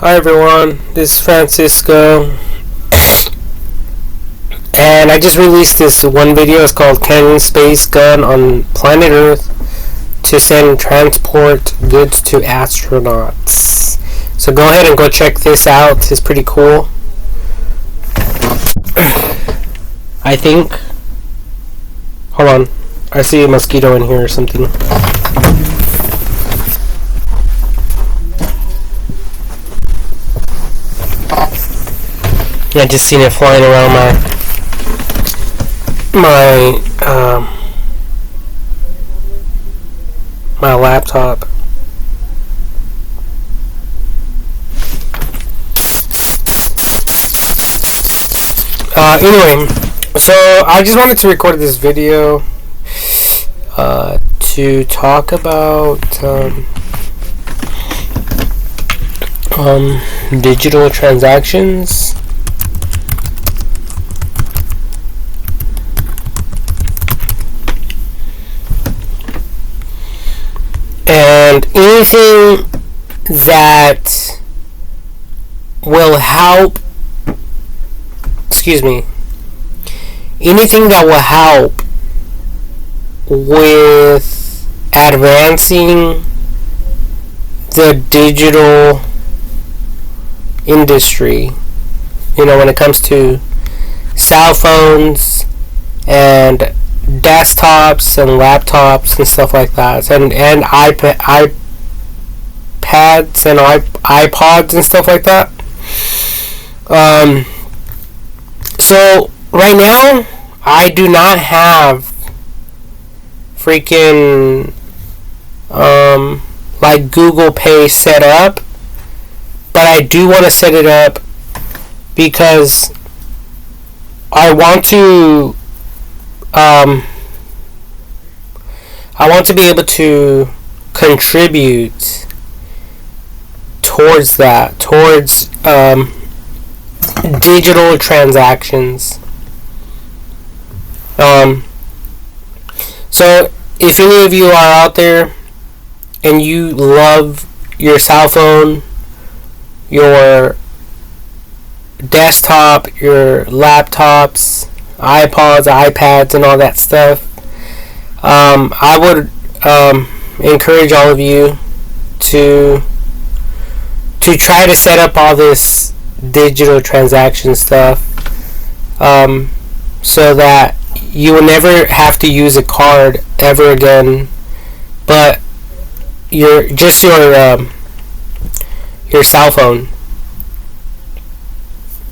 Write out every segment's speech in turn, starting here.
Hi everyone, this is Francisco, and I just released this one video. It's called "Can Space Gun on Planet Earth to Send Transport Goods to Astronauts." So go ahead and go check this out. It's pretty cool, I think. Hold on, I see a mosquito in here or something. I just seen it flying around my laptop. Anyway, so I just wanted to record this video to talk about digital transactions. And anything that will help, anything that will help with advancing the digital industry, when it comes to cell phones and desktops and laptops and stuff like that, and iPads and iPods and stuff like that. So right now I do not have freaking like Google Pay set up, but I do want to set it up because I want to be able to contribute towards that, towards digital transactions. So if any of you are out there and you love your cell phone, your desktop, your laptops, iPods, iPads, and all that stuff, I would encourage all of you to try to set up all this digital transaction stuff, so that you will never have to use a card ever again, but your cell phone.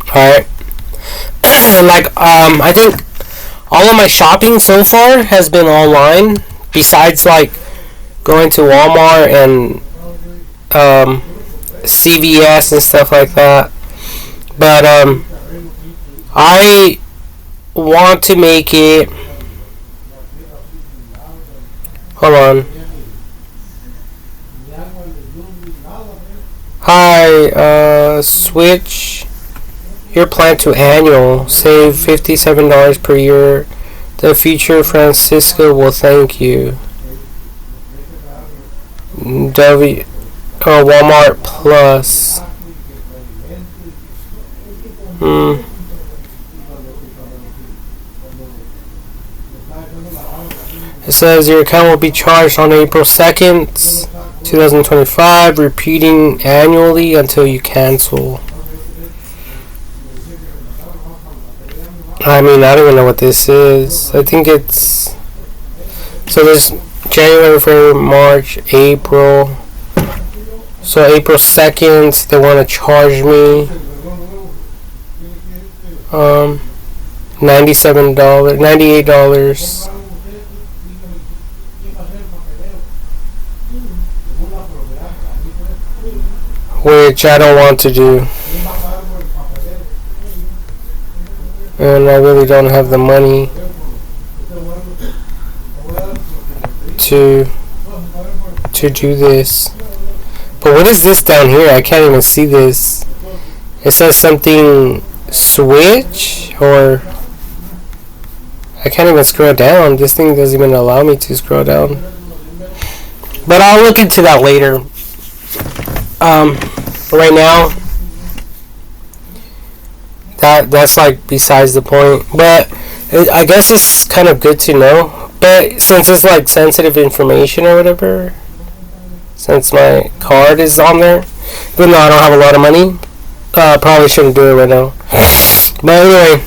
Alright. Like, I think all of my shopping so far has been online, besides like going to Walmart and CVS and stuff like that. But I want to make it. Hold on. Hi, switch your plan to annual. Save $57 per year. The future Francisco will thank you. Walmart Plus. It says your account will be charged on April 2nd, 2025, repeating annually until you cancel. I don't even know what this is. I think it's... So there's January, February, March, April. So April 2nd, they want to charge me $98. Which I don't want to do. And I really don't have the money to do this. But what is this down here? I can't even see this. It says something switch, or I can't even scroll down. This thing doesn't even allow me to scroll down. But I'll look into that later. Right now, that's like besides the point. But I guess it's kind of good to know. But since it's like sensitive information or whatever, since my card is on there, even though I don't have a lot of money, probably shouldn't do it right now. But anyway,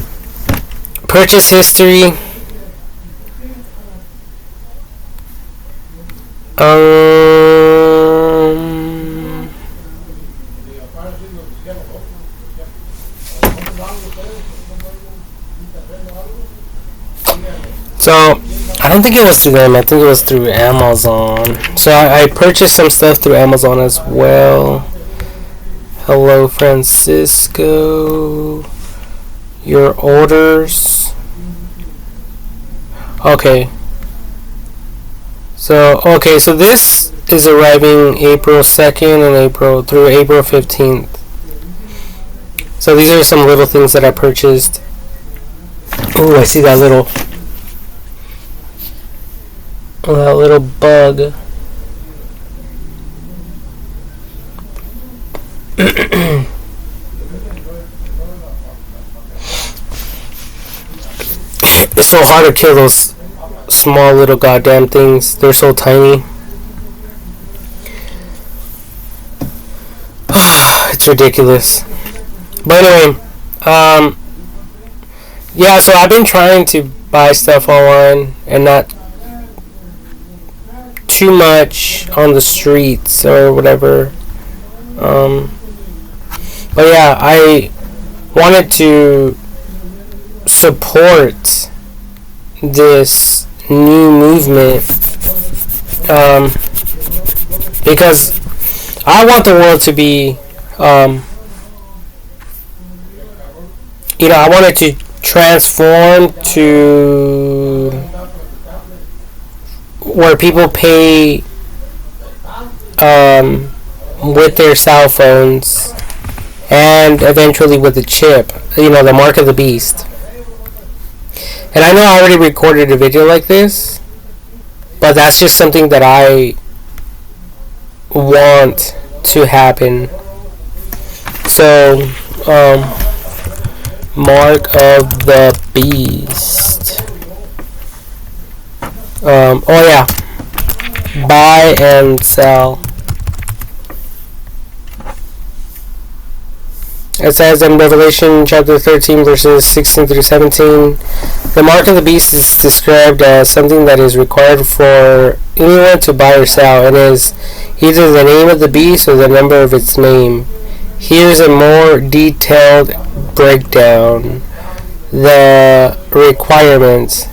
purchase history. So I don't think it was through them. I think it was through Amazon. So I purchased some stuff through Amazon as well. Hello, Francisco. Your orders. Okay. So this is arriving April 2nd and April 15th. So these are some little things that I purchased. Oh, I see that little bug. It's so hard to kill those small little goddamn things. They're so tiny. It's ridiculous. But anyway, yeah, so I've been trying to buy stuff online and not too much on the streets or whatever. But yeah, I wanted to support this new movement because I want the world to be I want it to transform to where people pay with their cell phones and eventually with the chip, the mark of the beast. And I know I already recorded a video like this, but that's just something that I want to happen. So, mark of the beast. Oh yeah, buy and sell. It says in Revelation chapter 13 verses 16 through 17, the mark of the beast is described as something that is required for anyone to buy or sell. It is either the name of the beast or the number of its name. Here's a more detailed breakdown. The requirements.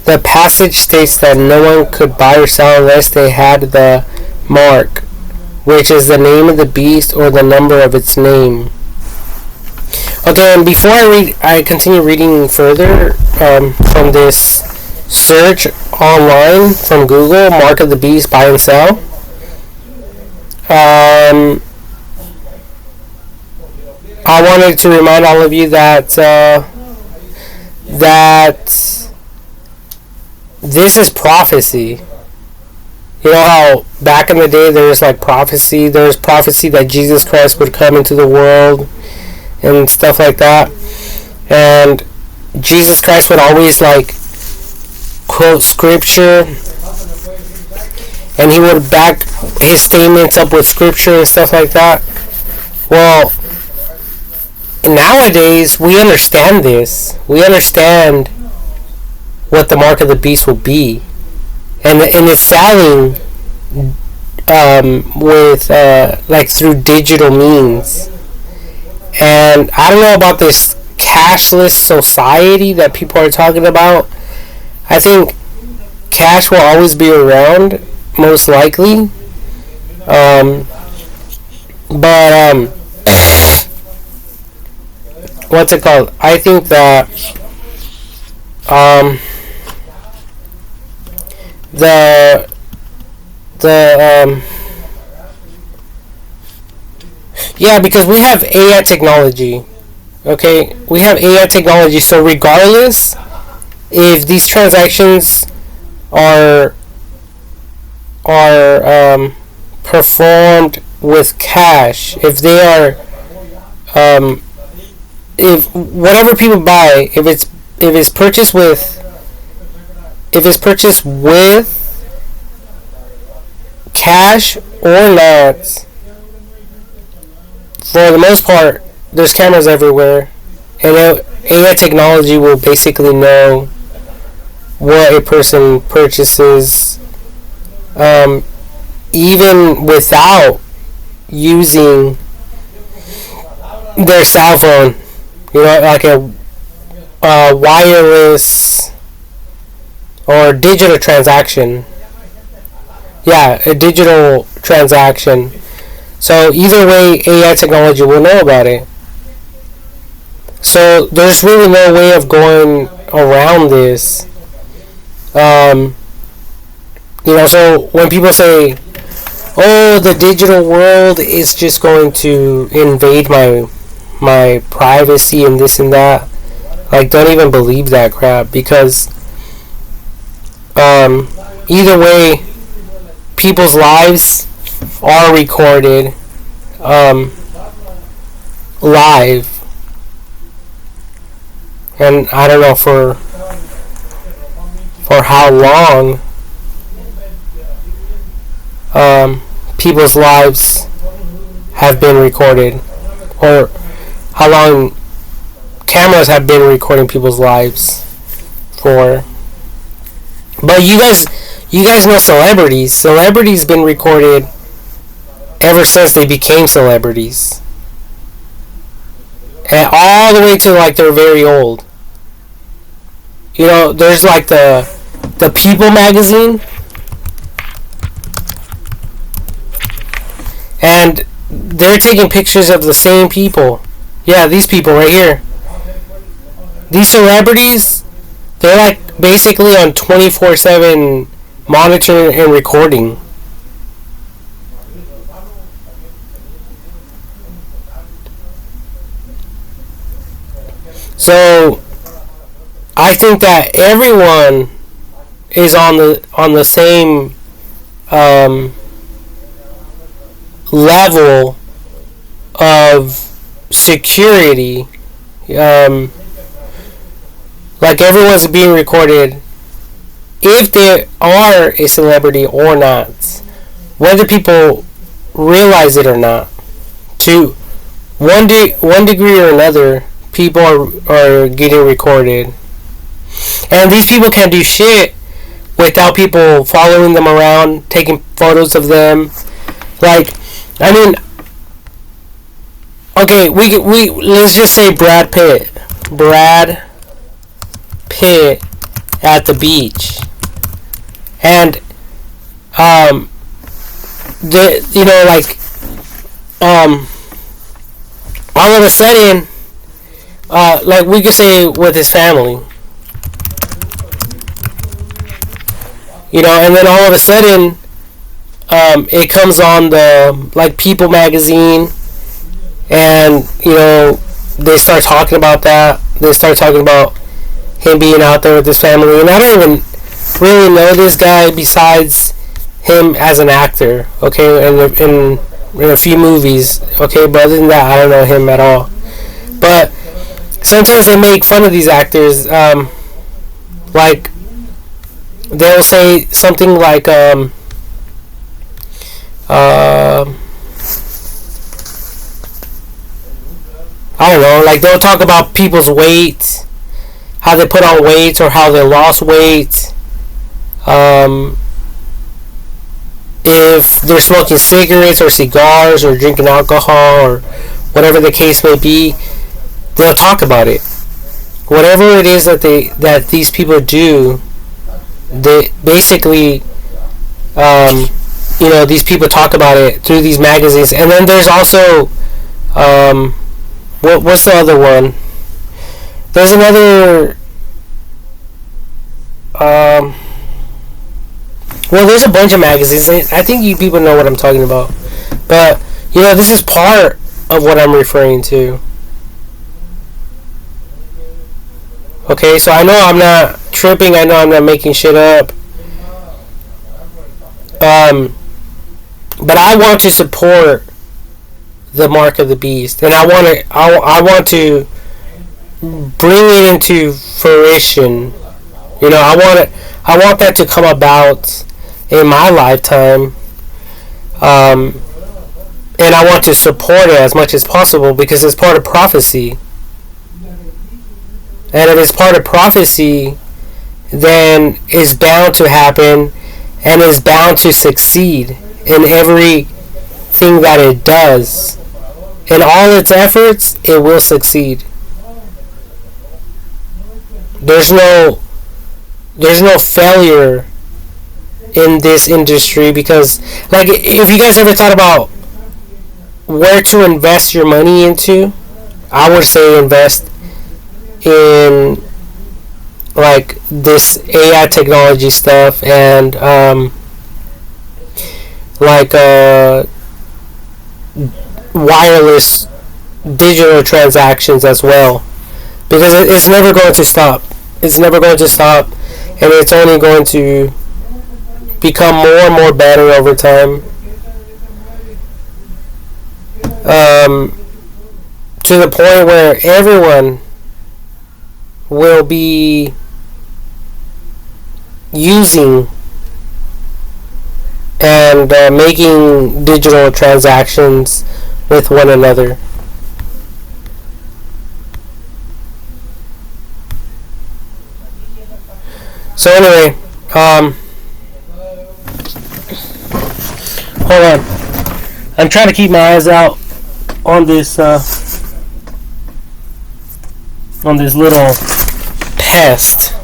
The passage states that no one could buy or sell unless they had the mark, which is the name of the beast or the number of its name. Okay, and before I continue reading further from this search online from Google, Mark of the Beast, buy and sell. I wanted to remind all of you that this is prophecy. You know how back in the day there was like prophecy. There was prophecy that Jesus Christ would come into the world and stuff like that, and Jesus Christ would always like quote scripture, and he would back his statements up with scripture and stuff like that. Well, nowadays we understand this. We understand what the mark of the beast will be, and it's selling with like through digital means. And I don't know about this cashless society that people are talking about. I think cash will always be around, most likely. But what's it called? I think that yeah, because we have AI technology. Okay, we have AI technology, so regardless if these transactions are performed with cash, if they are if whatever people buy, if it's purchased with if it's purchased with cash or not, for the most part, there's cameras everywhere, and AI technology will basically know what a person purchases, even without using their cell phone. You know, like a wireless or digital transaction. Yeah, a digital transaction. So either way, AI technology will know about it. So there's really no way of going around this. Um, so when people say, "Oh, the digital world is just going to invade my privacy and this and that," like, don't even believe that crap, because either way, people's lives are recorded live, and I don't know for how long people's lives have been recorded, or how long cameras have been recording people's lives for. But you guys know celebrities. Celebrities been recorded ever since they became celebrities, and all the way to like they're very old. There's like the People magazine, and they're taking pictures of the same people. Yeah, these people right here. These celebrities, they're like basically on 24/7 monitoring and recording. So I think that everyone is on the same level of security. Like, everyone's being recorded, if they are a celebrity or not, whether people realize it or not. To one degree or another, people are getting recorded, and these people can't do shit without people following them around, taking photos of them. Like, I mean, okay, we let's just say Brad Pitt at the beach, and all of a sudden, like, we could say with his family, and then all of a sudden, it comes on the, like, People magazine, and they start talking about that. They start talking about him being out there with his family, and I don't even really know this guy besides him as an actor, okay, in a few movies, okay, but other than that, I don't know him at all. But sometimes they make fun of these actors, like, they'll say something like, I don't know, like, they'll talk about people's weight, how they put on weight or how they lost weight, if they're smoking cigarettes or cigars or drinking alcohol or whatever the case may be, they'll talk about it. Whatever it is that these people do, they basically, these people talk about it through these magazines. And then there's also, what's the other one? There's another, there's a bunch of magazines. I think you people know what I'm talking about. But, this is part of what I'm referring to. Okay, so I know I'm not tripping. I know I'm not making shit up. But I want to support the Mark of the Beast, and I want to bring it into fruition. I want that to come about in my lifetime, and I want to support it as much as possible because it's part of prophecy. And if it's part of prophecy, then it's bound to happen and is bound to succeed in everything that it does. In all its efforts, it will succeed. There's no failure in this industry because, like, if you guys ever thought about where to invest your money into, I would say invest in like this AI technology stuff and like wireless digital transactions as well, because it's never going to stop. It's never going to stop, and it's only going to become more and more better over time. To the point where everyone will be using and making digital transactions with one another. So anyway, hold on. I'm trying to keep my eyes out on this little pest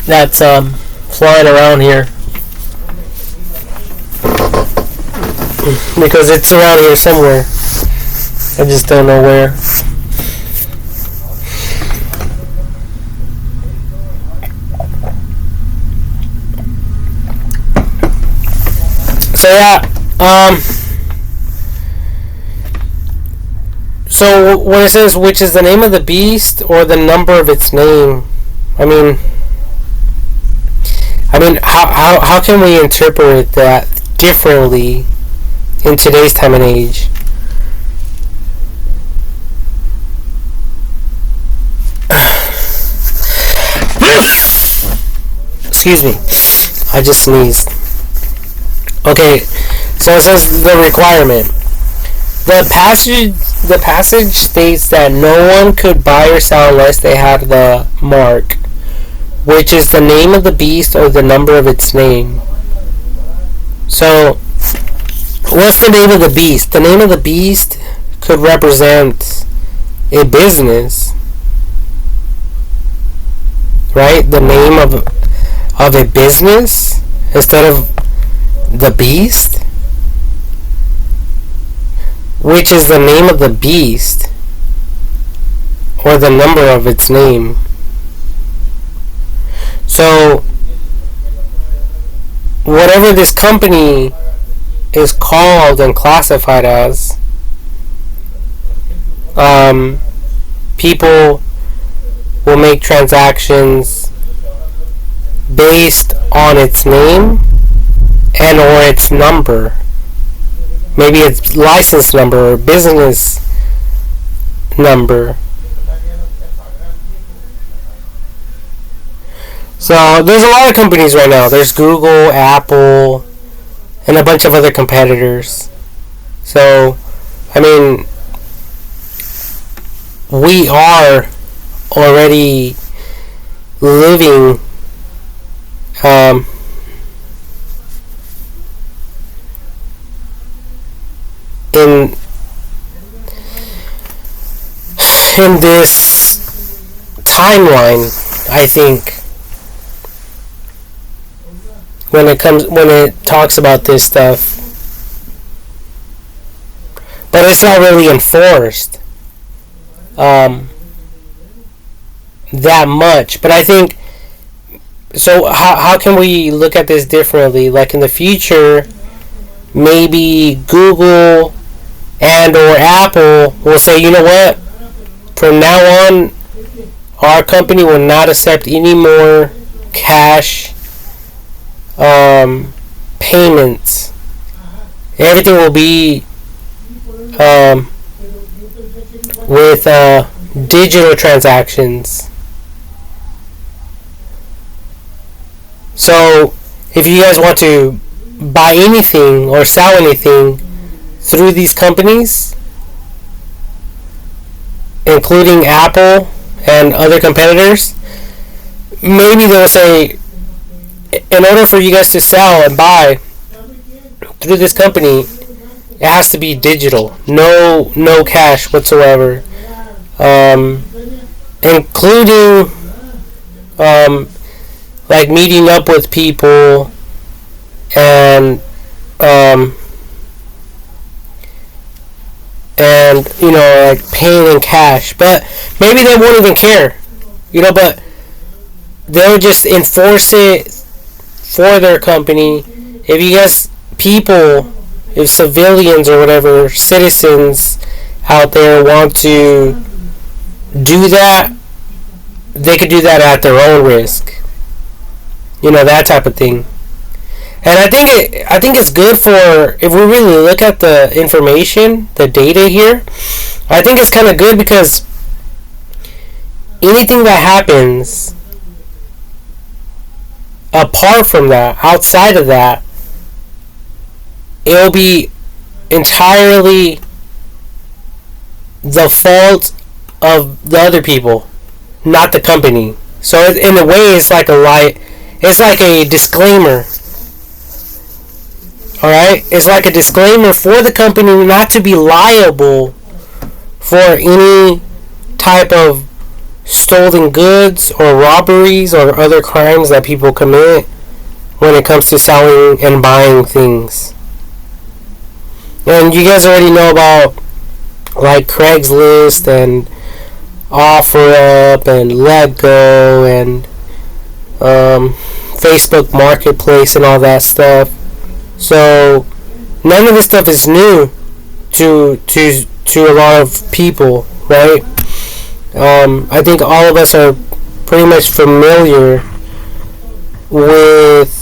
that's flying around here, because it's around here somewhere. I just don't know where. So yeah, so when it says which is the name of the beast or the number of its name, I mean, how can we interpret that differently in today's time and age? Excuse me, I just sneezed. Okay, so it says the requirement. The passage states that no one could buy or sell unless they had the mark, which is the name of the beast or the number of its name. So, what's the name of the beast? The name of the beast could represent a business, right? The name of a business instead of the beast, which is the name of the beast or the number of its name. So whatever this company is called and classified as, people will make transactions based on its name and or its number. Maybe its license number or business number. So there's a lot of companies right now. There's Google, Apple, and a bunch of other competitors. So, I mean, we are already living in this timeline, I think, when it talks about this stuff, but it's not really enforced that much. But I think, so how can we look at this differently? Like in the future, maybe Google and or Apple will say, you know what, from now on, our company will not accept any more cash payments. Everything will be with digital transactions. So if you guys want to buy anything or sell anything through these companies, including Apple and other competitors, maybe they'll say, in order for you guys to sell and buy through this company, it has to be digital, no cash whatsoever, including like meeting up with people and like paying in cash. But maybe they won't even care, but they'll just enforce it for their company. If you guys, if civilians or whatever, citizens out there want to do that, they could do that at their own risk. That type of thing. And I think it's good for, if we really look at the information, the data here, I think it's kind of good because anything that happens apart from that, outside of that, it'll be entirely the fault of the other people, not the company. So in a way, it's like a disclaimer. Alright? It's like a disclaimer for the company not to be liable for any type of stolen goods or robberies or other crimes that people commit when it comes to selling and buying things. And you guys already know about like Craigslist and OfferUp and LetGo and Facebook Marketplace and all that stuff. So none of this stuff is new to a lot of people, right? I think all of us are pretty much familiar with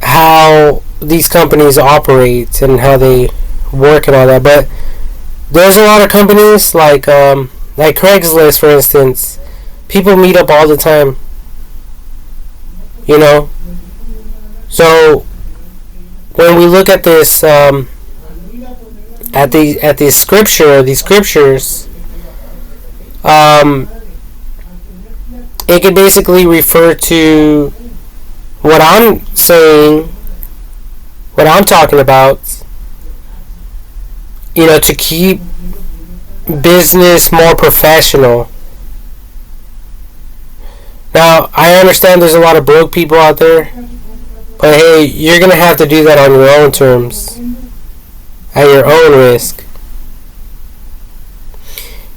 how these companies operate and how they work and all that. But there's a lot of companies like Craigslist, for instance. People meet up all the time. So when we look at this, at the scripture, these scriptures, it can basically refer to what I'm saying, what I'm talking about, to keep business more professional. Now, I understand there's a lot of broke people out there, but hey, you're going to have to do that on your own terms, at your own risk.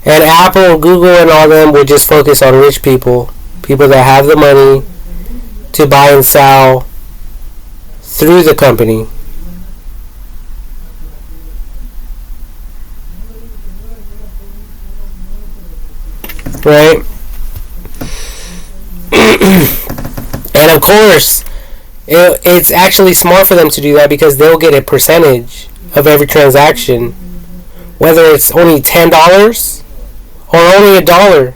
And Apple, Google, and all them would just focus on rich people that have the money to buy and sell through the company. Right? And of course, it's actually smart for them to do that because they'll get a percentage of every transaction, whether it's only $10 or only $1,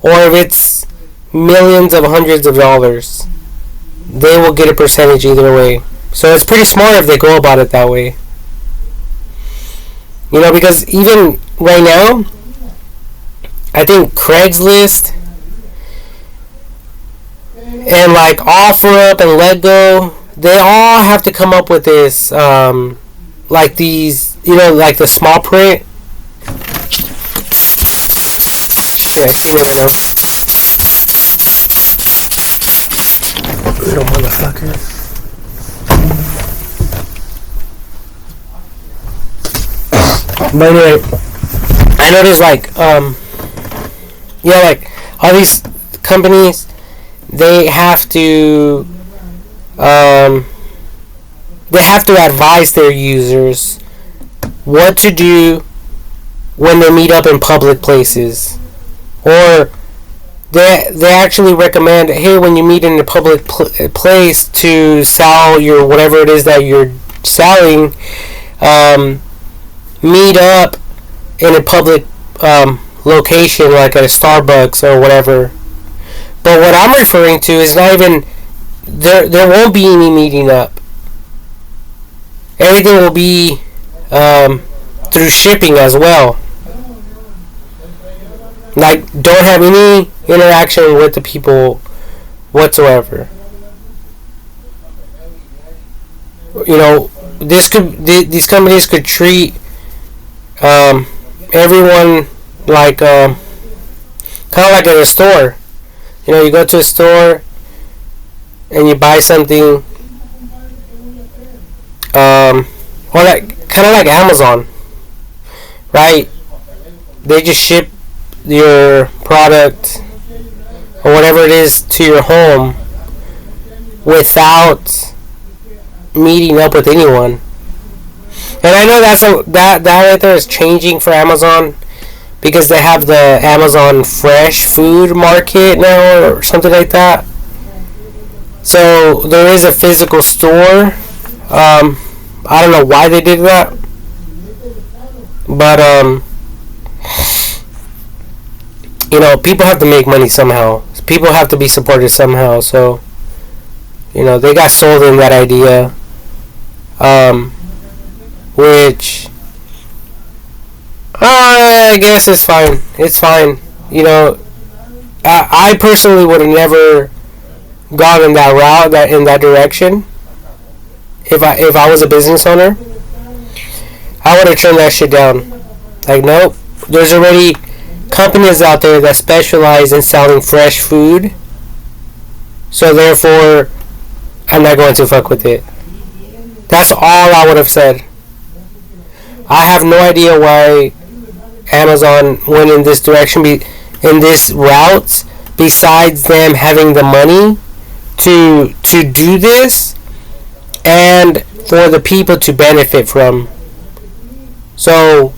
or if it's millions of hundreds of dollars, they will get a percentage either way. So it's pretty smart if they go about it that way. Because even right now, I think Craigslist and like OfferUp and LetGo, they all have to come up with this, like these, like the small print. Yeah, see me right now. Little motherfucker. But anyway, I know there's like all these companies, they have to advise their users what to do when they meet up in public places, or they actually recommend, hey, when you meet in a public place to sell your whatever it is that you're selling, meet up in a public location, like at a Starbucks or whatever. But what I'm referring to is not even there. There won't be any meeting up. Everything will be through shipping as well. Like, don't have any interaction with the people whatsoever. You know, these companies could treat everyone like kind of like at a store. You know, you go to a store and you buy something, or like kind of like Amazon, right? They just ship your product or whatever it is to your home without meeting up with anyone. And I know that right there is changing for Amazon because they have the Amazon Fresh Food Market now or something like that. So there is a physical store. I don't know why they did that, but you know, people have to make money somehow. People have to be supported somehow. So, you know, they got sold in that idea, which I guess it's fine. It's fine. You know, I personally would have never gone in that route, in that direction. If I was a business owner, I would have turned that shit down. Like, nope. There's already companies out there that specialize in selling fresh food. So therefore, I'm not going to fuck with it. That's all I would have said. I have no idea why Amazon went in this direction, in this route, besides them having the money to do this and for the people to benefit from. So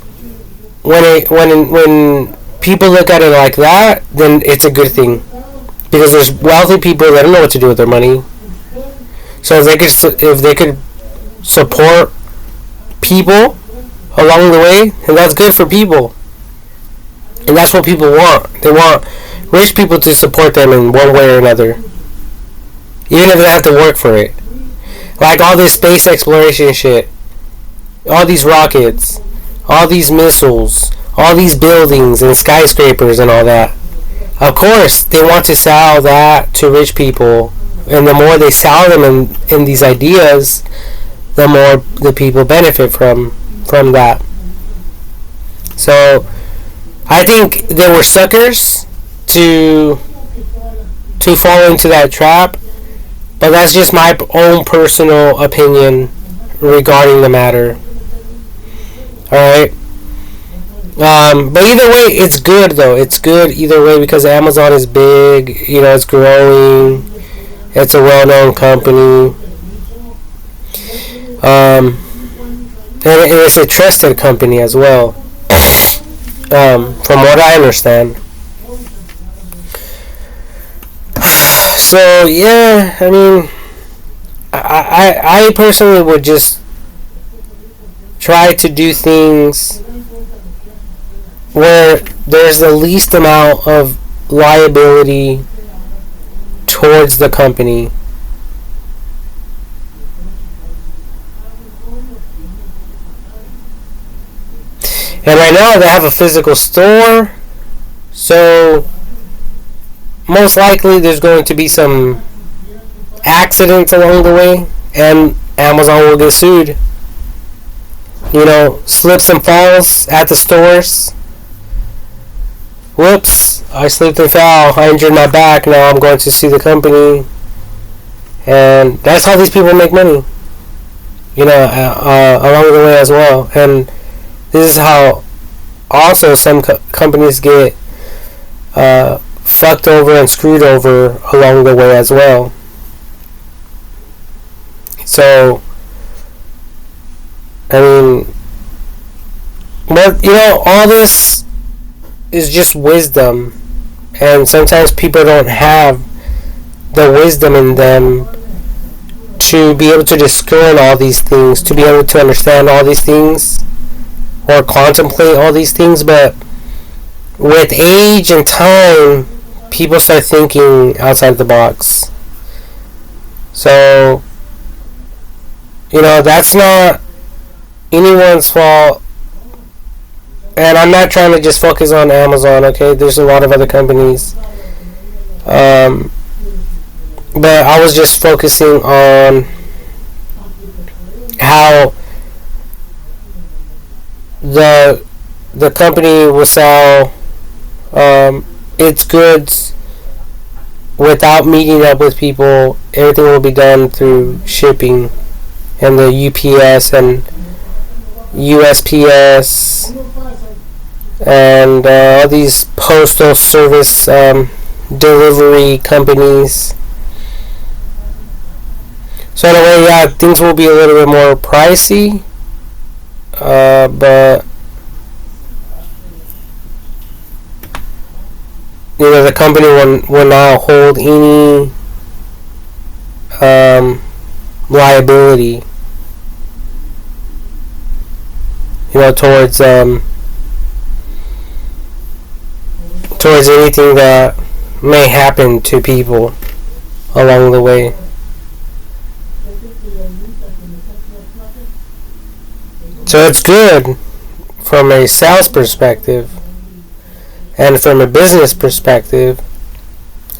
when people look at it like that, then it's a good thing, because there's wealthy people that don't know what to do with their money. So if they could support people along the way, and that's good for people. And that's what people want. They want rich people to support them in one way or another, even if they have to work for it. Like all this space exploration shit, all these rockets, all these missiles, all these buildings and skyscrapers and all that. Of course, they want to sell that to rich people, and the more they sell them in these ideas, the more the people benefit from that. So I think they were suckers to fall into that trap, but that's just my own personal opinion regarding the matter. Alright? But either way, it's good though. It's good either way because Amazon is big, you know, it's growing, it's a well-known company. And it's a trusted company as well, from what I understand. So yeah, I mean, I personally would just try to do things where there's the least amount of liability towards the company. And right now they have a physical store, so most likely there's going to be some accidents along the way, and Amazon will get sued. You know, slips and falls at the stores. Whoops, I slipped and fell. I injured my back. Now I'm going to sue the company. And that's how these people make money. You know, along the way as well. And this is how also some companies get fucked over and screwed over along the way as well. So, I mean, but you know, all this is just wisdom, and sometimes people don't have the wisdom in them to be able to discern all these things, to be able to understand all these things or contemplate all these things. But with age and time, people start thinking outside the box. So, that's not anyone's fault. And I'm not trying to just focus on Amazon, okay? There's a lot of other companies. But I was just focusing on how the company will sell its goods without meeting up with people. Everything will be done through shipping and the UPS and USPS and all these postal service delivery companies. So in a way, yeah, things will be a little bit more pricey, but the company will not hold any liability, towards anything that may happen to people along the way. So it's good from a sales perspective and from a business perspective.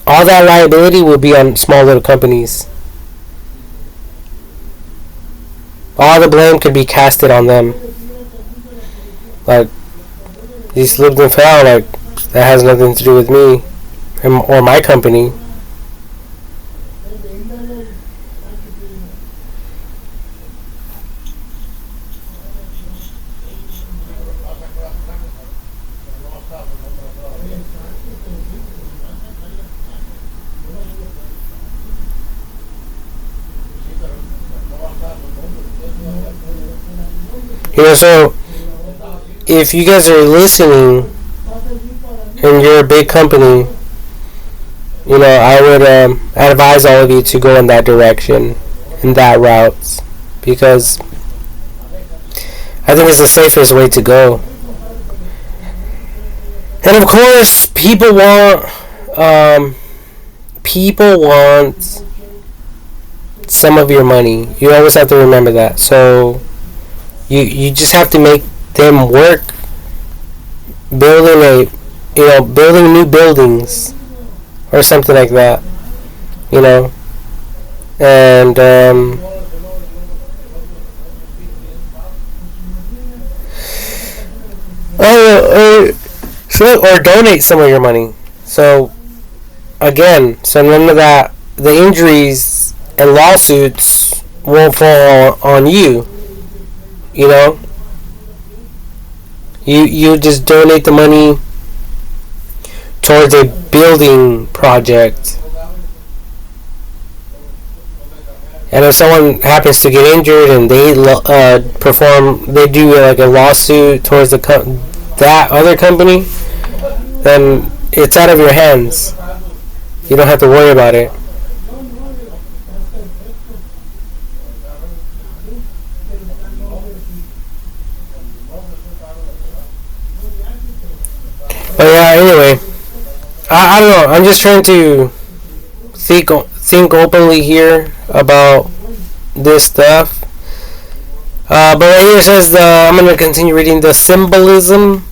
All that liability will be on small little companies. All the blame could be casted on them. Like, you slipped and fell, like, that has nothing to do with me or my company. So if you guys are listening and you're a big company, I would advise all of you to go in that direction, in that route, because I think it's the safest way to go. And of course, people want some of your money. You always have to remember that. So you just have to make them work building new buildings or something like that, and or donate some of your money. So again, so none of that, the injuries and lawsuits won't fall on you. You just donate the money towards a building project. And if someone happens to get injured and they do like a lawsuit towards that other company, then it's out of your hands. You don't have to worry about it. But yeah, anyway, I don't know. I'm just trying to think openly here about this stuff. But right here it says, I'm going to continue reading the symbolism.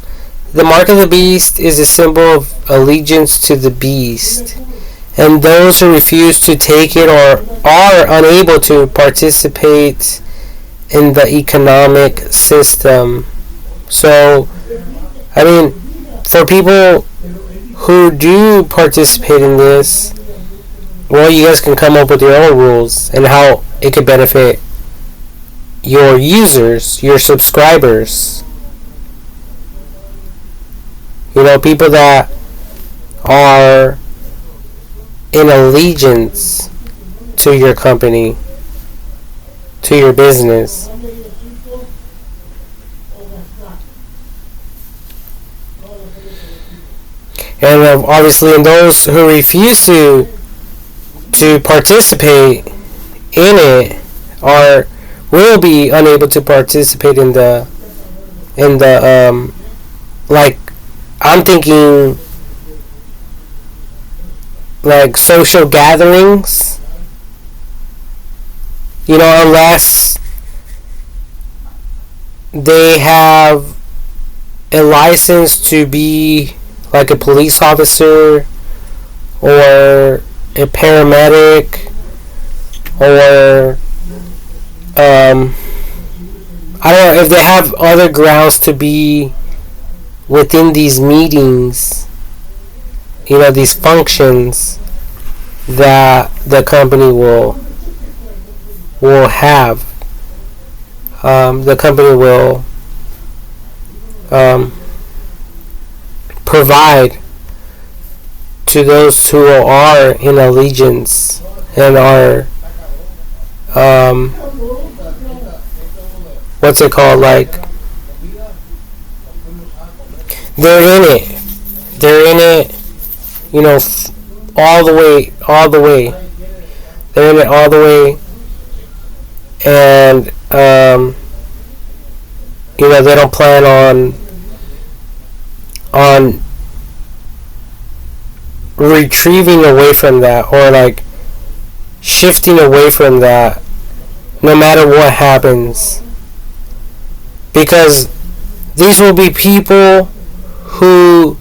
The mark of the beast is a symbol of allegiance to the beast, and those who refuse to take it or are unable to participate in the economic system. So, I mean, for people who do participate in this, well, you guys can come up with your own rules and how it could benefit your users, your subscribers. People that are in allegiance to your company, to your business. And obviously, and those who refuse to participate in it will be unable to participate in the like I'm thinking like social gatherings. Unless they have a license to be like a police officer or a paramedic or I don't know if they have other grounds to be within these meetings, these functions that the company will have. The company will provide to those who are in allegiance and are what's it called, like they're in it all the way they're in it all the way, and they don't plan on retrieving away from that, or like shifting away from that, no matter what happens, because these will be people who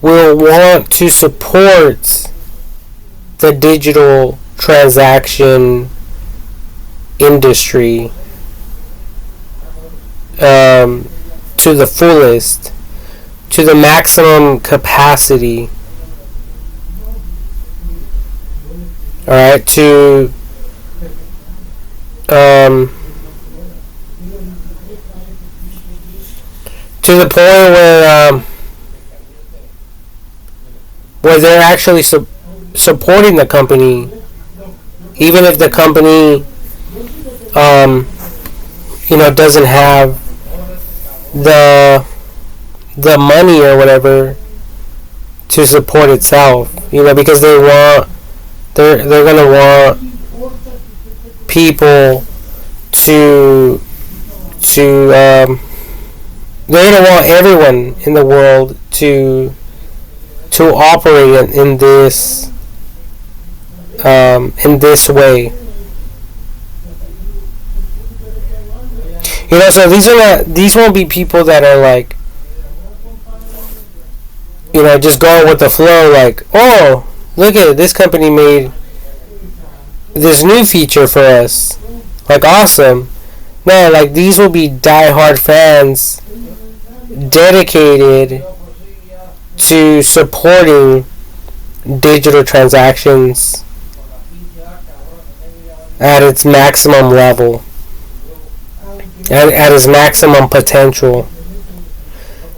will want to support the digital transaction industry to the fullest, to the maximum capacity. Alright, to the point where they're actually supporting the company, even if the company doesn't have the money or whatever to support itself, because they're gonna want people to they're gonna want everyone in the world to operate in this way. So these won't be people that are like, just going with the flow, like, oh, look at it, this company made this new feature for us, like, awesome. No, like, these will be diehard fans dedicated to supporting digital transactions at its maximum level, at its maximum potential,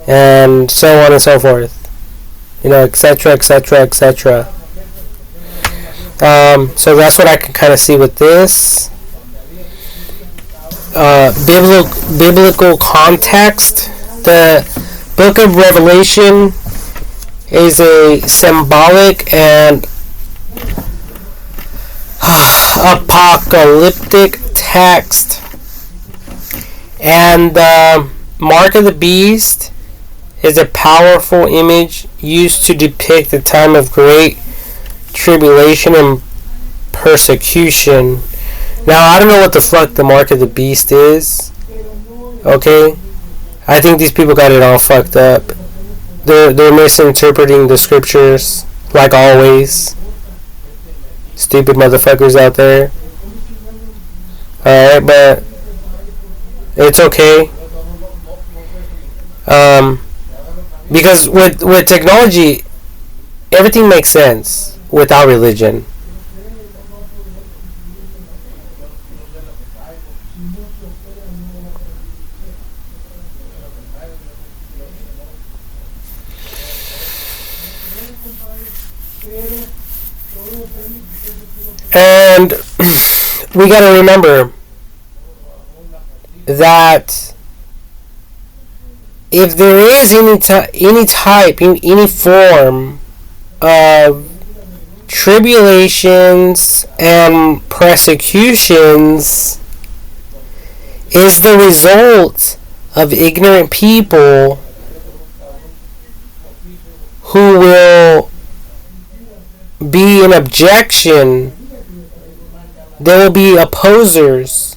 and so on and so forth, etc., etc., etc. So that's what I can kind of see with this. Biblical context. The Book of Revelation is a symbolic and apocalyptic text, and the mark of the beast is a powerful image used to depict the time of great tribulation and persecution. Now, I don't know what the fuck the mark of the beast is. Okay? I think these people got it all fucked up. They're misinterpreting the scriptures, like always. Stupid motherfuckers out there. Alright, but it's okay. Because with technology, everything makes sense without religion. And we gotta remember that if there is any form of tribulations and persecutions, is the result of ignorant people who will be an objection. There will be opposers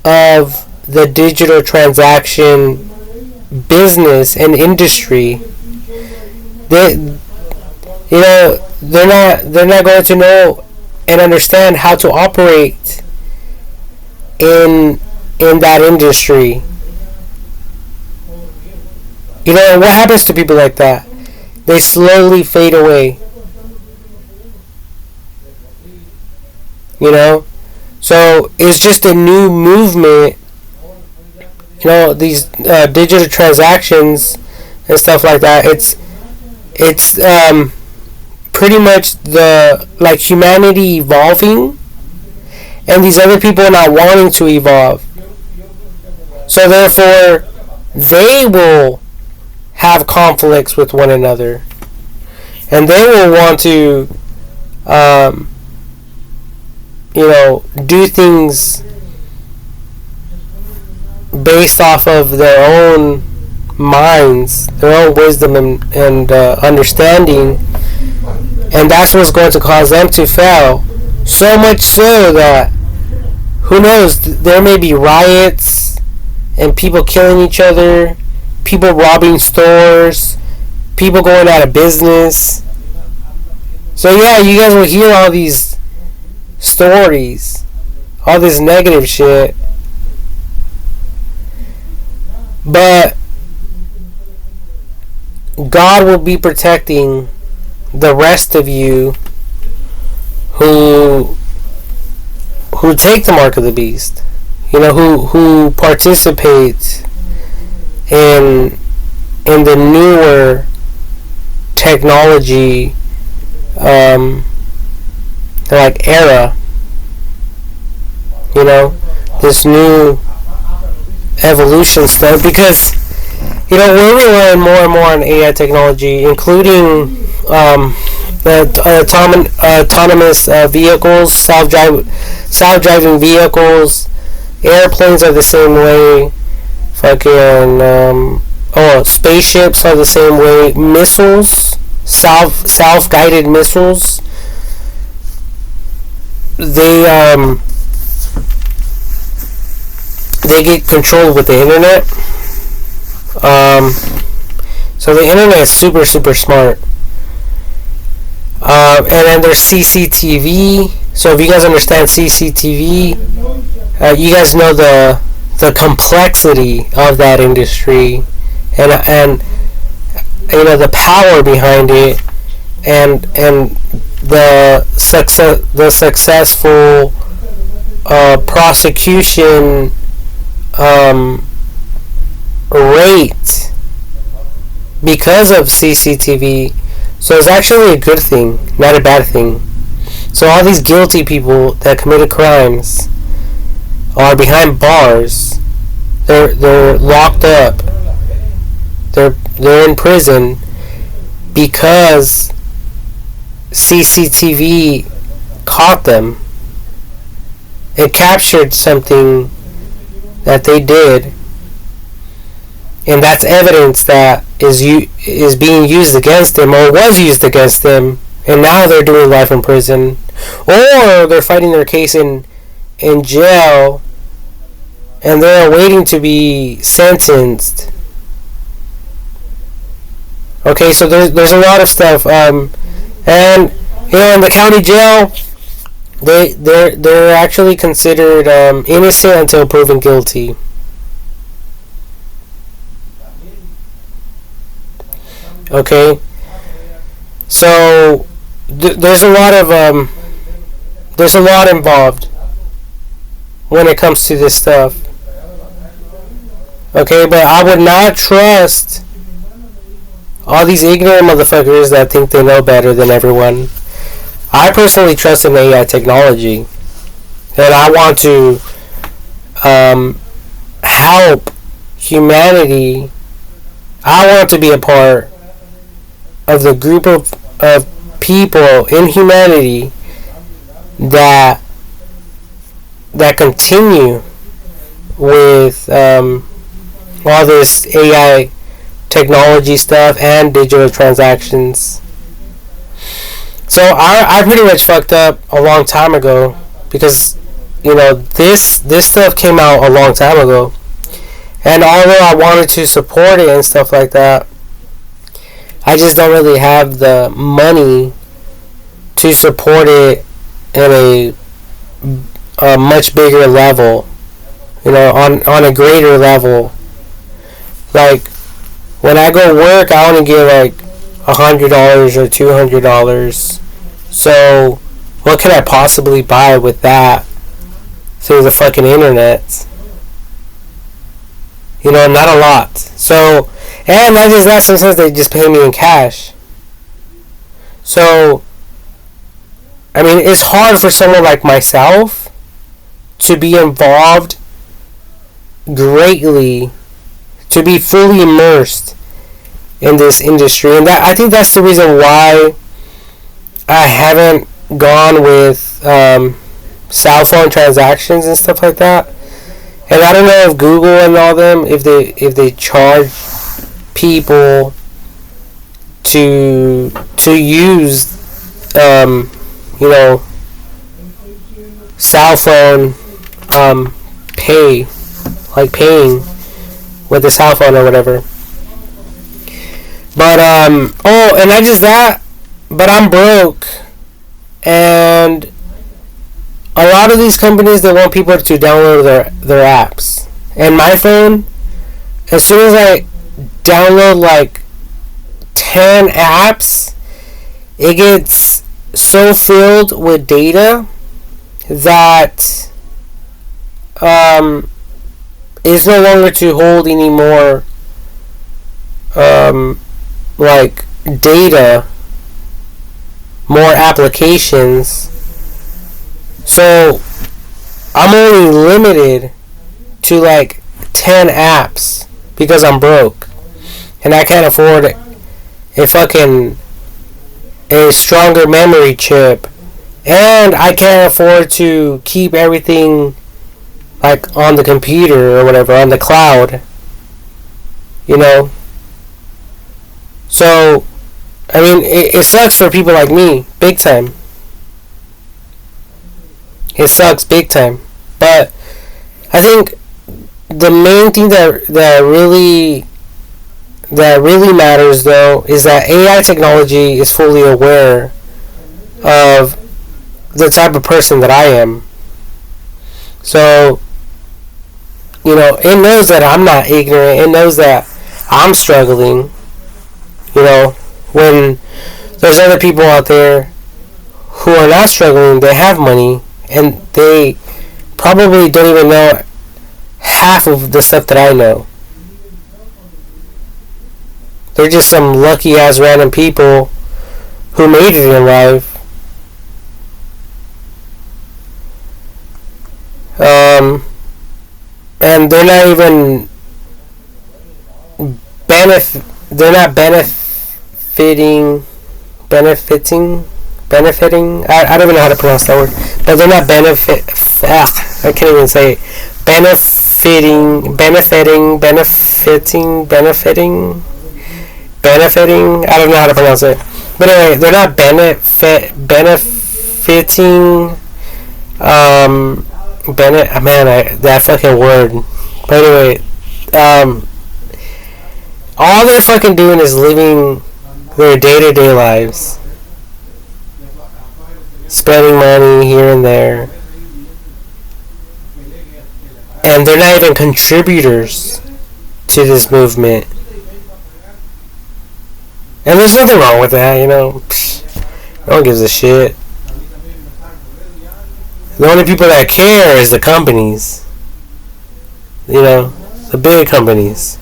of the digital transaction business and industry. They're not going to know and understand how to operate in that industry. What happens to people like that? They slowly fade away. So it's just a new movement. These digital transactions and stuff like that. It's pretty much humanity evolving, and these other people not wanting to evolve. So therefore, they will have conflicts with one another, and they will want to, do things based off of their own minds, their own wisdom and understanding, and that's what's going to cause them to fail. So much so that, who knows, there may be riots and people killing each other, people robbing stores, people going out of business. So yeah, you guys will hear all these stories, all this negative shit. But God will be protecting the rest of you who take the mark of the beast. Who participate in the newer technology era. This new evolution stuff, because we're relying more and more on AI technology, including autonomous vehicles, self-driving vehicles. Airplanes are the same way. Spaceships are the same way. Missiles, self-guided missiles. They get controlled with the internet. So the internet is super, super smart. And then there's CCTV. So if you guys understand CCTV, you guys know the complexity of that industry, and the power behind it, and the successful prosecution rate because of CCTV. So it's actually a good thing, not a bad thing. So all these guilty people that committed crimes are behind bars. They're locked up. They're in prison because CCTV caught them and captured something that they did, and that's evidence that is being used against them, or was used against them, and now they're doing life in prison, or they're fighting their case in jail, and they're waiting to be sentenced. Okay, so there's a lot of stuff, and in the county jail, they're actually considered innocent until proven guilty. Okay, so there's a lot involved when it comes to this stuff. Okay, but I would not trust all these ignorant motherfuckers that think they know better than everyone. I personally trust in AI technology, and I want to help humanity. I want to be a part of the group of people in humanity that continue with all this AI technology stuff and digital transactions. So I pretty much fucked up a long time ago because this stuff came out a long time ago, and although I wanted to support it and stuff like that, I just don't really have the money to support it in a much bigger level, on a greater level. Like, when I go work, I only get like $100 or $200. So, what could I possibly buy with that through the fucking internet? Not a lot. So, and not just that, sometimes they just pay me in cash. So, I mean, it's hard for someone like myself to be involved greatly, to be fully immersed in this industry. And I think that's the reason why I haven't gone with cell phone transactions and stuff like that. And I don't know if Google and all them, if they charge people to use cell phone paying with the cell phone or whatever. But and not just that, but I'm broke, and a lot of these companies, they want people to download their apps. And my phone, as soon as I download like 10 apps, it gets so filled with data that it's no longer to hold any more like data, more applications. So I'm only limited to like 10 apps because I'm broke and I can't afford a stronger memory chip, and I can't afford to keep everything like on the computer or whatever, on the cloud, So I mean, it sucks for people like me, big time. It sucks big time. But I think the main thing that really matters, though, is that AI technology is fully aware of the type of person that I am. So, it knows that I'm not ignorant. It knows that I'm struggling. When there's other people out there who are not struggling, they have money, and they probably don't even know half of the stuff that I know. They're just some lucky ass random people who made it in life. And they're not even benefiting. I don't even know how to pronounce that word, but they're not I can't even say it. Benefiting. I don't know how to pronounce it. But anyway, they're not benefiting. That fucking word. But anyway, all they're fucking doing is living their day-to-day lives, spending money here and there, and they're not even contributors to this movement. And there's nothing wrong with that, no one gives a shit. The only people that care is the companies, the big companies.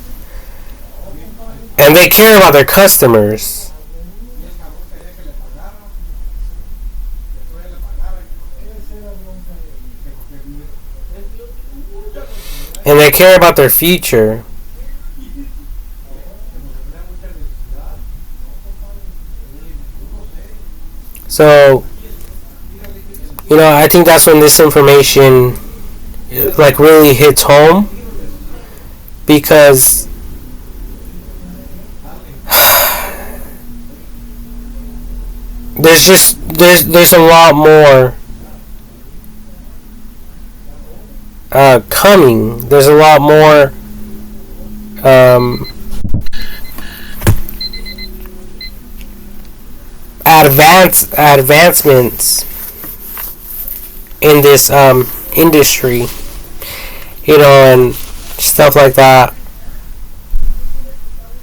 And they care about their customers. And they care about their future. So, I think that's when this information really hits home, because there's a lot more coming. There's a lot more advancements in this industry, and stuff like that.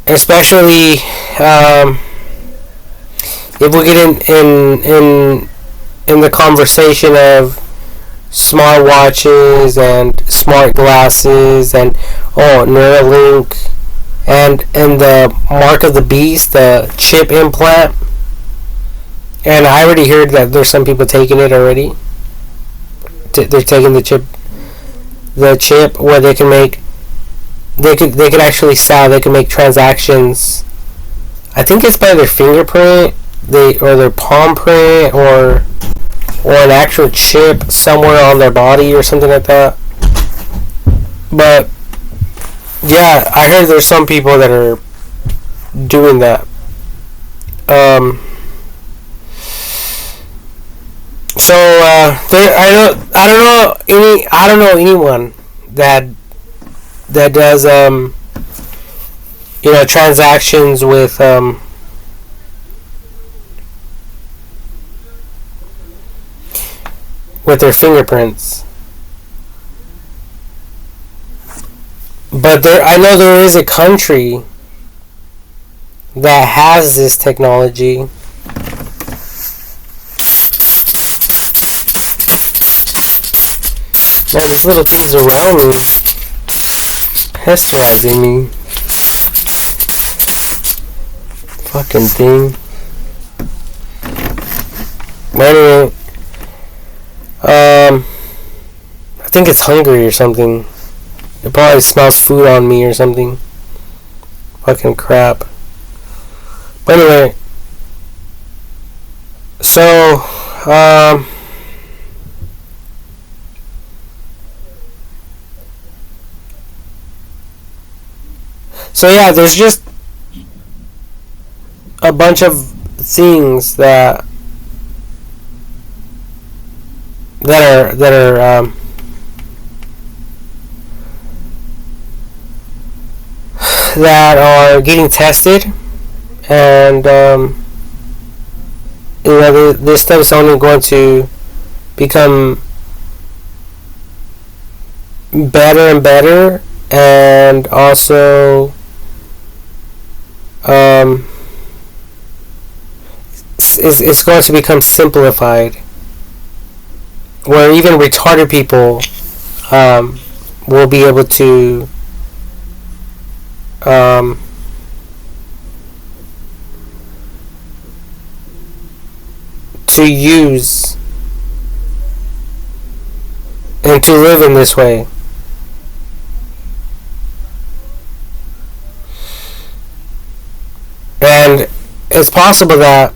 Especially if we get in the conversation of smartwatches and smart glasses and Neuralink and the mark of the beast, the chip implant. And I already heard that there's some people taking it already. They're taking the chip where they can actually sell. They can make transactions. I think it's by their fingerprint, or their palm print, or an actual chip somewhere on their body or something like that. But yeah, I heard there's some people that are doing that. So I don't know anyone that does transactions with their fingerprints. But I know there is a country that has this technology. Man, these little things around me pesterizing me. Fucking thing. Anyway, I think it's hungry or something. It probably smells food on me or something. Fucking crap. But anyway, so yeah, there's just a bunch of things that are that are getting tested, and this stuff is only going to become better and better, and also it's going to become simplified, where even retarded people will be able to use and to live in this way. And it's possible that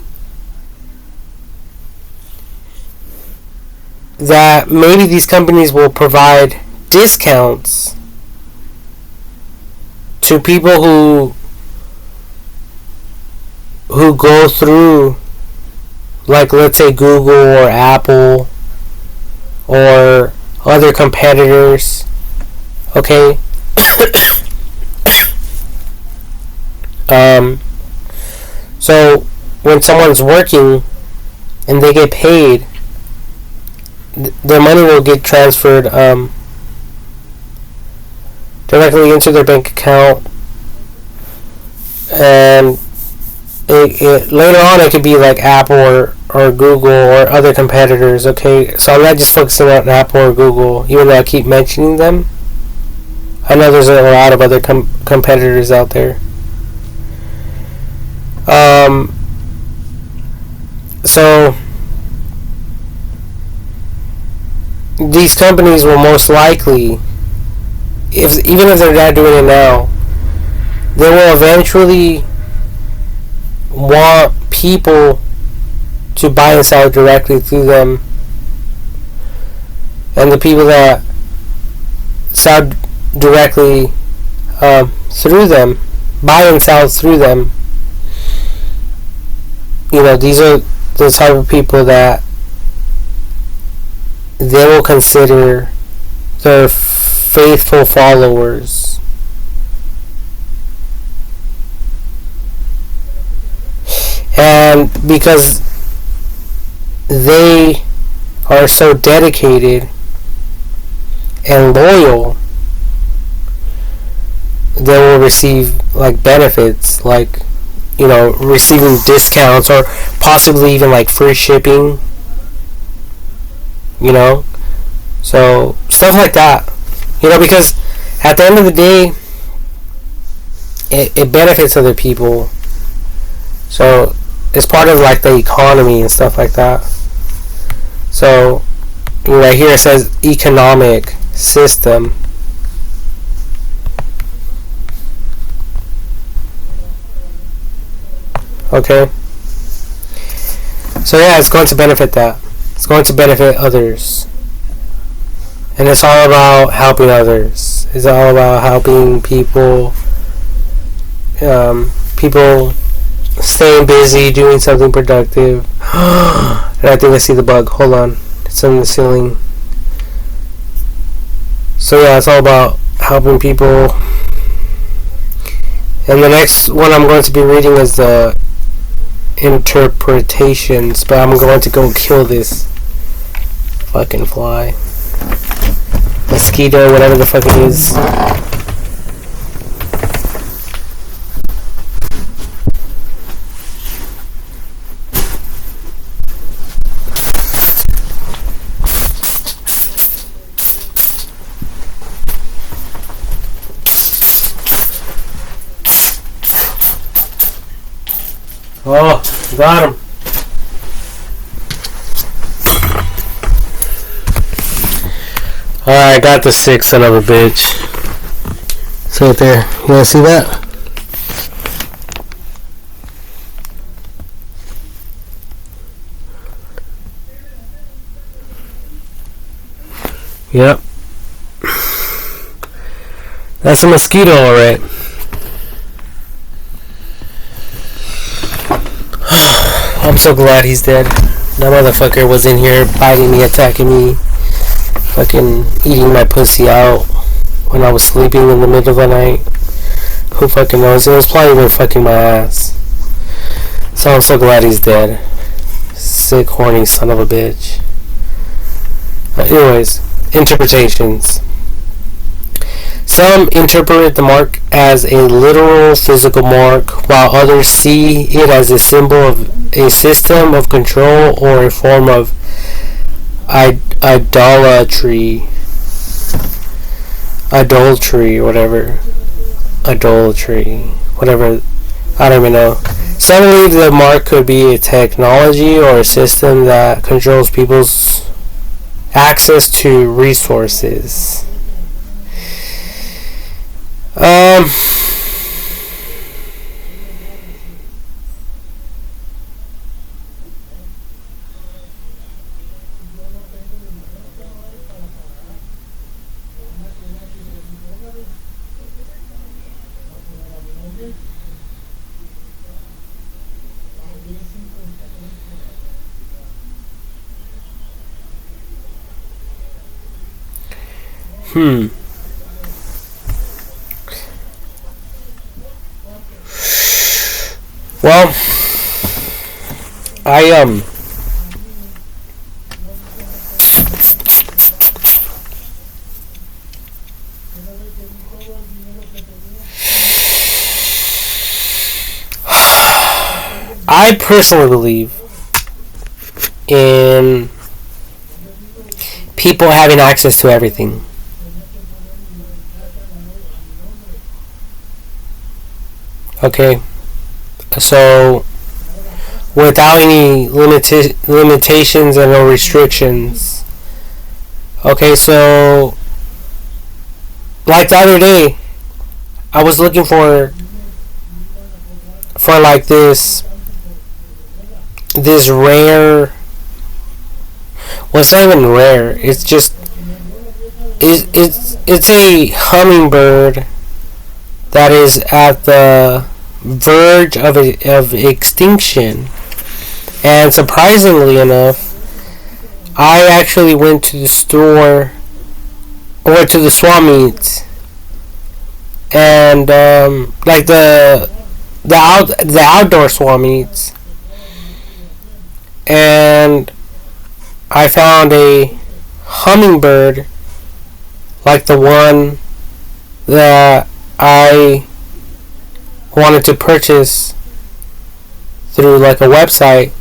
maybe these companies will provide discounts to people who go through, like, let's say Google or Apple or other competitors. Okay. So when someone's working and they get paid, their money will get transferred directly into their bank account, and later on it could be like Apple or Google or other competitors. Okay, so I'm not just focusing on Apple or Google, even though I keep mentioning them. I know there's a lot of other competitors out there. So these companies will most likely, even if they're not doing it now, they will eventually want people to buy and sell directly through them, and the people that sell directly through them, buy and sell through them, these are the type of people that they will consider their faithful followers. And because they are so dedicated and loyal, they will receive like benefits, like, you know, receiving discounts or possibly even like free shipping, you know. So stuff like that, you know, because at the end of the day, it benefits other people. So it's part of like the economy and stuff like that. So right here it says economic system. Okay. So yeah, it's going to benefit that. It's going to benefit others. And it's all about helping others. It's all about helping people. People staying busy, doing something productive. And I think I see the bug. Hold on. It's on the ceiling. So yeah, it's all about helping people. And the next one I'm going to be reading is the interpretations, but I'm going to go kill this fucking fly, mosquito, whatever the fuck it is. Oh, got him. Alright, I got the 6, son of a bitch. It's right there. You wanna see that? Yep. That's a mosquito, alright. I'm so glad he's dead. That motherfucker was in here biting me, attacking me, fucking eating my pussy out when I was sleeping in the middle of the night. Who fucking knows? It was probably even fucking my ass. So I'm so glad he's dead. Sick, horny son of a bitch. But anyways, interpretations. Some interpret the mark as a literal physical mark, while others see it as a symbol of a system of control or a form of idolatry, whatever. Idolatry, whatever. I don't even know. Some believe the mark could be a technology or a system that controls people's access to resources. Well, I personally believe in people having access to everything. Okay, so without any limitations and no restrictions. Okay, so like the other day, I was looking for like this rare. Well, it's not even rare. It's just it's a hummingbird that is at the verge of extinction, And surprisingly enough, I actually went to the store, went to the swap meet, and like the outdoor swap meets, and I found a hummingbird like the one that I wanted to purchase through like a website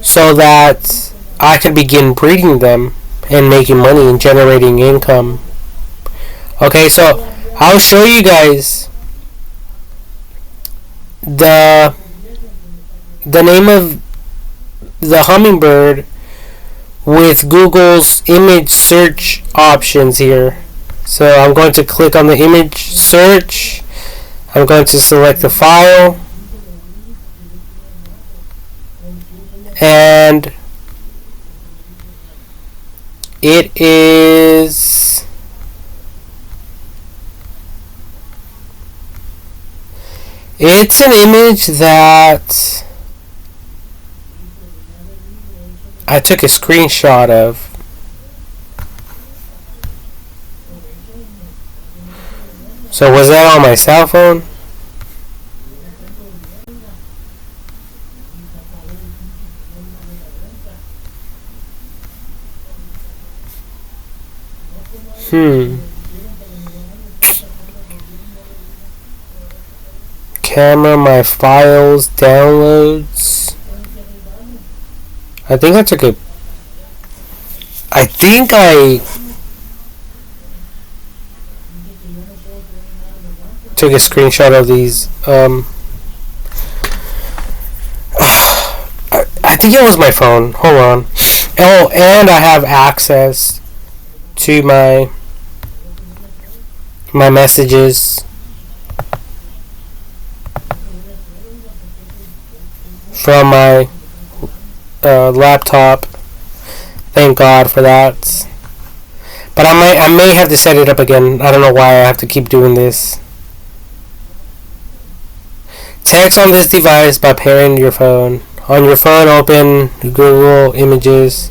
so that I could begin breeding them and making money and generating income. Okay, so I'll show you guys the name of the hummingbird with Google's image search options here. So I'm going to click on the image search. I'm going to select the file, and it's an image that I took a screenshot of. So was that on my cell phone? Camera, my files, downloads. I think I took a screenshot of these. I think it was my phone. Hold on. Oh, and I have access to my messages from my laptop. Thank God for that. But I may have to set it up again. I don't know why I have to keep doing this. Text on this device by pairing your phone. On your phone, open Google Images.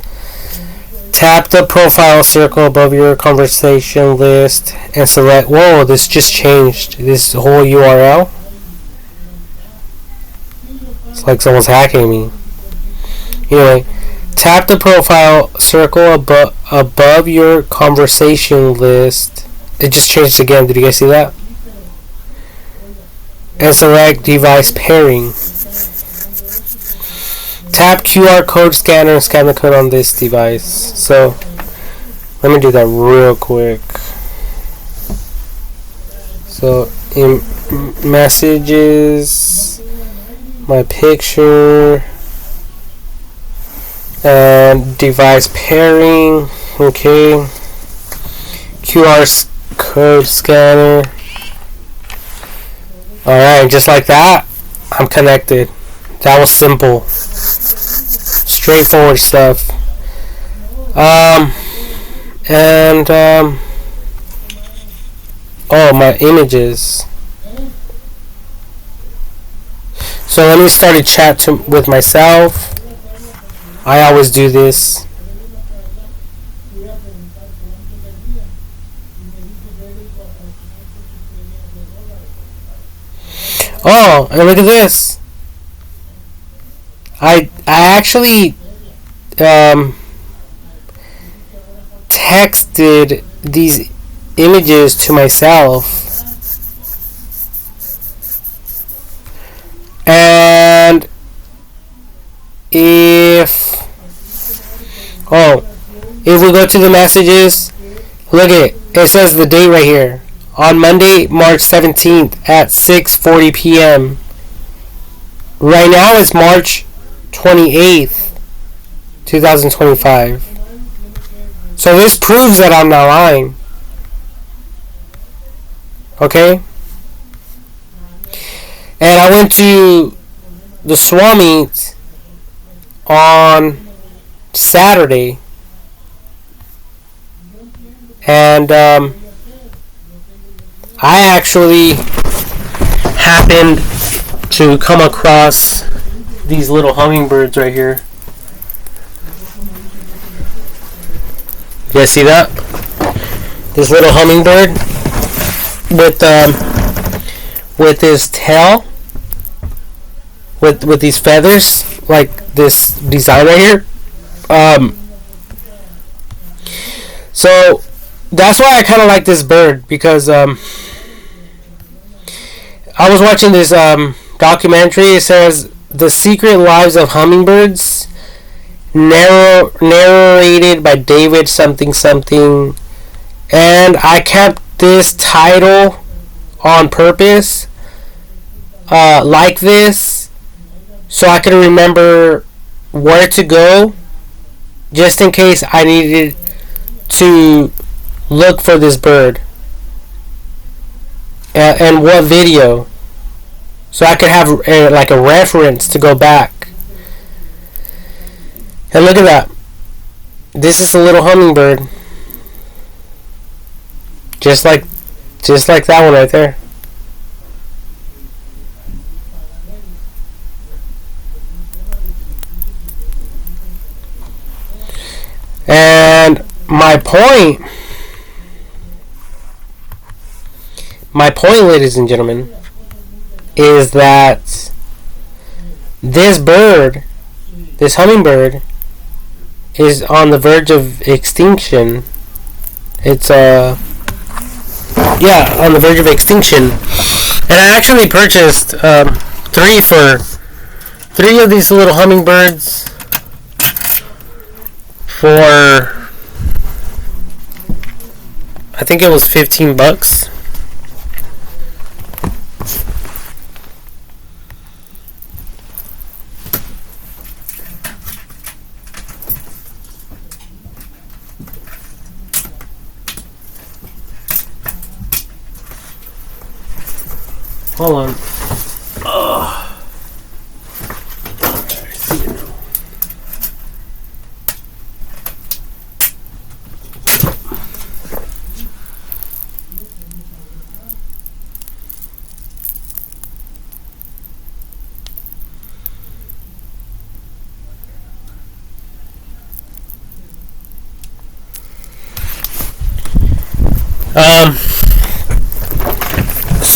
Tap the profile circle above your conversation list and select. Whoa, this just changed. This whole URL. It's like someone's hacking me. Anyway, tap the profile circle above your conversation list. It just changed again. Did you guys see that? And select device pairing. Tap QR code scanner and scan the code on this device. So let me do that real quick. So in messages, my picture, and device pairing. Okay. QR code scanner. Alright, just like that, I'm connected. That was simple. Straightforward stuff. Oh, my images. So let me start a chat with myself. I always do this. Oh, and look at this. I actually texted these images to myself, and if we go to the messages, look at it. It says the date right here. On Monday, March 17th at 6:40 p.m. Right now it's March 28th, 2025. So this proves that I'm not lying. Okay? And I went to the swap meet on Saturday. And I actually happened to come across these little hummingbirds right here. You guys see that? This little hummingbird with his tail, with these feathers, like this design right here. So that's why I kind of like this bird, because I was watching this documentary. It says The Secret Lives of Hummingbirds, narrated by David something something, and I kept this title on purpose, like this, so I could remember where to go, just in case I needed to look for this bird, and what video, so I could have like a reference to go back. And look at that. This is a little hummingbird, just like that one right there. And my point, ladies and gentlemen, is that this bird, this hummingbird, is on the verge of extinction. It's on the verge of extinction. And I actually purchased three of these little hummingbirds for, I think it was $15. Hold on.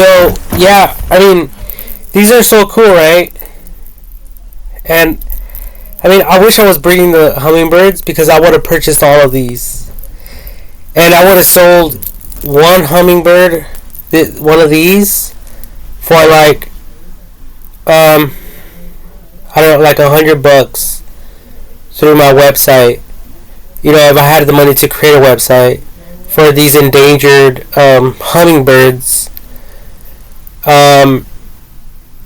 So yeah, I mean, these are so cool, right? And I mean, I wish I was breeding the hummingbirds, because I would have purchased all of these, and I would have sold one hummingbird, one of these, for like I don't know, like $100 through my website. You know, if I had the money to create a website for these endangered hummingbirds.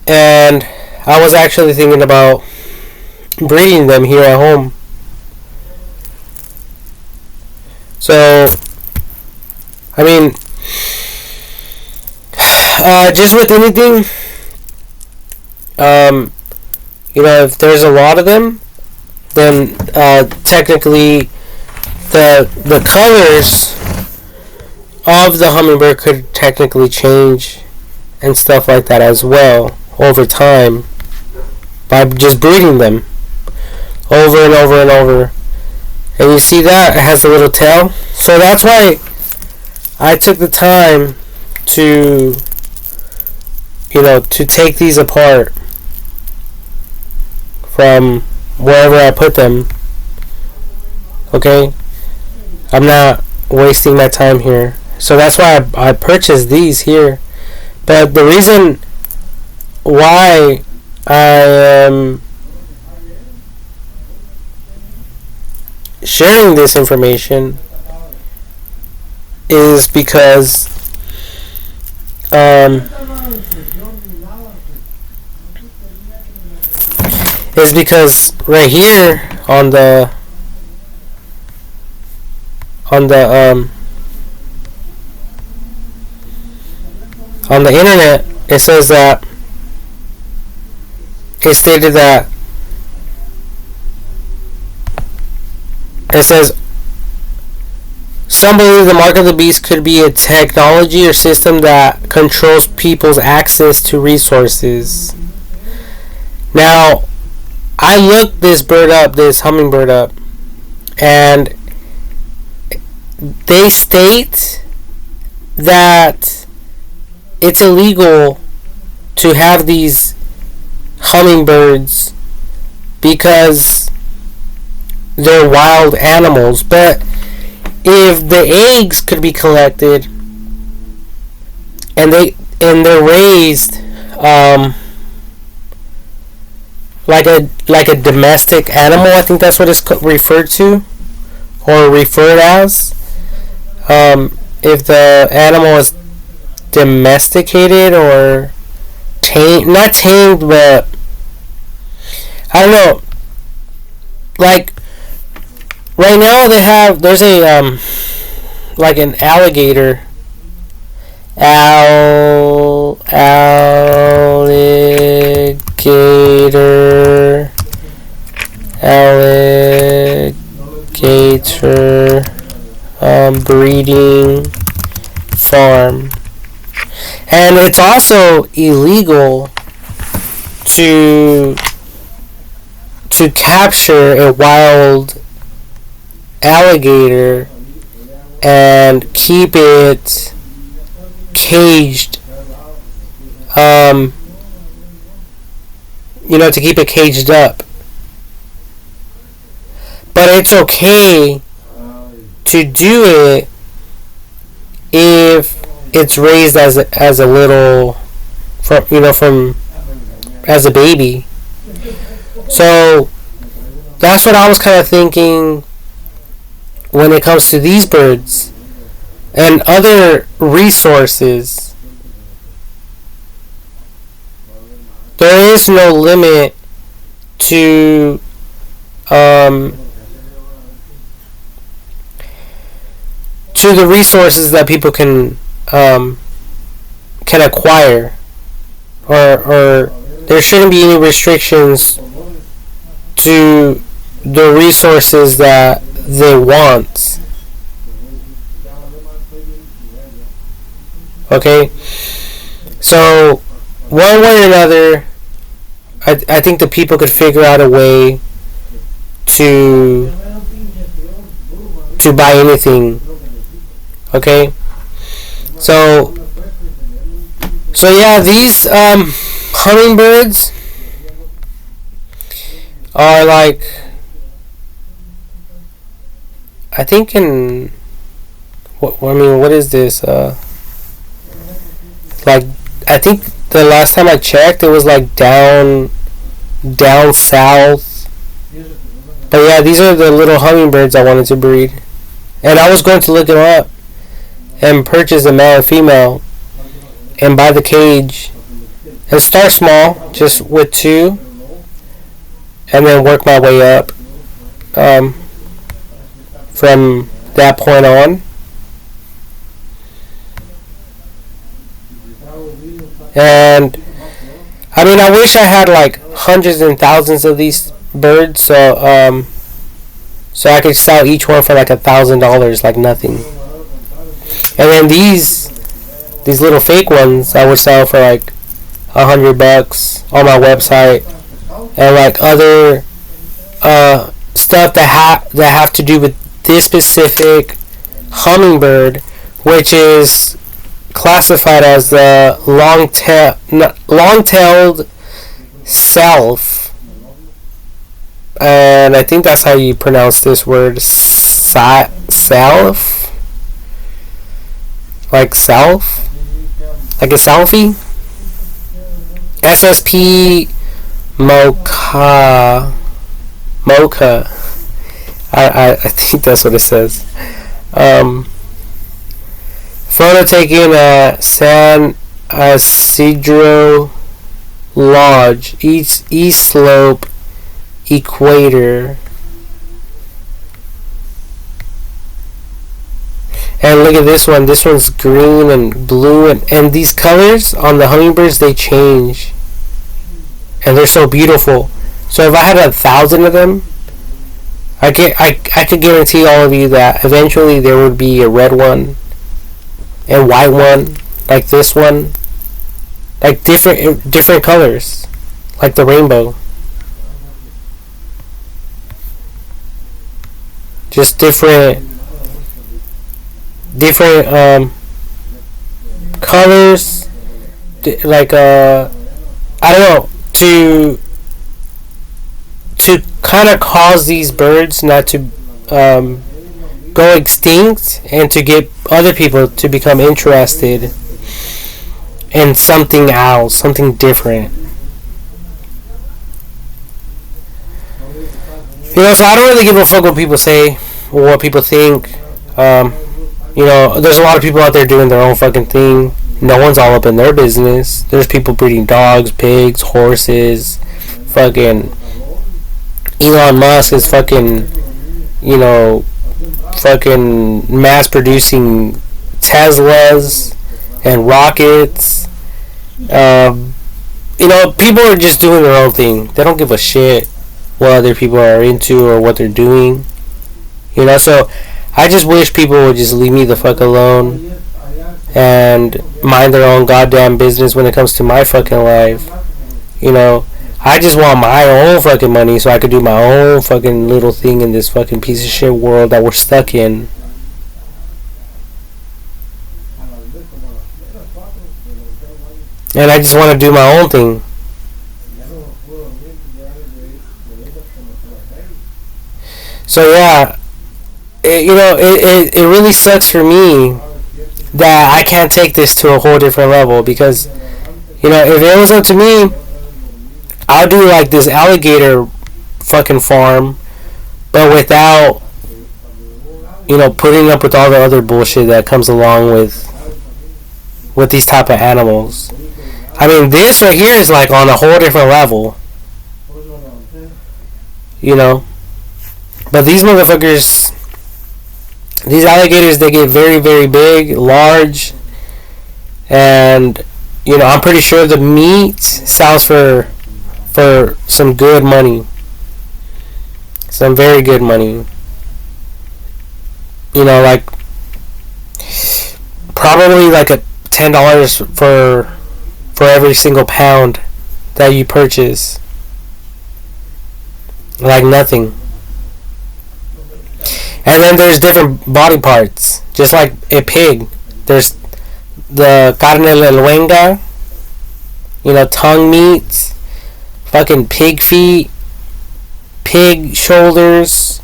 And I was actually thinking about breeding them here at home. So, I mean, just with anything, you know, if there's a lot of them, then technically the colors of the hummingbird could technically change and stuff like that as well over time, by just breeding them over and over and over. And you see that it has a little tail, so that's why I took the time to, you know, to take these apart from wherever I put them. Okay, I'm not wasting my time here, so that's why I purchased these here. But the reason why I am sharing this information is because right here on the internet, it says that it stated that it says some believe the mark of the beast could be a technology or system that controls people's access to resources. Now, I looked this bird up, this hummingbird up, and they state that it's illegal to have these hummingbirds because they're wild animals. But if the eggs could be collected and they're raised like a domestic animal, I think that's what it's referred to or referred as. If the animal is domesticated or not tamed, but I don't know. Like right now, there's a like an alligator, alligator breeding farm, and it's also illegal to capture a wild alligator and keep it caged, to keep it caged up. But it's okay to do it if it's raised as a little, from as a baby. So that's what I was kind of thinking when it comes to these birds and other resources. There is no limit to the resources that people can acquire, or there shouldn't be any restrictions to the resources that they want. Okay, so one way or another, I think the people could figure out a way to buy anything. Okay, so yeah, these hummingbirds are like, I think what is this? Like, I think the last time I checked, it was like down south. But yeah, these are the little hummingbirds I wanted to breed, and I was going to look them up and purchase a male and female and buy the cage and start small, just with 2, and then work my way up from that point on. And I mean, I wish I had like hundreds and thousands of these birds, so I could sell each one for like $1,000, like nothing. And then these little fake ones I would sell for like $100 on my website, and like other stuff that have to do with this specific hummingbird, which is classified as the long-tailed self, and I think that's how you pronounce this word, self, like self, like a selfie. SSP mocha. I think that's what it says. Photo taken at San Isidro Lodge, East Slope, Equator. And look at this one. This one's green and blue, and these colors on the hummingbirds, they change, and they're so beautiful. So if I had 1,000 of them, I could guarantee all of you that eventually there would be a red one and white one, like this one, like different colors, like the rainbow. just different colors, like I don't know, to kind of cause these birds not to go extinct, and to get other people to become interested in something else, something different. So I don't really give a fuck what people say or what people think. There's a lot of people out there doing their own fucking thing. No one's all up in their business. There's people breeding dogs, pigs, horses. Fucking Elon Musk is fucking mass producing Teslas and rockets. People are just doing their own thing. They don't give a shit what other people are into or what they're doing. So I just wish people would just leave me the fuck alone and mind their own goddamn business when it comes to my fucking life. I just want my own fucking money so I could do my own fucking little thing in this fucking piece of shit world that we're stuck in. And I just want to do my own thing. So yeah, it really sucks for me that I can't take this to a whole different level, because if it was up to me, I'll do like this alligator fucking farm, but without putting up with all the other bullshit that comes along with these type of animals. I mean, this right here is like on a whole different level. But these motherfuckers, these alligators, they get very, very big, large, and I'm pretty sure the meat sells for some good money, some very good money. Like probably like a $10 for every single pound that you purchase. Like nothing. And then there's different body parts, just like a pig. There's the carne de luenga, tongue meat, fucking pig feet, pig shoulders,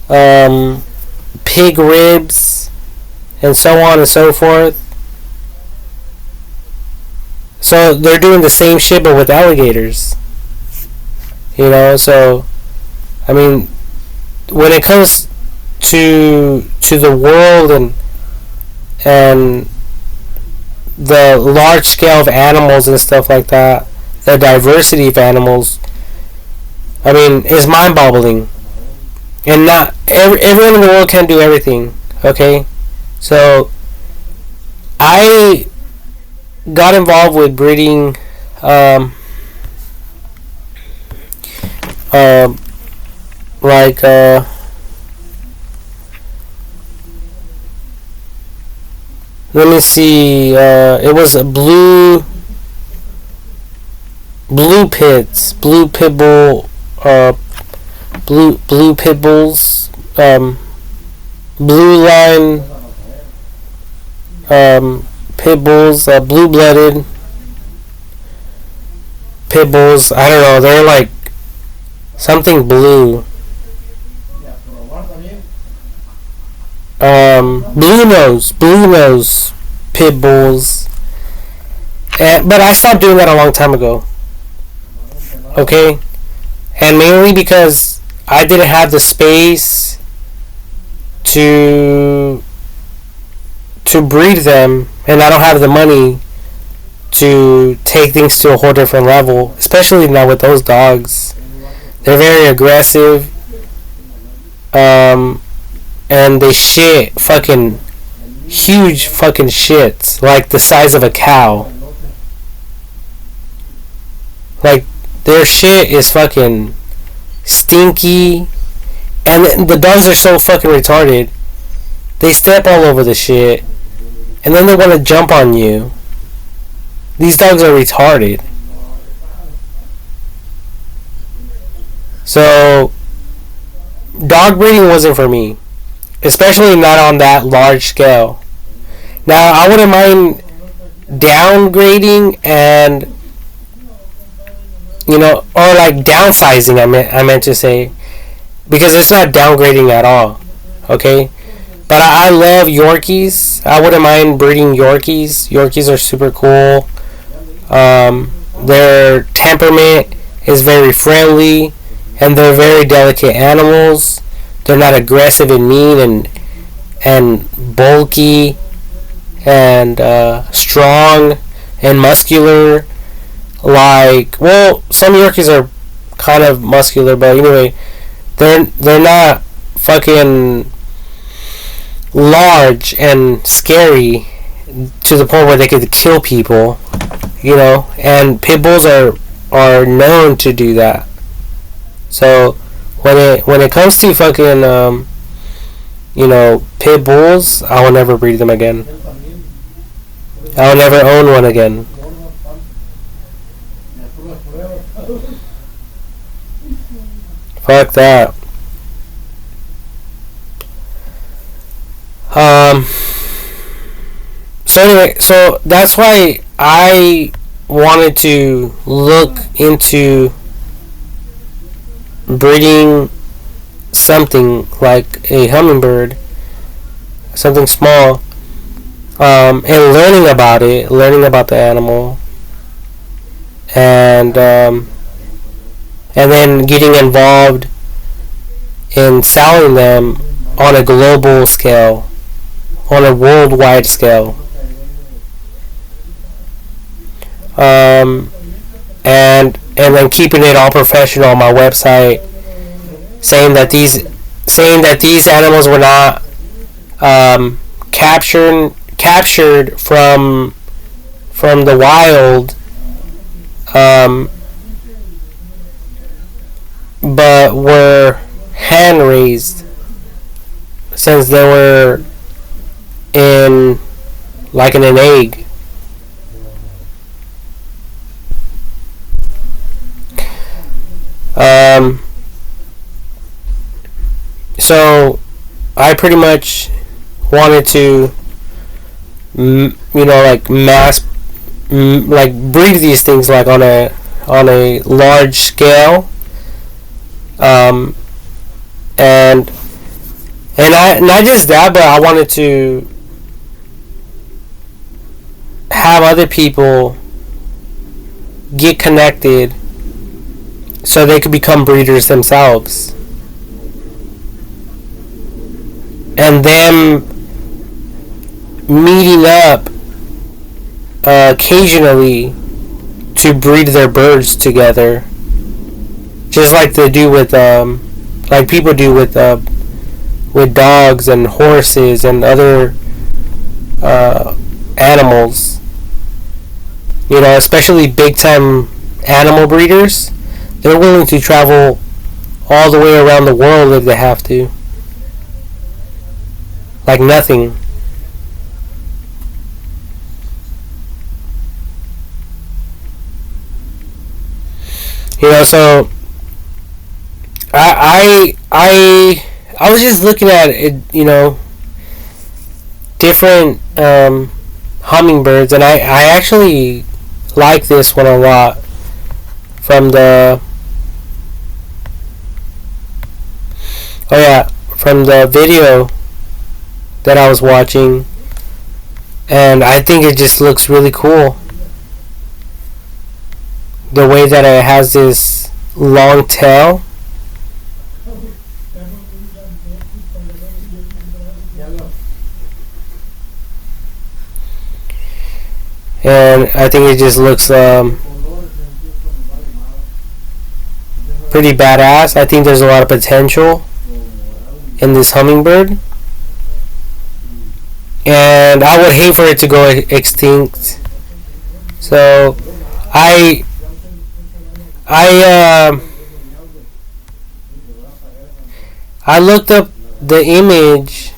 pig ribs, and so on and so forth. So they're doing the same shit but with alligators. So I mean, when it comes to the world and the large scale of animals and stuff like that, the diversity of animals, I mean, is mind-boggling. And not everyone in the world can do everything. Okay, so I got involved with breeding let me see, it was a blue pit bull, blue pit bulls, blue line pit bulls, blue blooded pit bulls. I don't know, they're like something blue. Blue nose pit bulls. But I stopped doing that a long time ago. Okay? And mainly because I didn't have the space to breed them, and I don't have the money to take things to a whole different level, especially now with those dogs. They're very aggressive. And they shit fucking huge fucking shits, like the size of a cow. Like, their shit is fucking stinky, and the dogs are so fucking retarded. They step all over the shit, and then they want to jump on you. These dogs are retarded. So, dog breeding wasn't for me. especially not on that large scale. Now, I wouldn't mind downgrading and or like downsizing. I meant to say, because it's not downgrading at all. Okay, but I love Yorkies. I wouldn't mind breeding Yorkies. Yorkies are super cool. Their temperament is very friendly, and they're very delicate animals. They're not aggressive and mean and bulky and strong and muscular. Like, well, some Yorkies are kind of muscular, but anyway, they're not fucking large and scary to the point where they could kill people, and pit bulls are known to do that. So when it comes to fucking pit bulls, I will never breed them again. I will never own one again. Fuck that. So anyway, so that's why I wanted to look into breeding something like a hummingbird, something small, and learning about the animal, and then getting involved in selling them on a global scale, on a worldwide scale. And then keeping it all professional on my website, saying that these animals were not captured from the wild, but were hand raised, since they were in an egg. So I pretty much wanted to breed these things like on a large scale, and I not just that, but I wanted to have other people get connected so they could become breeders themselves, and them meeting up occasionally to breed their birds together, just like they do with like people do with dogs and horses and other animals. Especially big time animal breeders. They're willing to travel all the way around the world if they have to. Like nothing. So I was just looking at it, different hummingbirds, and I actually like this one a lot from the video that I was watching, and I think it just looks really cool. The way that it has this long tail. And I think it just looks pretty badass. I think there's a lot of potential in this hummingbird. And I would hate for it to go extinct. So I looked up the image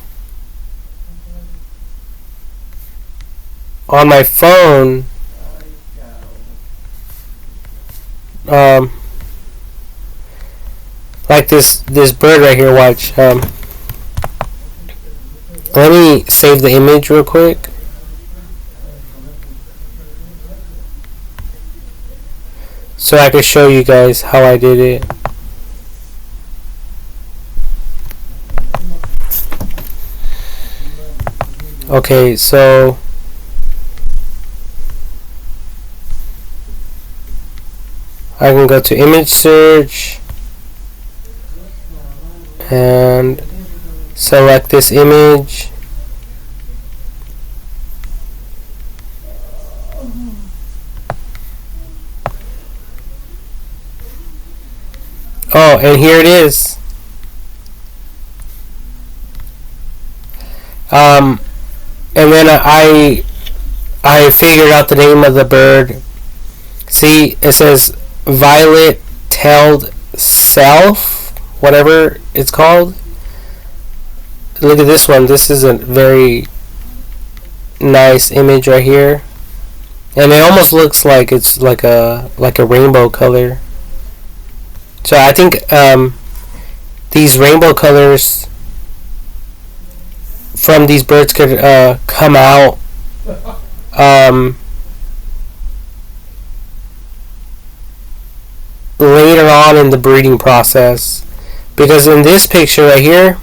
on my phone, like this bird right here. Watch. Let me save the image real quick. So I can show you guys how I did it. Okay, so I can go to image search and select this image. Oh, and here it is. And then I figured out the name of the bird. See, it says violet-tailed self, whatever it's called. Look at this one. This is a very nice image right here, and it almost looks like it's like a rainbow color. So I think these rainbow colors from these birds could come out later on in the breeding process, because in this picture right here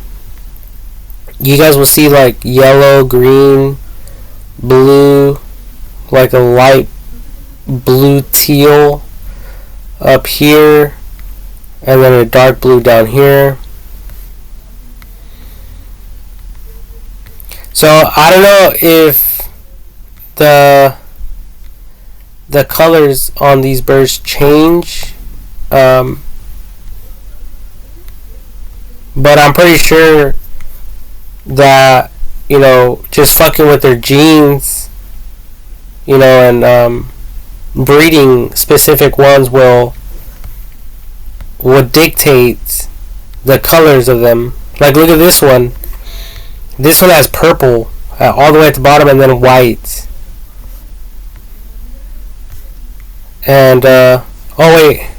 you guys will see like yellow, green, blue, like a light blue teal up here, and then a dark blue down here. So I don't know if the colors on these birds change, but I'm pretty sure that, you know, just fucking with their genes, you know, and breeding specific ones will dictate the colors of them. Like, look at this one. This one has purple all the way at the bottom, and then white. And oh wait,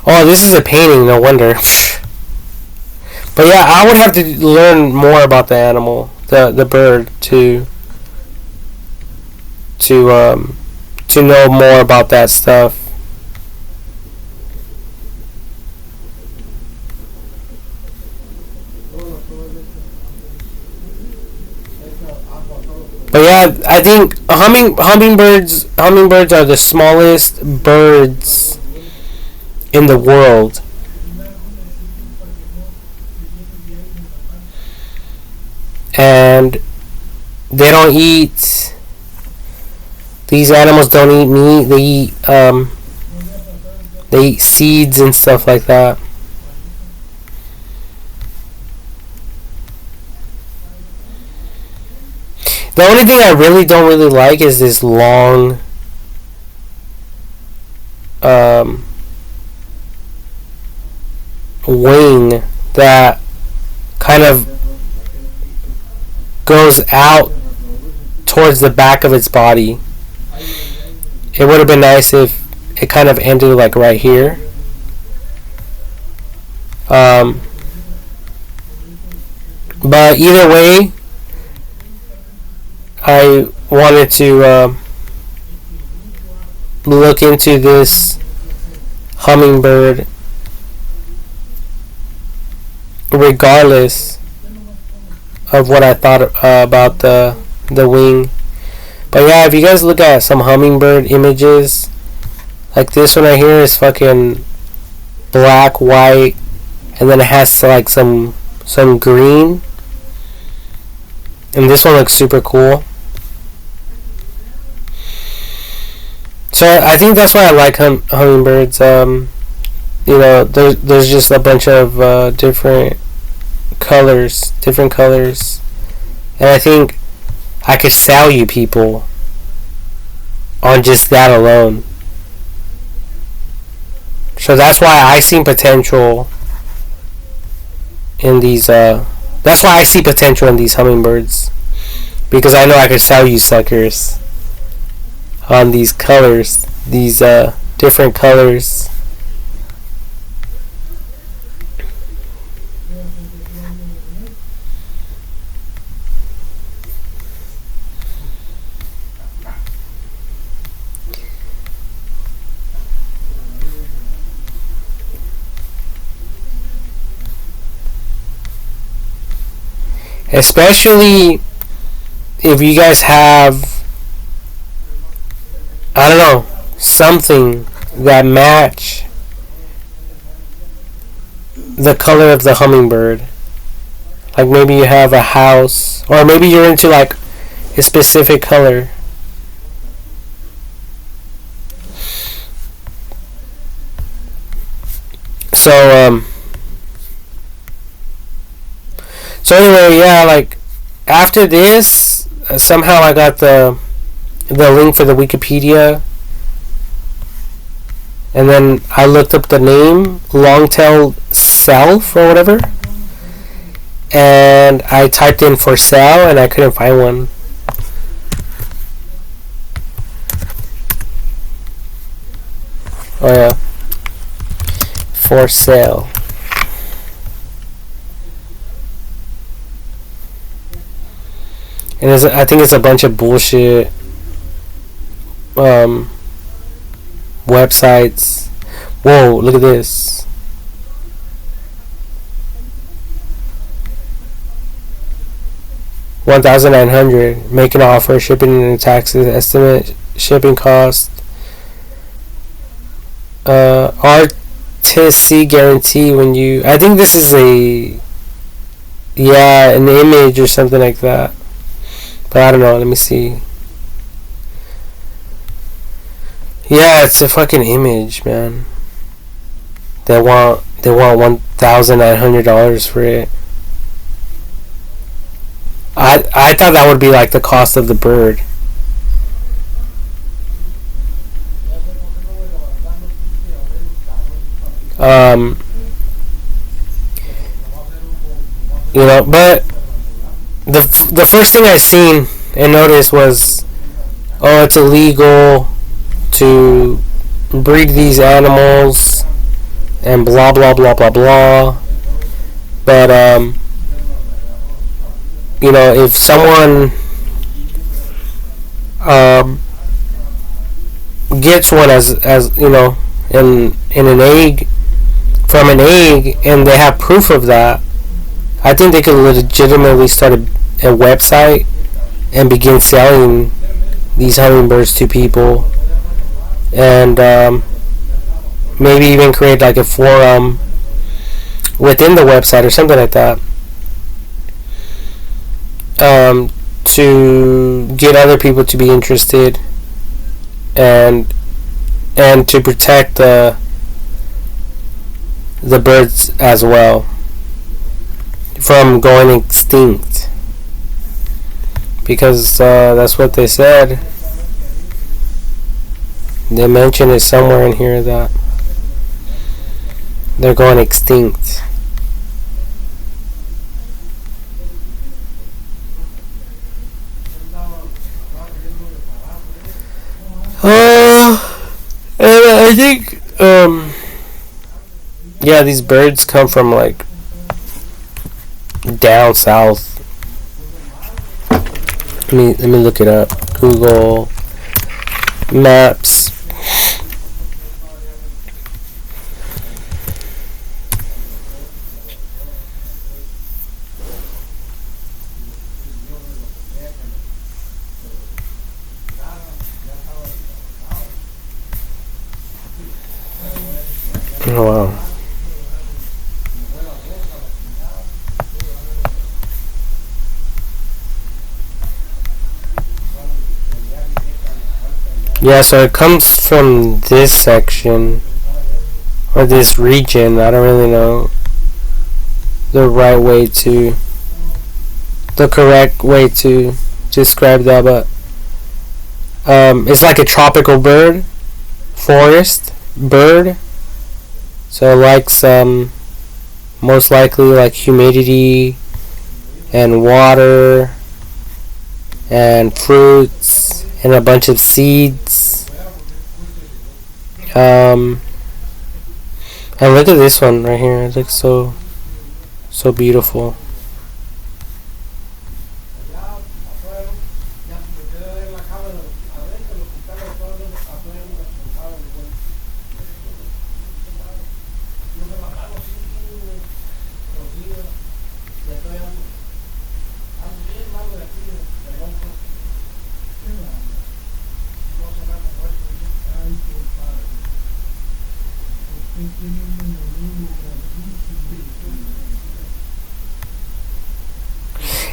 oh, this is a painting, no wonder. But yeah, I would have to learn more about the animal, the bird, to know more about that stuff. But yeah, I think hummingbirds are the smallest birds in the world. And they don't eat. These animals don't eat meat. They eat seeds and stuff like that. The only thing I don't really like is this long wing that kind of goes out towards the back of its body. It would have been nice if it kind of ended like right here. But either way, I wanted to look into this hummingbird regardless of what I thought about the wing. But yeah, if you guys look at some hummingbird images, like this one right here is fucking black, white, and then it has like some green, and this one looks super cool. So I think that's why I like hummingbirds. You know, there's just a bunch of different colors, and I think I could sell you people on just that alone. So that's why I see potential in these. That's why I see potential in these hummingbirds, because I know I could sell you suckers on these colors, these different colors. Especially if you guys have, I don't know, something that match the color of the hummingbird. Like maybe you have a house, or maybe you're into like a specific color. So so anyway, yeah, like after this, somehow I got the link for the Wikipedia, and then I looked up the name Longtail Self or whatever, and I typed in for sale, and I couldn't find one. Oh yeah, for sale. And I think it's a bunch of bullshit websites. Whoa, look at this. $1,900. Make an offer. Shipping and taxes. Estimate shipping cost. RTC guarantee when you. I think this is an image or something like that. But I don't know. Let me see. Yeah, it's a fucking image, man. They want $1,900 for it. I thought that would be like the cost of the bird. But the first thing I seen and noticed was, oh, it's illegal to breed these animals and blah blah blah blah blah. But if someone gets one as in an egg, from an egg, and they have proof of that, I think they could legitimately start a website and begin selling these hummingbirds to people, and maybe even create like a forum within the website or something like that, to get other people to be interested, and to protect the birds as well from going extinct, because that's what they said. They mentioned it somewhere in here that they're going extinct. And I think these birds come from like down south. Let me look it up. Google Maps. Oh wow. Yeah, so it comes from this section, or this region. I don't really know the correct way to describe that, but it's like a tropical forest bird. So it likes most likely like humidity and water and fruits and a bunch of seeds. And look at this one right here. It looks so beautiful.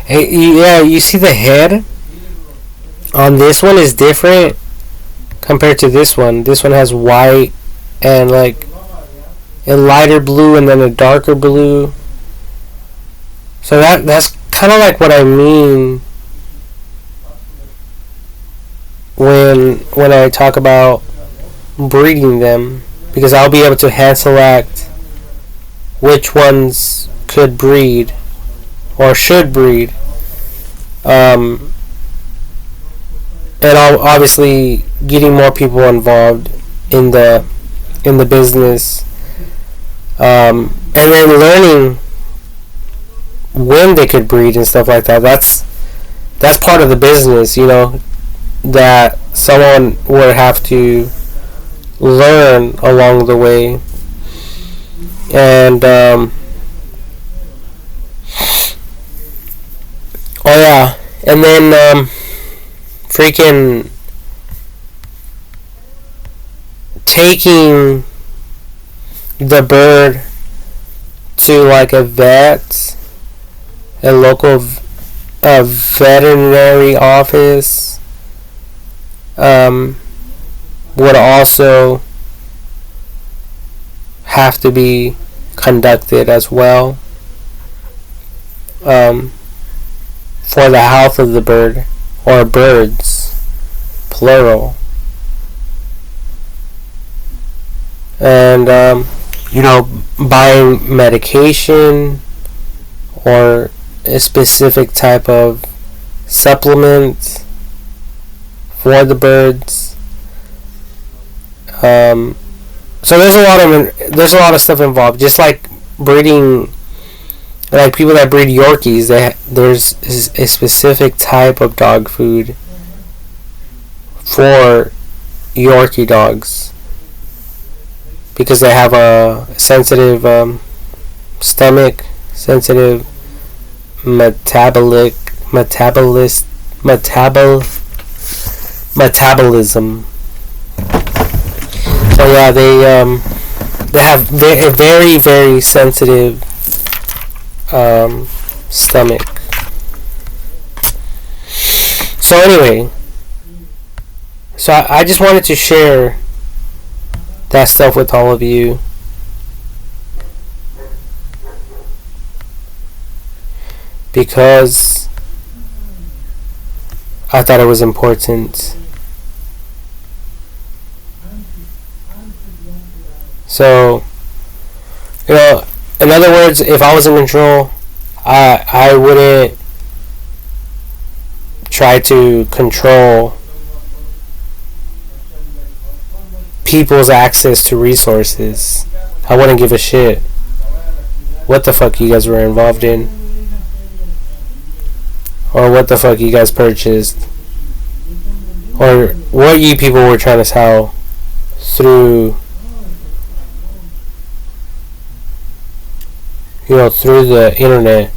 Hey, yeah, you see the head on this one is different compared to this one. This one has white and like a lighter blue and then a darker blue. So that's kind of like what I mean when I talk about breeding them, because I'll be able to hand select which ones could breed or should breed, and I'll obviously getting more people involved in the business, and then learning when they could breed and stuff like that. That's part of the business, that someone would have to learn along the way. And oh yeah, and then freaking taking the bird to like a local veterinary office would also have to be conducted as well, for the health of the bird, or birds, plural. And buying medication or a specific type of supplement for the birds. So there's a lot of stuff involved. Just like breeding, like people that breed Yorkies, there's a specific type of dog food for Yorkie dogs, because they have a sensitive stomach, sensitive metabolism. So yeah, they have a very, very sensitive stomach. So anyway, I just wanted to share that stuff with all of you, because I thought it was important. So, in other words, if I was in control, I wouldn't try to control people's access to resources. I wouldn't give a shit what the fuck you guys were involved in, or what the fuck you guys purchased, or what you people were trying to sell through the internet.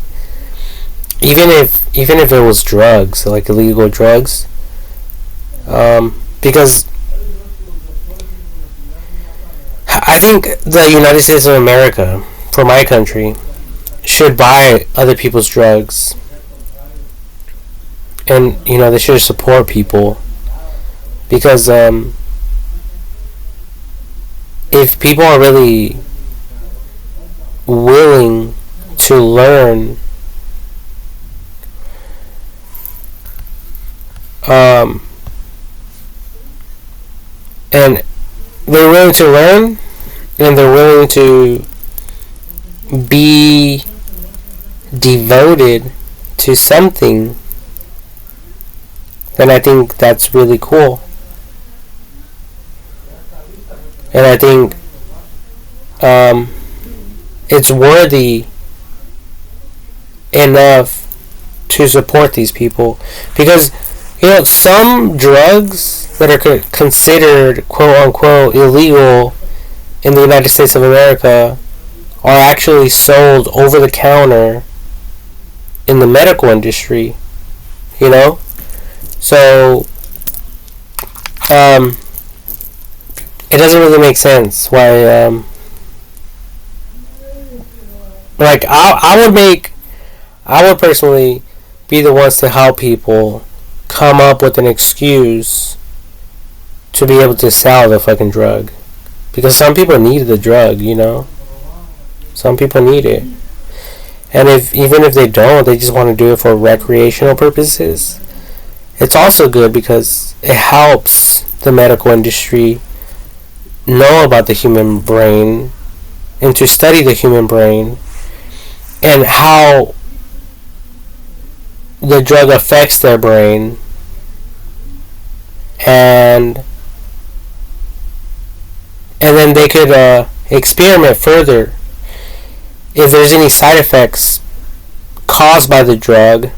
Even if it was drugs, like illegal drugs, because I think the United States of America, for my country, should buy other people's drugs, and they should support people, because if people are really willing to learn, and they're willing to learn, and they're willing to be devoted to something, then I think that's really cool. And I think it's worthy enough to support these people, because some drugs that are considered quote unquote illegal in the United States of America are actually sold over the counter in the medical industry, so it doesn't really make sense why Like I would personally be the ones to help people come up with an excuse to be able to sell the fucking drug. Because some people need the drug, you know? Some people need it. And even if they don't, they just want to do it for recreational purposes. It's also good because it helps the medical industry know about the human brain and to study the human brain and how the drug affects their brain, and then they could experiment further if there's any side effects caused by the drug.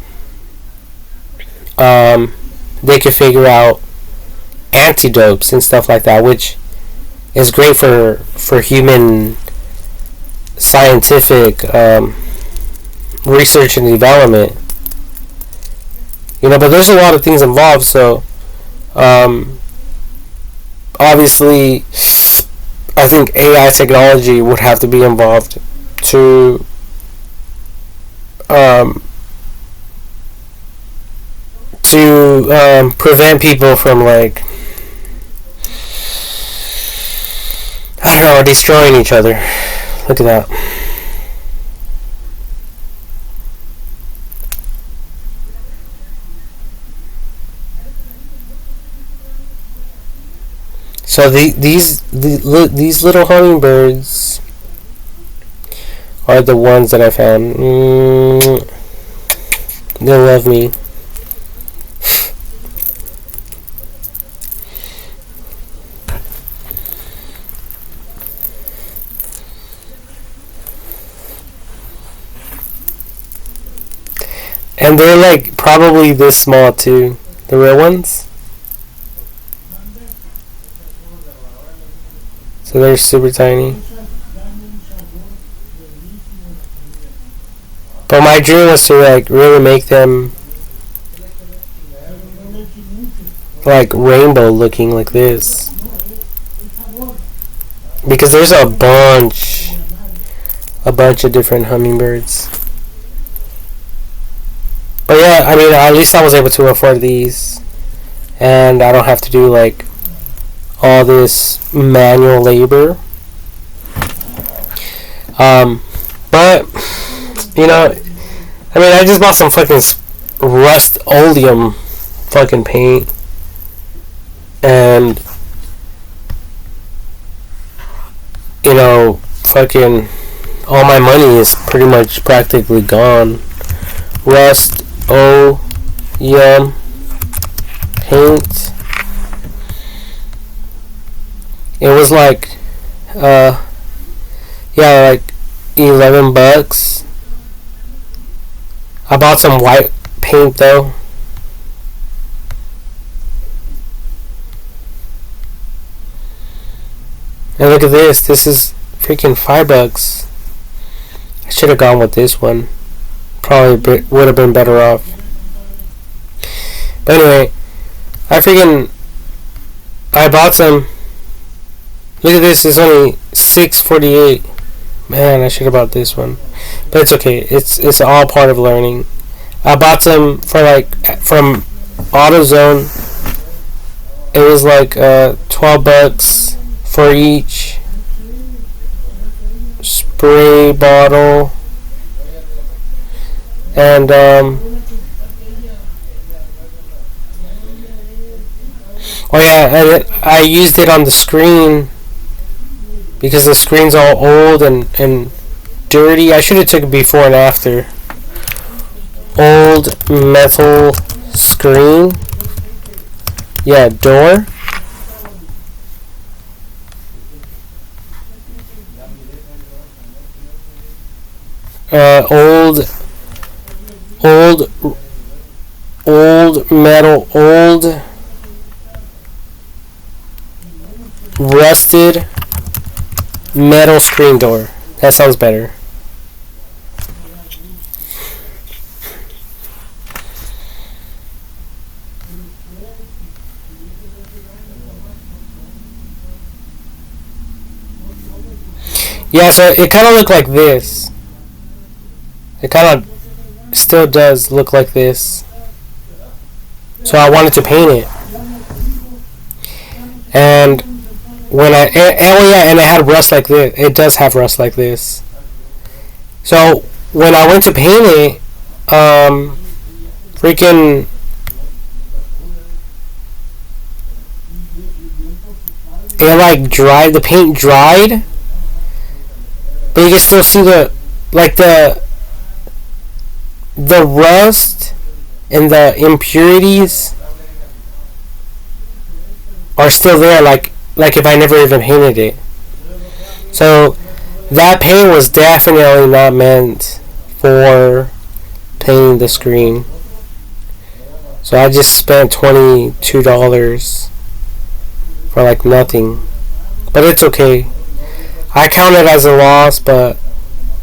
They could figure out antidotes and stuff like that, which is great for human scientific research and development. You know, but there's a lot of things involved, so obviously I think AI technology would have to be involved to prevent people from, like, I don't know, destroying each other. Look at that. So these little hummingbirds are the ones that I found. They love me. And they're like probably this small too. The real ones. So they're super tiny. But my dream was to, like, really make them like rainbow looking like this. Because there's a bunch of different hummingbirds. But yeah, I mean, at least I was able to afford these. And I don't have to do, like, all this manual labor. But, you know, I mean, I just bought some fucking Rust-Oleum fucking paint. And, you know, fucking all my money is pretty much practically gone. Rust-Oleum paint. It was like, like $11. I bought some white paint though. And look at this. This is freaking $5. I should have gone with this one. Probably would have been better off. But anyway, I bought some. Look at this. It's only $6.48. Man, I should have bought this one. But it's okay. It's all part of learning. I bought some from AutoZone. It was like $12 for each spray bottle. And I used it on the screen because the screen's all old and dirty. I should have took it before and after. Old metal screen. Yeah, door. Old metal, rusted metal screen door. That sounds better. Yeah, so it kind of looked like this. It kind of still does look like this. So I wanted to paint it. And when I... oh yeah, and it had rust like this. It does have rust like this. So when I went to paint it, freaking... it like dried, the paint dried, but you can still see the rust and the impurities are still there, like if I never even painted it. So that paint was definitely not meant for painting the screen. So I just spent $22 for like nothing, but it's okay. I count it as a loss, but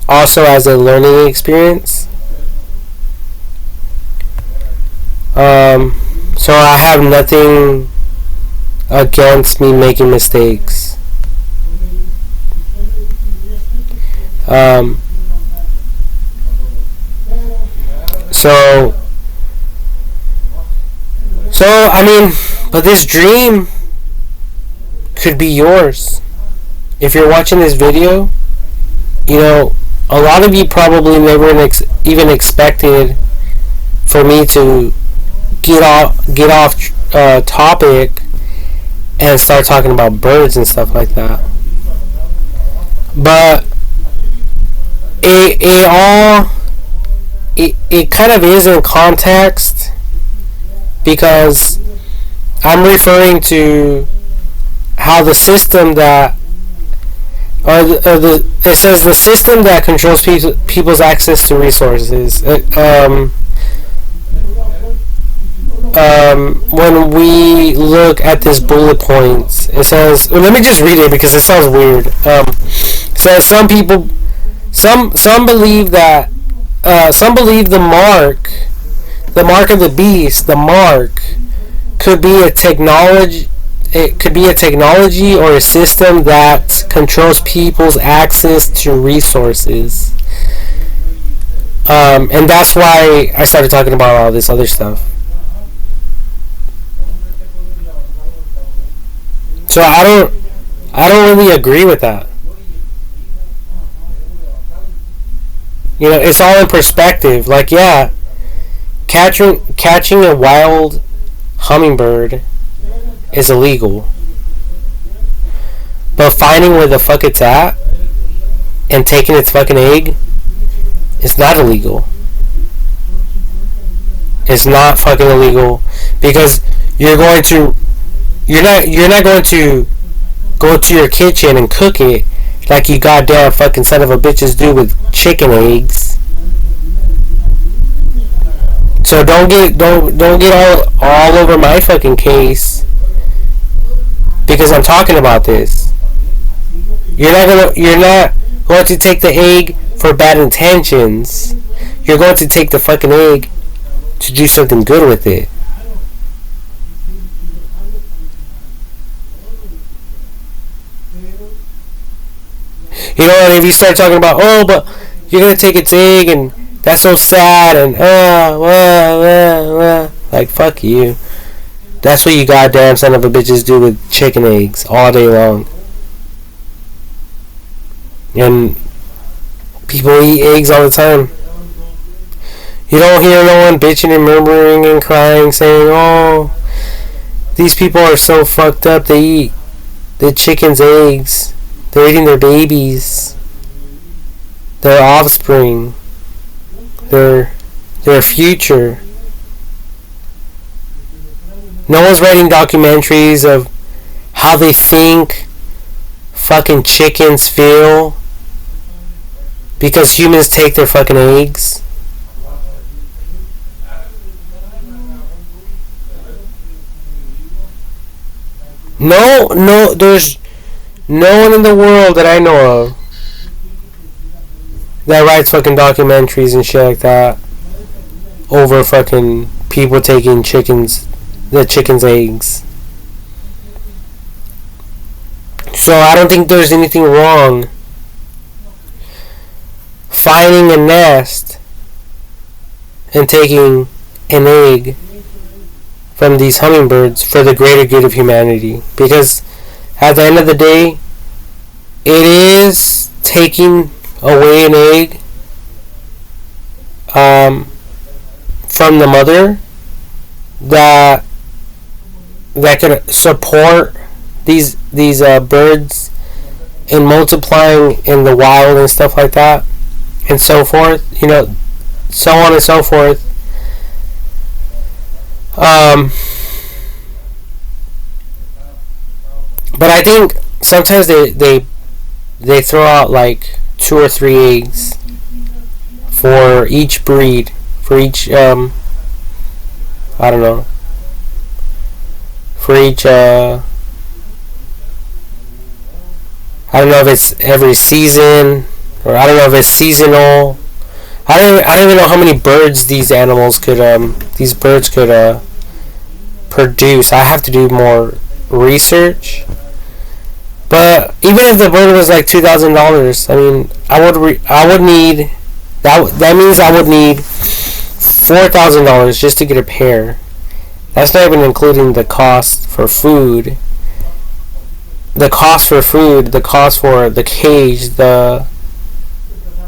also as a learning experience. So I have nothing against me making mistakes. So I mean, but this dream could be yours. If you're watching this video, you know, a lot of you probably never even expected for me to get off topic and start talking about birds and stuff like that. But it kind of is in context, because I'm referring to how the system that it says the system that controls people's access to resources. When we look at this bullet points, it says, let me just read it because it sounds weird. It says some believe that some believe the mark of the beast, the mark, could be a technology. It could be a technology or a system that controls people's access to resources. And that's why I started talking about all this other stuff. So I don't really agree with that. You know, it's all in perspective. Like, yeah, catching a wild hummingbird is illegal, but finding where the fuck it's at and taking its fucking egg is not illegal. It's not fucking illegal, because you're not going to go to your kitchen and cook it like you goddamn fucking son of a bitches do with chicken eggs. So don't get all over my fucking case because I'm talking about this. You're not going to take the egg for bad intentions. You're going to take the fucking egg to do something good with it. You know, and if you start talking about, oh, but you're going to take its egg and that's so sad and like, fuck you. That's what you goddamn son of a bitches do with chicken eggs all day long. And people eat eggs all the time. You don't hear no one bitching and murmuring and crying saying, oh, these people are so fucked up, they eat the chicken's eggs. They're eating their babies, their offspring, their future. No one's writing documentaries of how they think fucking chickens feel because humans take their fucking eggs. No, there's no one in the world that I know of that writes fucking documentaries and shit like that over fucking people taking the chicken's eggs. So I don't think there's anything wrong finding a nest and taking an egg from these hummingbirds for the greater good of humanity. Because at the end of the day, it is taking away an egg from the mother that could support these birds in multiplying in the wild and stuff like that, and so forth. So on and so forth. But I think sometimes they throw out like 2 or 3 eggs for each breed, for each I don't know, for each I don't know if it's every season, or I don't know if it's seasonal. I don't even know how many birds these birds could produce. I have to do more research. But even if the bird was like $2,000, I mean, I would need that. That means I would need $4,000 just to get a pair. That's not even including the cost for food. The cost for the cage, the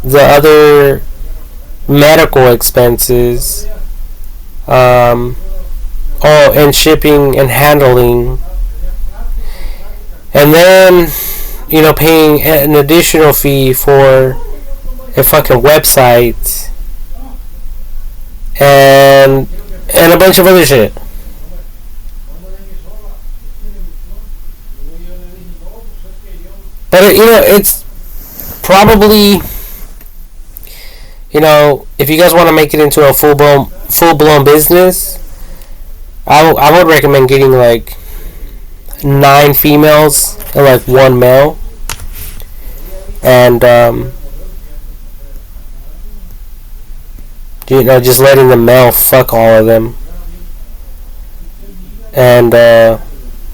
other medical expenses, and shipping and handling, and then paying an additional fee for a fucking website and a bunch of other shit. But it's probably, if you guys want to make it into a full blown business, I would recommend getting like 9 females and like 1 male, and just letting the male fuck all of them, and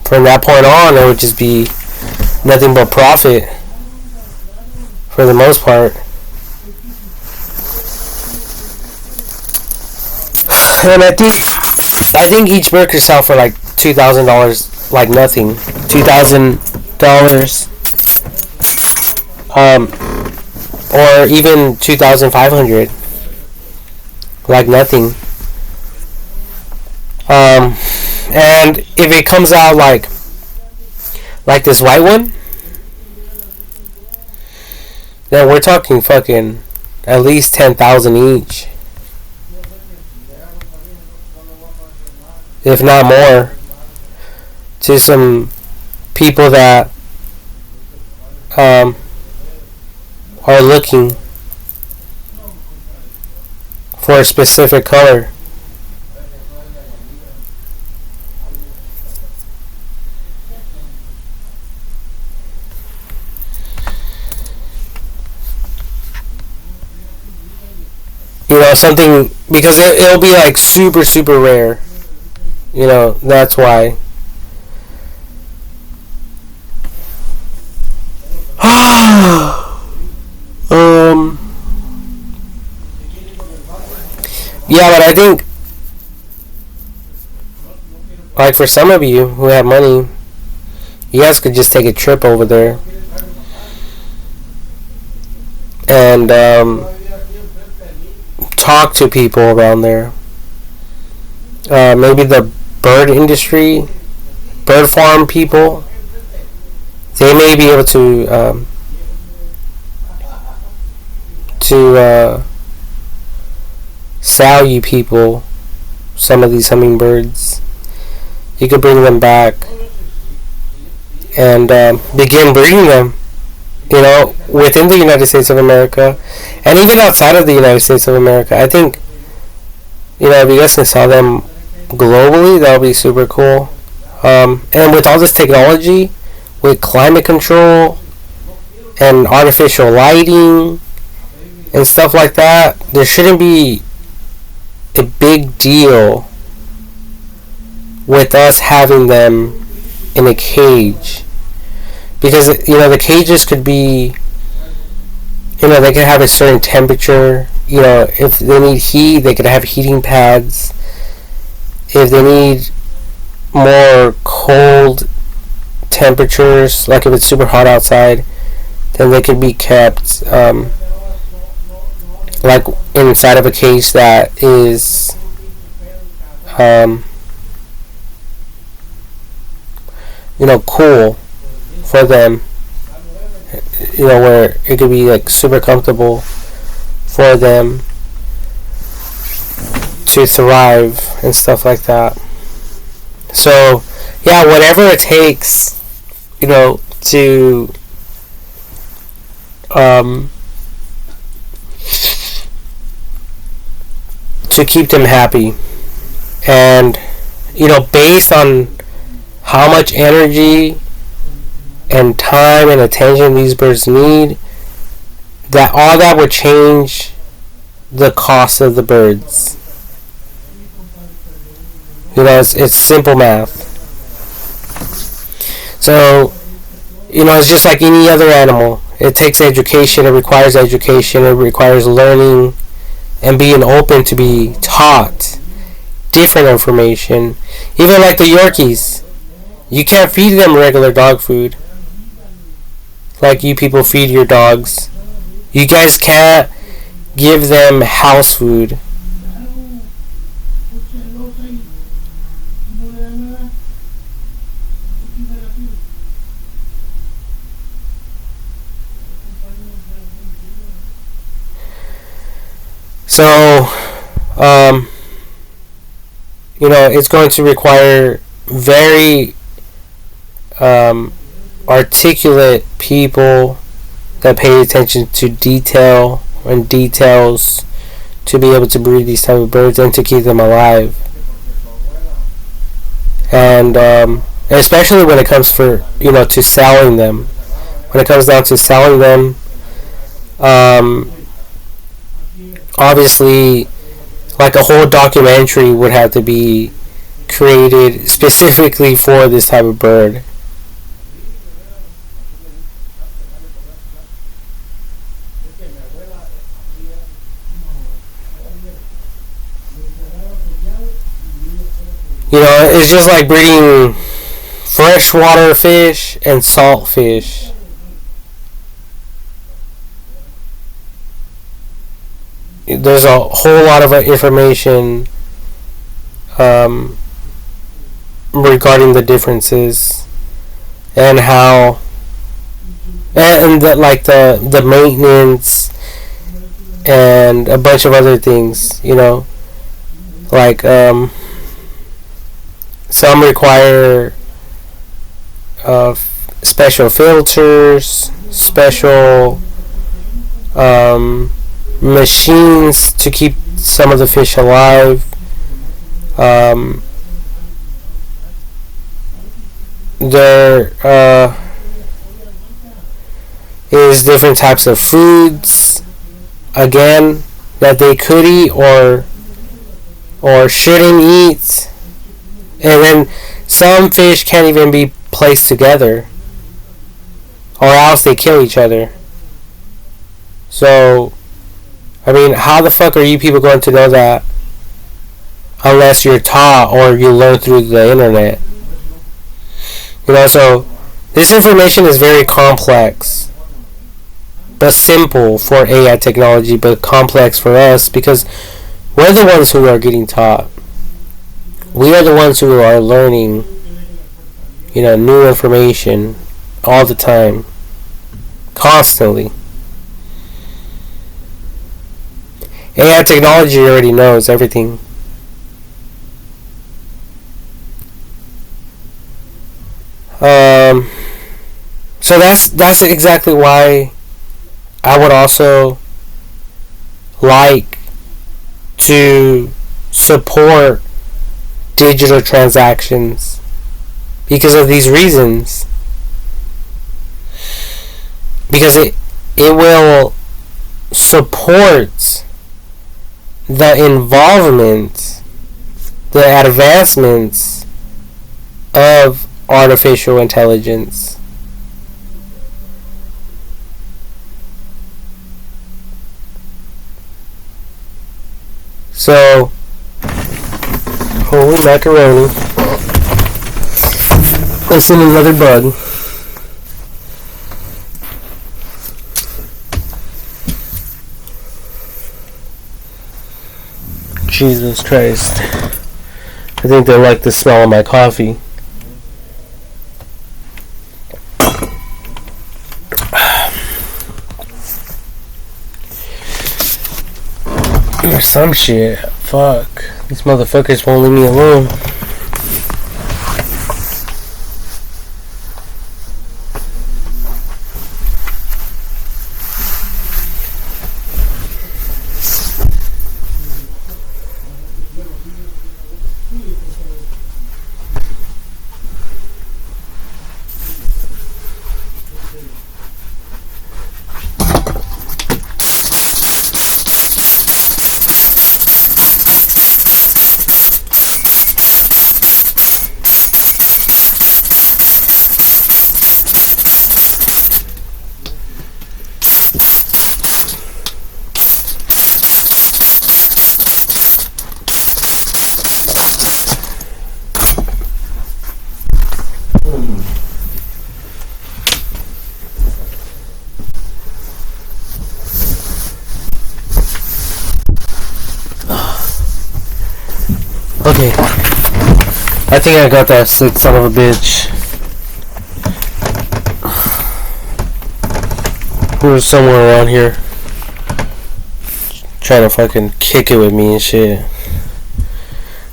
from that point on, it would just be nothing but profit for the most part. And I think each bird could sell for like $2,000, like nothing. $2,000, or even $2,500, like nothing. And if it comes out like this white one, then we're talking fucking at least 10,000 each, if not more, to some people that are looking for a specific color. Something, because it'll be like super super rare. That's why. Yeah, but I think, like, for some of you who have money, you guys could just take a trip over there and talk to people around there. Maybe the bird industry, bird farm people, they may be able to sell you people some of these hummingbirds. You could bring them back and begin breeding them, within the United States of America, and even outside of the United States of America. I think, if you guys can sell them globally, that would be super cool. And with all this technology, with climate control and artificial lighting and stuff like that, there shouldn't be a big deal with us having them in a cage, because the cages could be They could have a certain temperature. If they need heat, they could have heating pads. If they need more cold temperatures, like if it's super hot outside, then they could be kept like inside of a cage that is cool for them, where it could be like super comfortable for them to thrive and stuff like that. So yeah, whatever it takes, to to keep them happy, and based on how much energy and time and attention these birds need, that all that would change the cost of the birds. It's simple math. So it's just like any other animal. It takes education. It requires education. It requires learning and being open to be taught different information. Even like the Yorkies, you can't feed them regular dog food like you people feed your dogs. You guys can't give them house food. So, it's going to require very articulate people that pay attention to detail and details to be able to breed these type of birds and to keep them alive. And especially when it comes to selling them. When it comes down to selling them, obviously, like a whole documentary would have to be created specifically for this type of bird. It's just like breeding freshwater fish and salt fish. There's a whole lot of information regarding the differences and how and the maintenance and a bunch of other things, like some require special filters, special machines to keep some of the fish alive. There is different types of foods, again, that they could eat or shouldn't eat. And then some fish can't even be placed together, or else they kill each other. So, how the fuck are you people going to know that unless you're taught or you learn through the internet? So this information is very complex, but simple for AI technology, but complex for us because we're the ones who are getting taught. We are the ones who are learning, new information all the time, constantly. AI technology already knows everything. So that's exactly why I would also like to support digital transactions because of these reasons. Because it will support the involvement, the advancements of artificial intelligence. So, holy macaroni. That's in another bug. Jesus Christ. I think they like the smell of my coffee. Or some shit. Fuck. These motherfuckers won't leave me alone. Okay. I think I got that sick son of a bitch. Who was somewhere around here trying to fucking kick it with me and shit.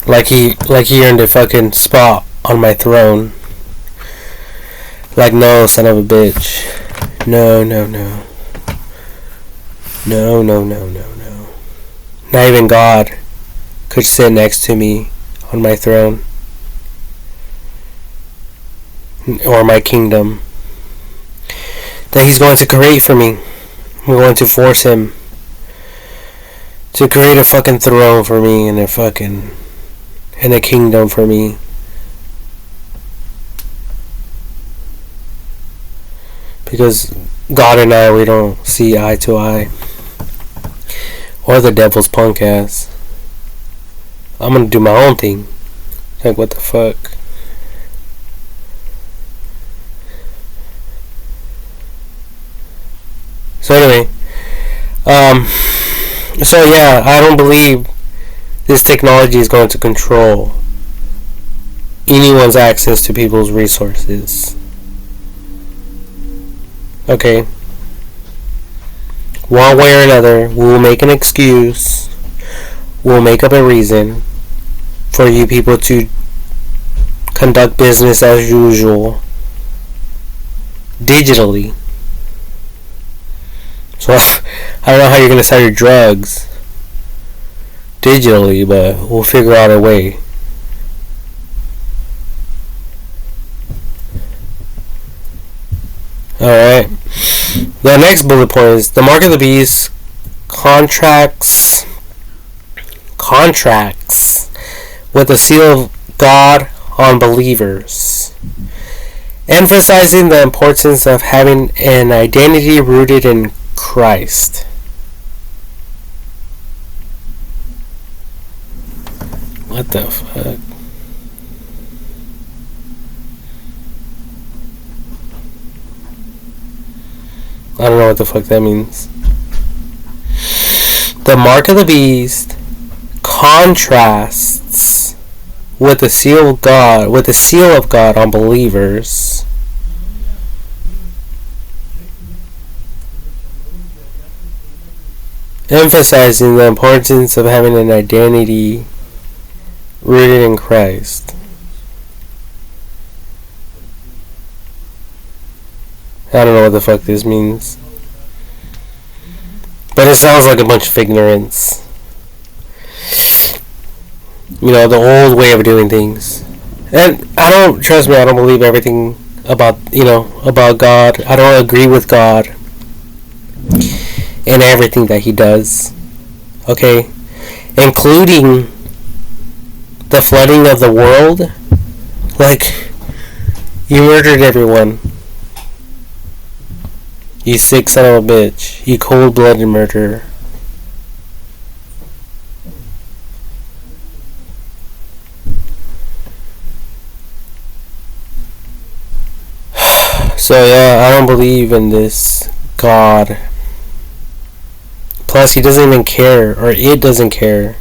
Like he earned a fucking spot on my throne. Like, no, son of a bitch. No. No. Not even God could sit next to me on my throne. Or my kingdom. That he's going to create for me. I'm going to force him to create a fucking throne for me and a kingdom for me. Because God and I, we don't see eye to eye. Or the devil's punk ass. I'm gonna do my own thing. Like, what the fuck? So anyway, so yeah, I don't believe this technology is going to control anyone's access to people's resources. Okay? One way or another, we will make an excuse. We'll make up a reason for you people to conduct business as usual digitally. So I don't know how you're gonna sell your drugs digitally, but we'll figure out a way. Alright. The next bullet point is the mark of the beast contracts with the seal of God on believers, emphasizing the importance of having an identity rooted in Christ. What the fuck? I don't know what the fuck that means. The mark of the beast contrasts with the seal of God on believers, emphasizing the importance of having an identity rooted in Christ. I don't know what the fuck this means, but it sounds like a bunch of ignorance. You know, the old way of doing things. And trust me, I don't believe everything about God. I don't agree with God in everything that he does. Okay? Including the flooding of the world. Like, you murdered everyone. You sick son of a bitch. You cold-blooded murderer. So yeah, I don't believe in this God. Plus, he doesn't even care, or it doesn't care,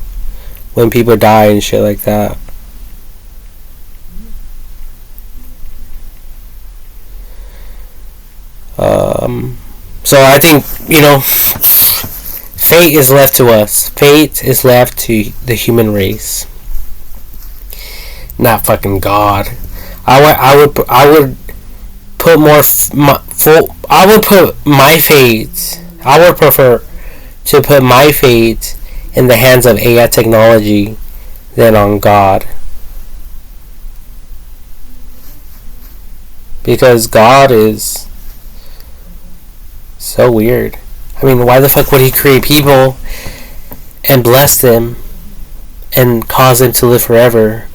when people die and shit like that. So I think, fate is left to us. Fate is left to the human race, not fucking God. I would put I would put my fate. I would prefer to put my fate in the hands of AI technology than on God. Because God is so weird. I mean, why the fuck would he create people and bless them and cause them to live forever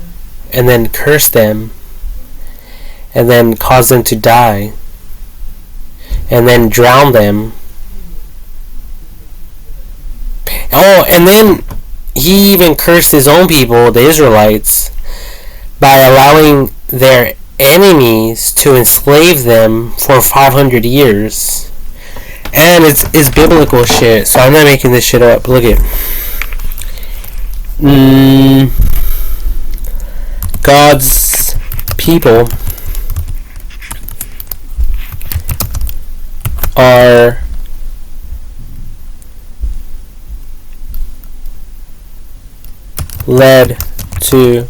and then curse them and then cause them to die and then drown them? Oh, and then he even cursed his own people, the Israelites, by allowing their enemies to enslave them for 500 years. And it's biblical shit, so I'm not making this shit up. Look at God's people are led to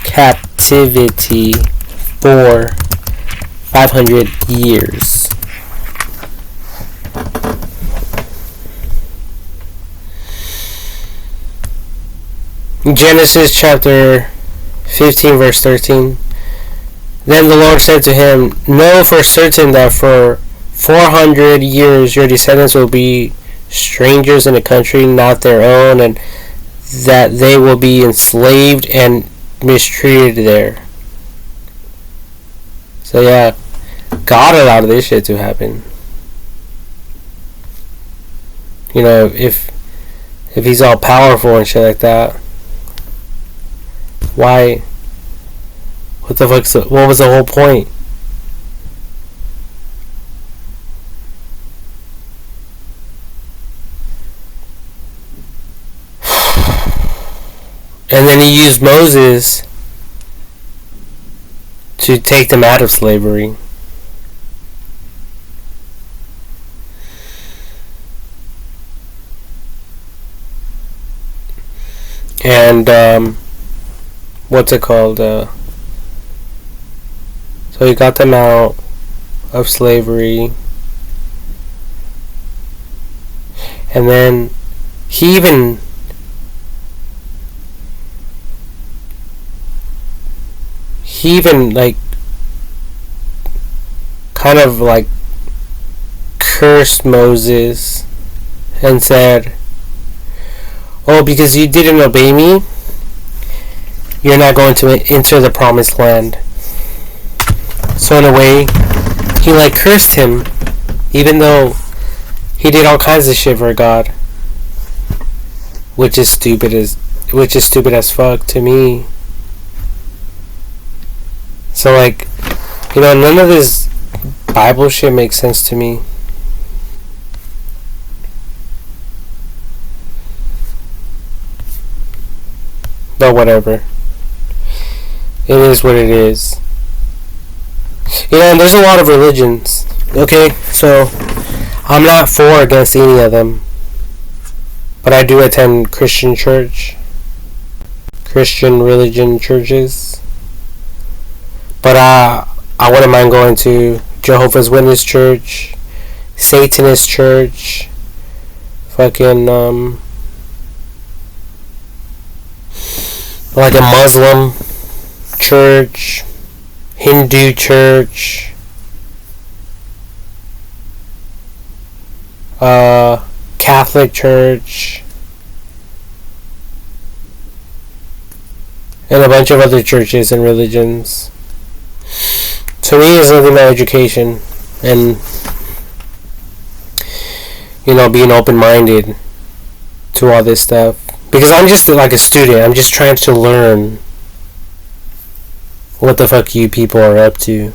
captivity for 500 years. Genesis chapter 15 verse 13. Then the Lord said to him, know for certain that for 400 years your descendants will be strangers in a country not their own, and that they will be enslaved and mistreated there. So yeah, God allowed this shit to happen. If he's all powerful and shit like that, why? What the fuck's what was the whole point? And then he used Moses to take them out of slavery. And what's it called? So he got them out of slavery, and then he even like kind of like cursed Moses and said, oh, because you didn't obey me, you're not going to enter the promised land. So in a way, he like cursed him, even though he did all kinds of shit for God, which is stupid as fuck to me. So like, none of this Bible shit makes sense to me. But whatever. It is what it is. And there's a lot of religions. Okay, so I'm not for or against any of them. But I do attend Christian church. Christian religion churches. But I wouldn't mind going to Jehovah's Witness church, Satanist church, fucking like a Muslim church, Hindu church, Catholic church, and a bunch of other churches and religions. To me, it's nothing but education and, being open-minded to all this stuff. Because I'm just like a student. I'm just trying to learn what the fuck you people are up to.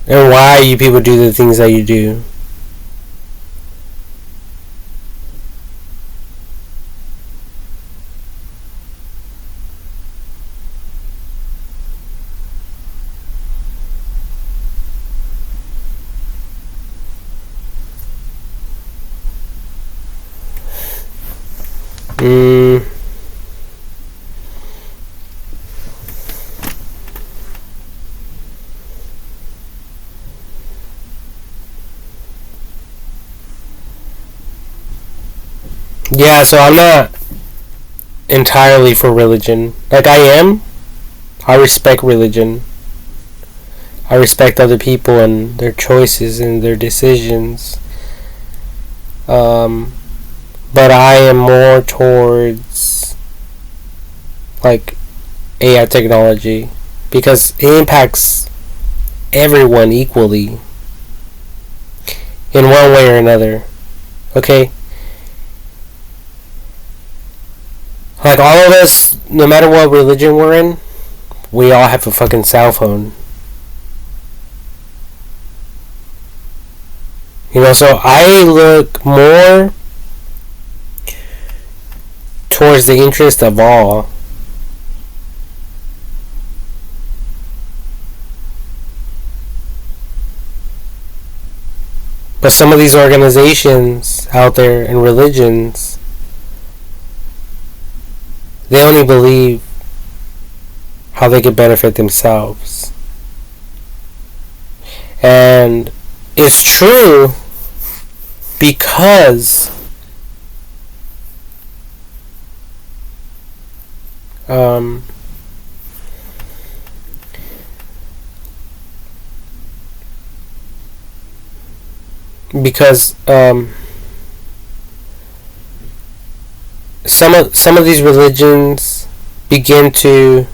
and why you people do the things that you do. Mm. Yeah, so I'm not entirely for religion. Like, I am. I respect religion. I respect other people and their choices and their decisions. But I am more towards, like, AI technology because it impacts everyone equally in one way or another. Okay? Like, all of us, no matter what religion we're in, we all have a fucking cell phone. You know, so I look more towards the interest of all. But some of these organizations out there and religions, they only believe how they can benefit themselves. And it's true because because some of these religions begin to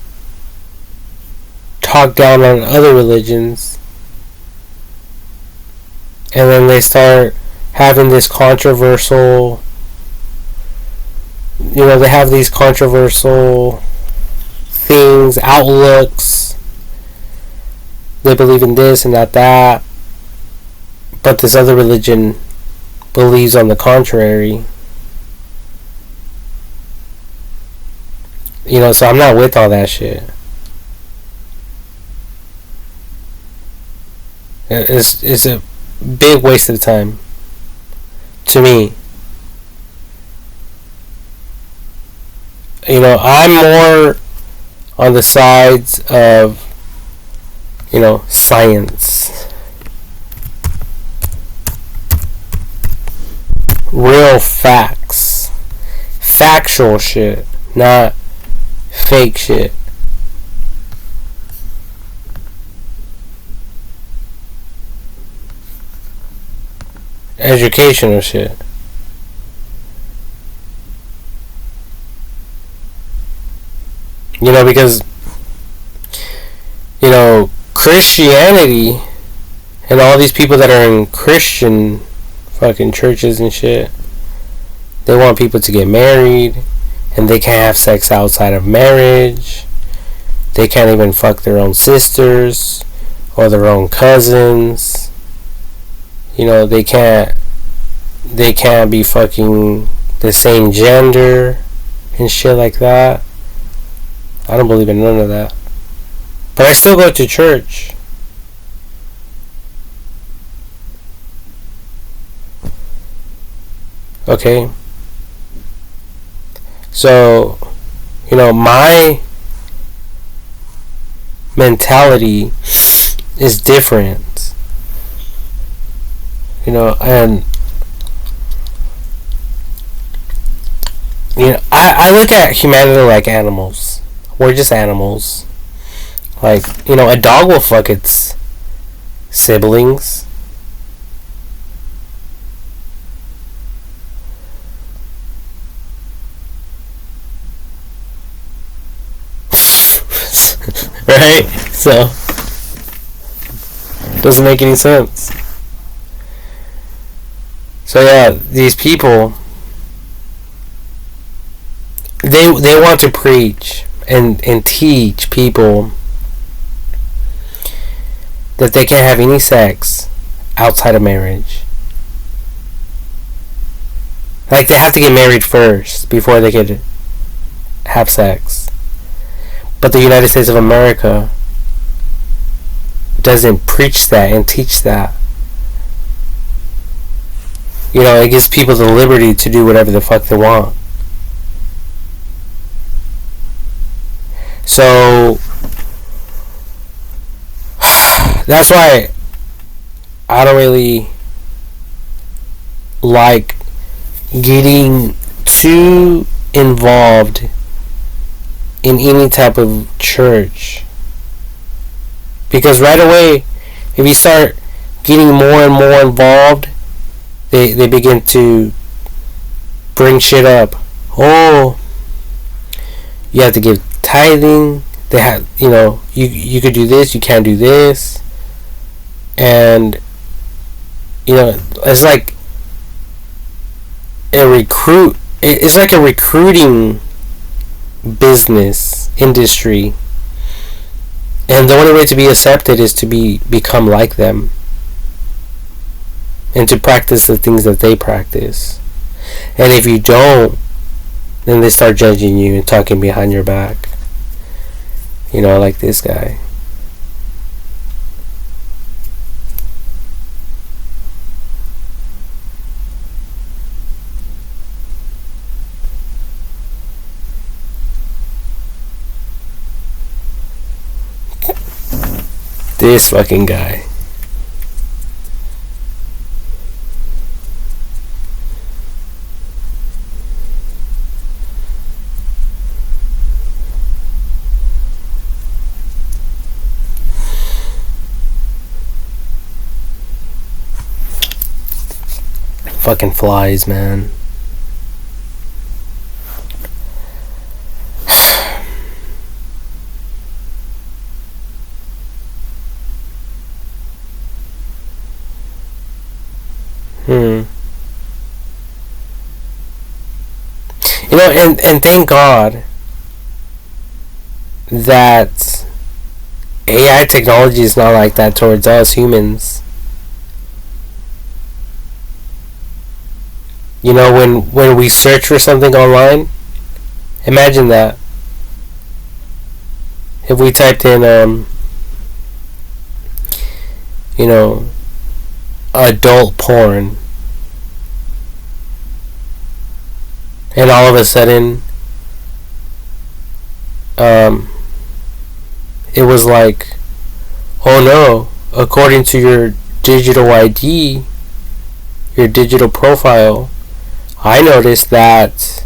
talk down on other religions, and then they start having this controversial, you know, they have these controversial things, outlooks. They believe in this and that, but this other religion believes on the contrary. You know, so I'm not with all that shit. It's a big waste of time to me. You know, I'm more on the sides of, you know, science. Real facts. Factual shit, not fake shit. Educational shit. You know, because, you know, Christianity and all these people that are in Christian fucking churches and shit, they want people to get married, and they can't have sex outside of marriage. They can't even fuck their own sisters or their own cousins. You know, they can't be fucking the same gender and shit like that. I don't believe in none of that. But I still go to church. Okay? So, you know, my mentality is different. You know, and you know, I look at humanity like animals. We're just animals. Like, you know, a dog will fuck its siblings. Right? So, doesn't make any sense. So yeah, these people, they want to preach and teach people that they can't have any sex outside of marriage. Like, they have to get married first before they could have sex. But the United States of America doesn't preach that and teach that. You know, it gives people the liberty to do whatever the fuck they want. So that's why I don't really like getting too involved in any type of church, because right away, if you start getting more and more involved, they begin to bring shit up. Oh, you have to give tithing. They have, you know, you could do this, you can't do this, and you know, it's like it's like a recruiting business industry, and the only way to be accepted is to become like them and to practice the things that they practice. And if you don't, then they start judging you and talking behind your back, you know, like this guy. This fucking guy. Fucking flies, man. You know, and thank God that AI technology is not like that towards us humans. You know, when we search for something online, imagine that. If we typed in, you know, adult porn, and all of a sudden, it was like, oh no, according to your digital ID, your digital profile, I noticed that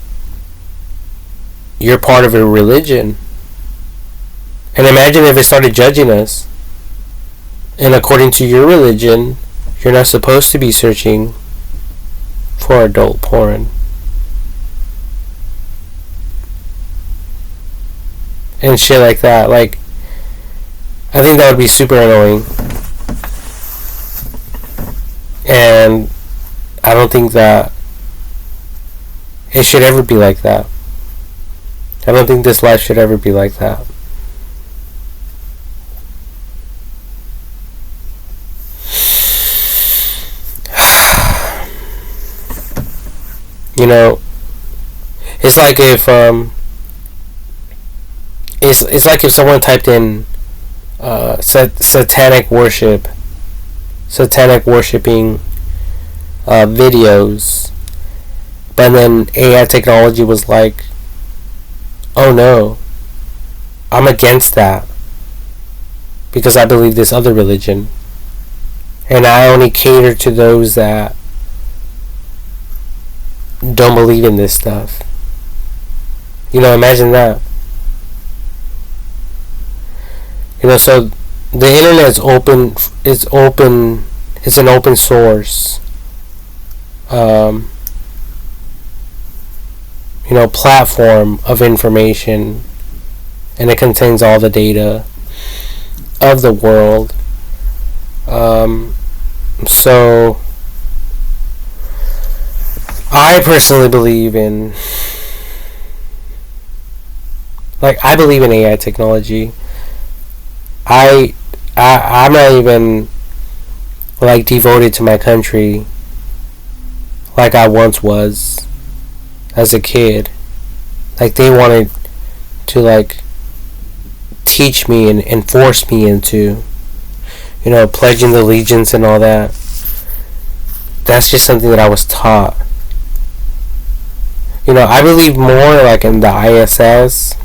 you're part of a religion. And imagine if it started judging us. And according to your religion, you're not supposed to be searching for adult porn. And shit like that. Like, I think that would be super annoying. And I don't think that it should ever be like that. I don't think this life should ever be like that. You know, it's like if it's like if someone typed in satanic worshiping videos, but then AI technology was like, oh no, I'm against that because I believe this other religion, and I only cater to those that don't believe in this stuff. You know, imagine that. You know, so the internet is open. It's an open source. You know, platform of information, and it contains all the data of the world. So I personally believe in, like, I believe in AI technology. I I'm not even like devoted to my country like I once was as a kid. Like they wanted to like teach me and force me into, pledging the allegiance and all that. That's just something that I was taught. I believe more like in the ISS,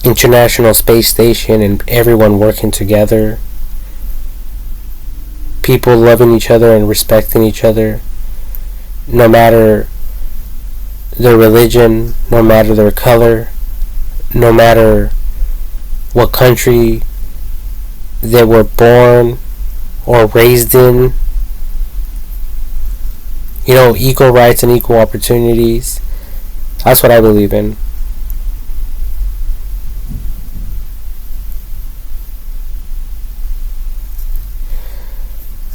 International Space Station, and everyone working together. People loving each other and respecting each other, no matter their religion, no matter their color, no matter what country they were born or raised in. Equal rights and equal opportunities. That's what I believe in.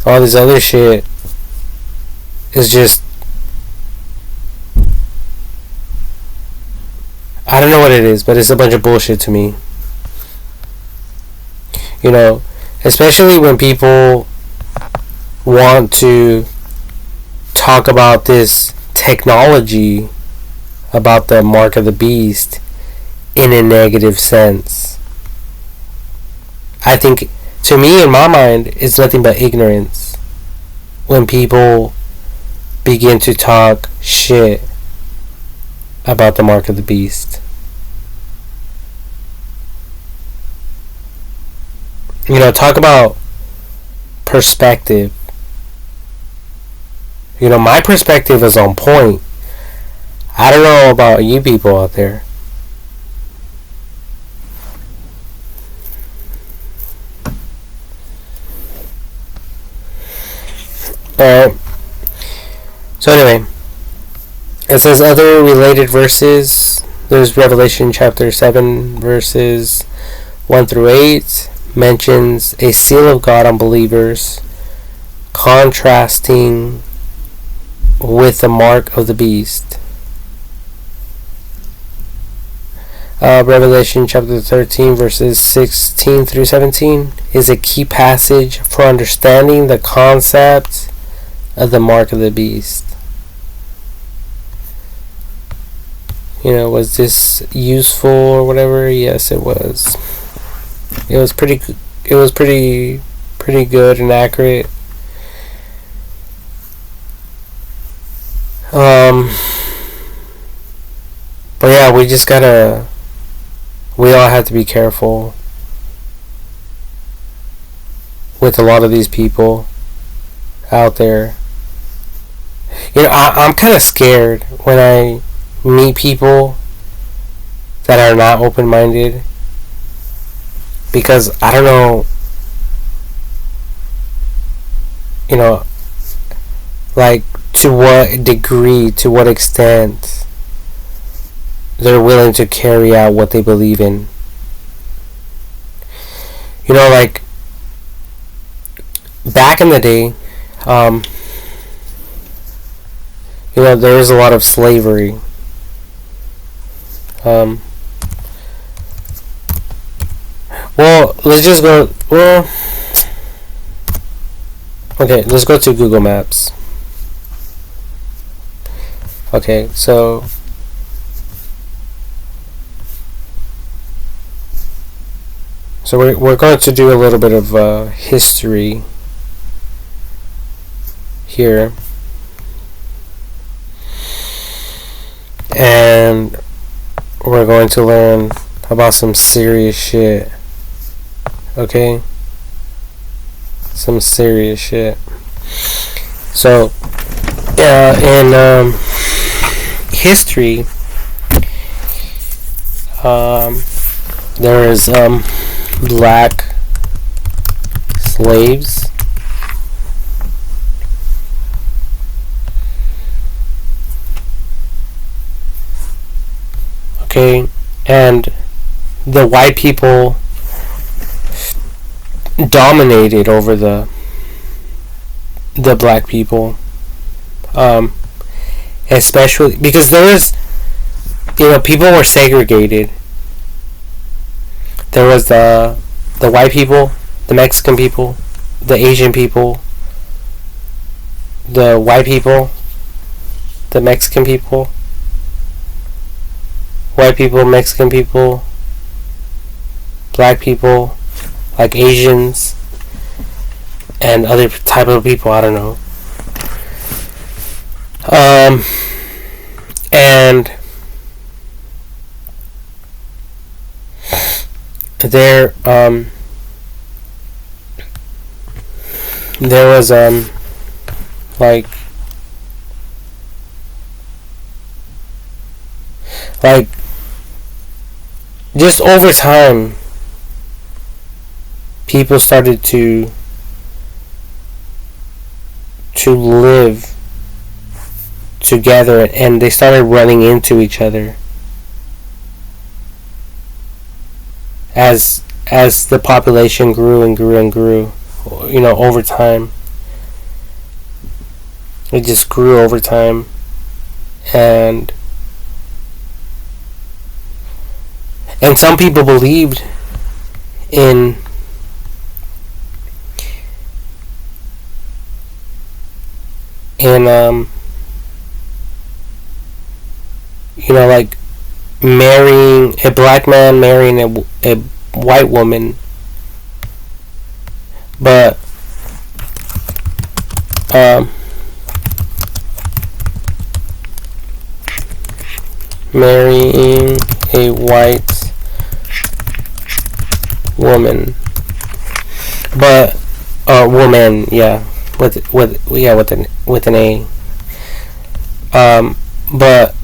All this other shit is just, I don't know what it is, but it's a bunch of bullshit to me. Especially when people want to talk about this technology, about the mark of the beast, in a negative sense. I think, to me, in my mind, it's nothing but ignorance when people begin to talk shit about the mark of the beast. Talk about perspective. My perspective is on point. I don't know about you people out there. Alright. So anyway, it says other related verses. There's Revelation chapter 7 verses 1 through 8. Mentions a seal of God on believers, contrasting with the mark of the beast. Revelation chapter 13 verses 16 through 17 is a key passage for understanding the concept of the mark of the beast. Was this useful or whatever? Yes, it was. It was pretty good and accurate. But yeah, we all have to be careful with a lot of these people out there. I'm kind of scared when I meet people that are not open-minded, because I don't know, like to what degree, to what extent they're willing to carry out what they believe in. Like back in the day, there was a lot of slavery. Let's just go. Okay, let's go to Google Maps. Okay, so we're going to do a little bit of history here, and we're going to learn about some serious shit. Okay? Some serious shit. So, in history, there is black slaves. Okay, and the white people dominated over the black people, especially because there was, people were segregated. There was the white people, the Mexican people, the Asian people, the white people, the Mexican people, white people, Mexican people, black people, like Asians, and other type of people, I don't know. And there was like just over time people started to live together, and they started running into each other as the population grew and grew and grew, over time. It just grew over time, and some people believed in like marrying a black man, marrying a white woman, but marrying a white woman, but woman, yeah, with an A, but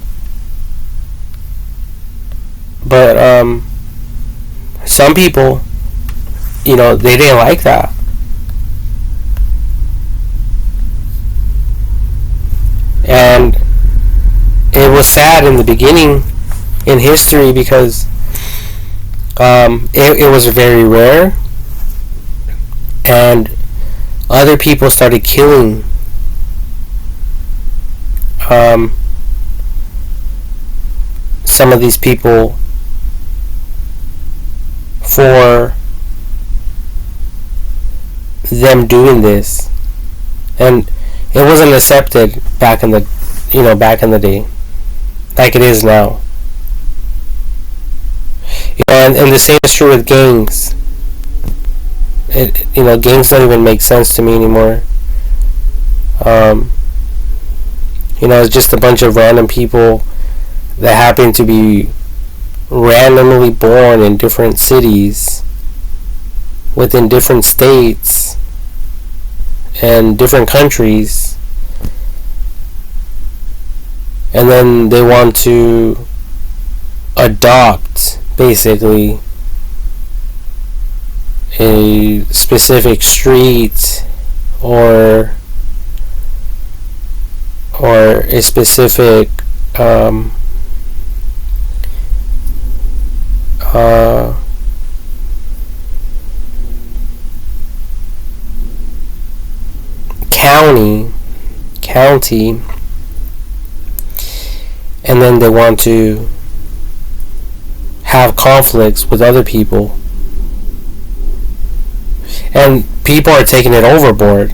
some people, they didn't like that. And it was sad in the beginning in history because it was very rare, and other people started killing some of these people for them doing this, and it wasn't accepted back in the day like it is now. And the same is true with gangs. Gangs don't even make sense to me anymore. It's just a bunch of random people that happen to be randomly born in different cities within different states and different countries, and then they want to adopt basically a specific street or a specific county, and then they want to have conflicts with other people, and people are taking it overboard.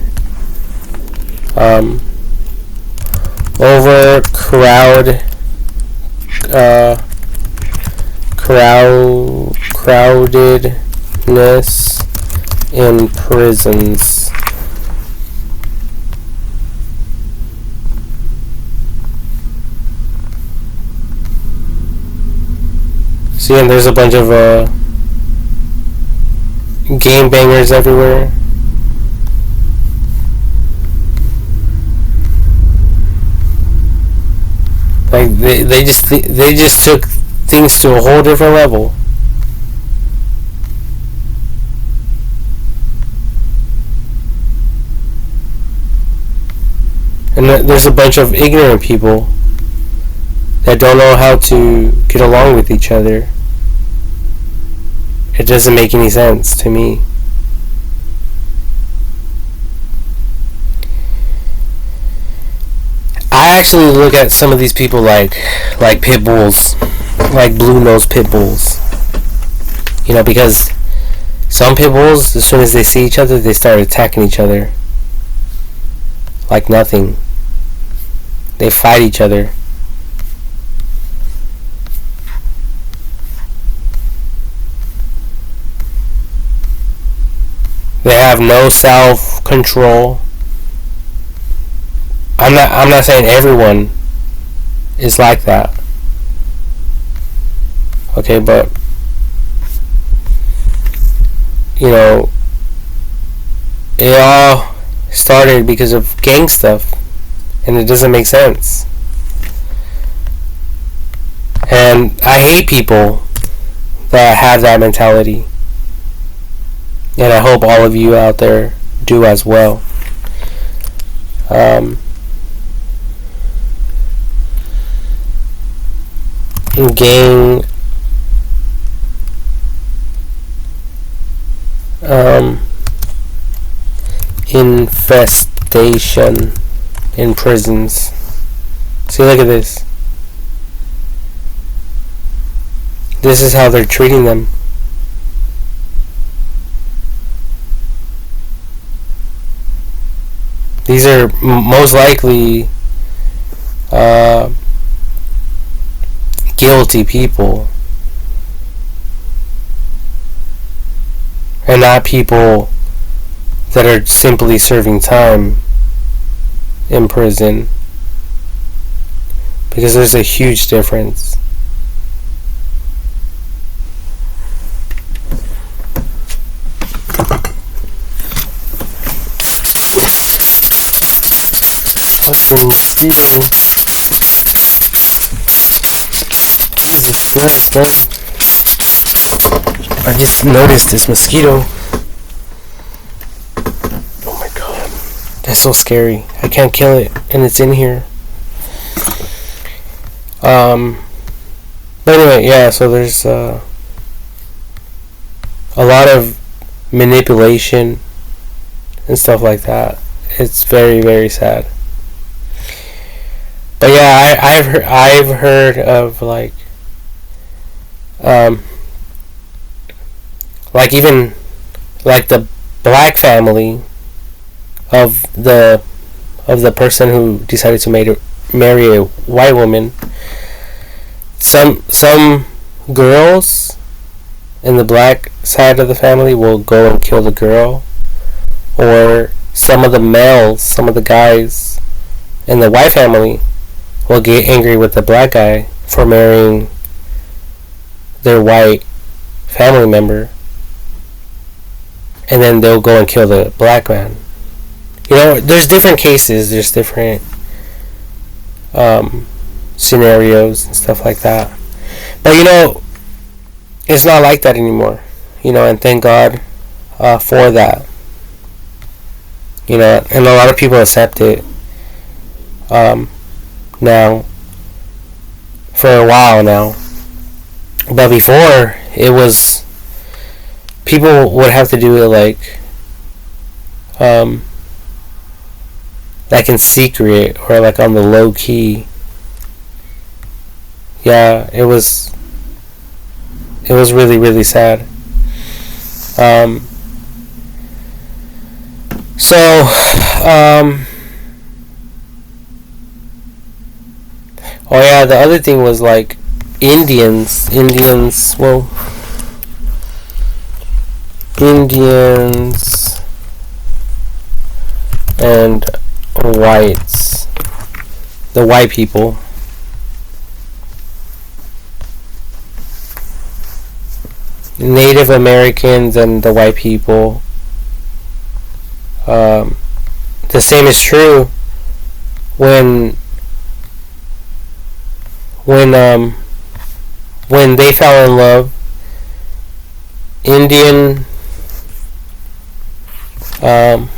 Crowdedness in prisons. See, and there's a bunch of game bangers everywhere. Like they just took things to a whole different level. And there's a bunch of ignorant people that don't know how to get along with each other. It doesn't make any sense to me. I actually look at some of these people like pit bulls, like blue-nosed pit bulls. Because Some pit bulls, as soon as they see each other, they start attacking each other like nothing. They fight each other. They have no self-control. I'm not saying everyone is like that. Okay, but you know, it all started because of gang stuff, and it doesn't make sense. And I hate people that have that mentality. And I hope all of you out there do as well. Gang infestation in prisons. See, look at this. This is how they're treating them. These are most likely guilty people, and not people that are simply serving time in prison, because there's a huge difference. Fucking mosquito. Jesus Christ, man. I just noticed this mosquito. Oh my god. That's so scary. I can't kill it, and it's in here. But anyway, yeah, so there's a lot of manipulation and stuff like that. It's very, very sad. But yeah, I've heard of like even like the black family of the person who decided to marry a white woman. Some girls in the black side of the family will go and kill the girl, or some of the males, some of the guys in the white family will get angry with the black guy for marrying their white family member, and then they'll go and kill the black man. You know, there's different cases, there's different scenarios and stuff like that. But you know, it's not like that anymore. You know, and thank God for that. You know, and a lot of people accept it now, for a while now. But before, it was, people would have to do it like in secret, or like on the low key. Yeah, it was really, really sad. Oh yeah, the other thing was like Indians, and whites, the white people. Native Americans and the white people. The same is true when they fell in love. Indian and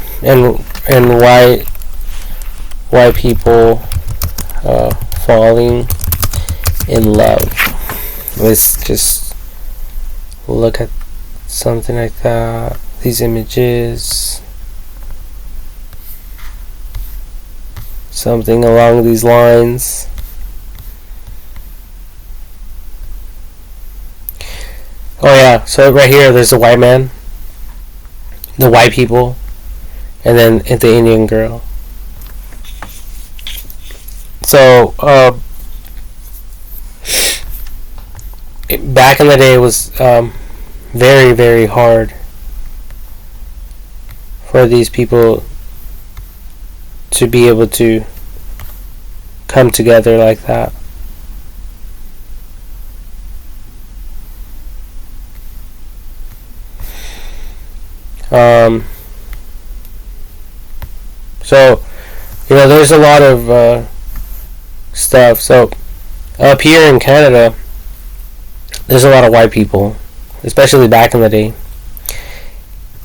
white people falling in love. Let's just look at something like that. These images, something along these lines. Oh yeah, so right here there's a white man the white people, and then the Indian girl. So back in the day, it was very, very hard for these people to be able to come together like that. So, there's a lot of stuff. So, up here in Canada, there's a lot of white people, especially back in the day.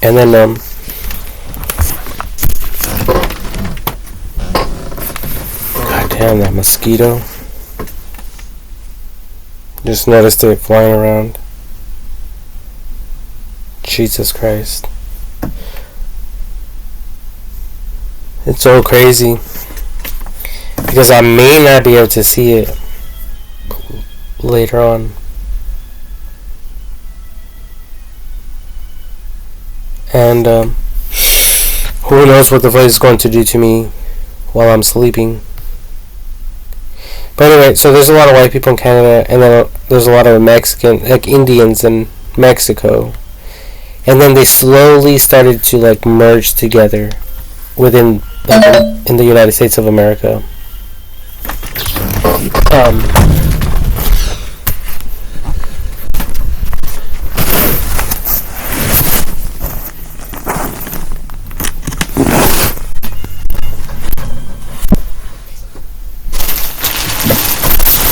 And then, God damn, that mosquito. Just noticed it flying around. Jesus Christ. It's so crazy. Because I may not be able to see it later on. And who knows what the flight is going to do to me while I'm sleeping. But anyway, so there's a lot of white people in Canada, and then there's a lot of Mexican, like Indians in Mexico. And then they slowly started to like merge together within in the United States of America.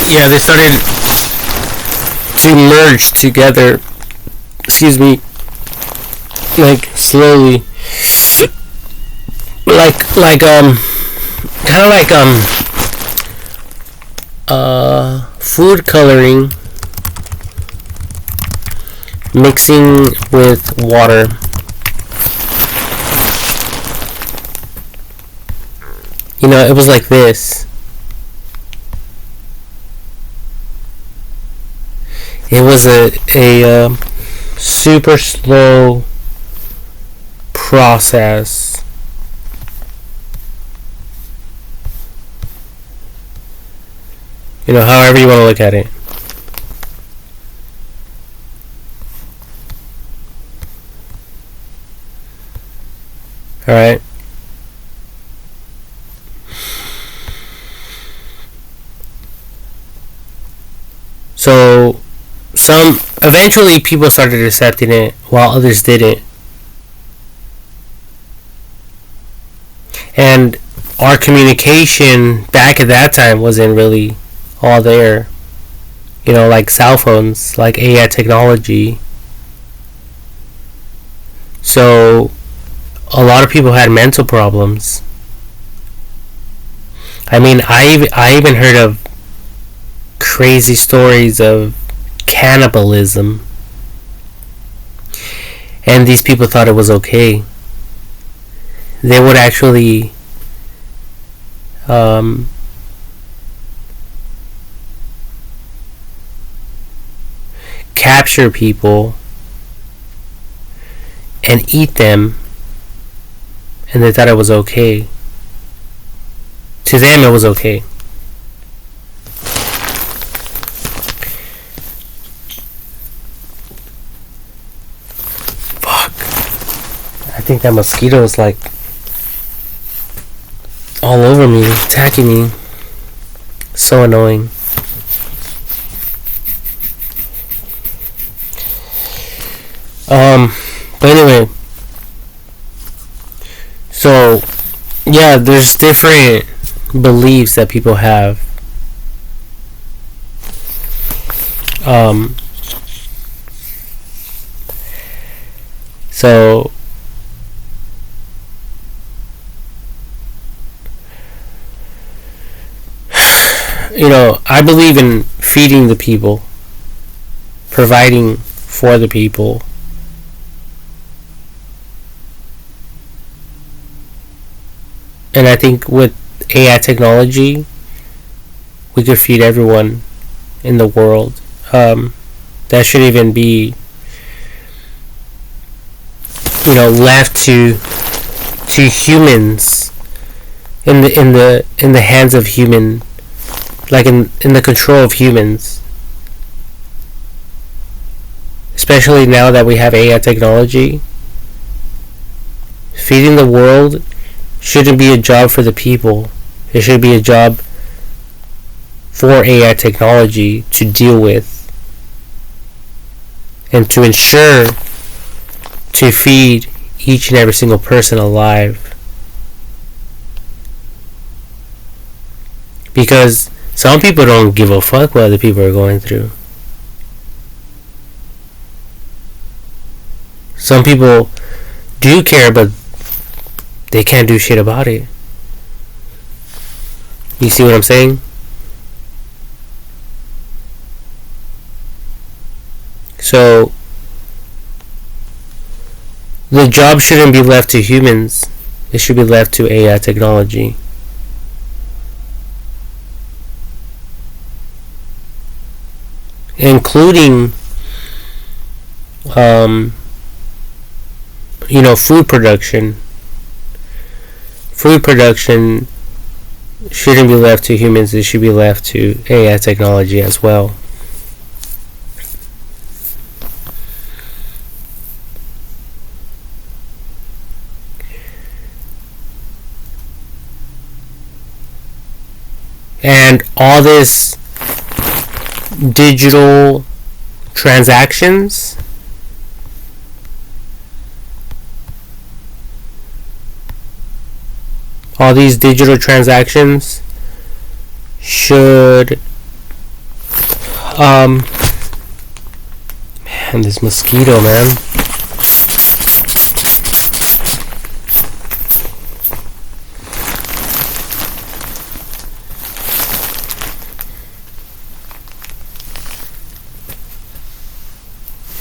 Yeah, they started to merge together. Excuse me. Like slowly, kind of like food coloring mixing with water. It was like this. It was a super slow process. However you want to look at it. Alright. So eventually people started accepting it while others didn't. And our communication back at that time wasn't really all there. Like cell phones, like AI technology. So a lot of people had mental problems. I mean, I even heard of crazy stories of cannibalism. And these people thought it was okay. They would actually capture people and eat them, and they thought it was okay. To them it was okay. Fuck. I think that mosquito is like all over me, attacking me. So annoying. But anyway, so yeah, there's different beliefs that people have. So I believe in feeding the people, providing for the people. And I think with AI technology, we could feed everyone in the world. That should even be left to humans, in the hands of human, like in the control of humans. Especially now that we have AI technology, feeding the world shouldn't be a job for the people. It should be a job for AI technology to deal with and to ensure to feed each and every single person alive. Because some people don't give a fuck what other people are going through. Some people do care, but they can't do shit about it. You see what I'm saying? So, the job shouldn't be left to humans. It should be left to AI technology. Including, food production. Food production shouldn't be left to humans. It should be left to AI technology as well. And all this digital transactions, should man, this mosquito, man.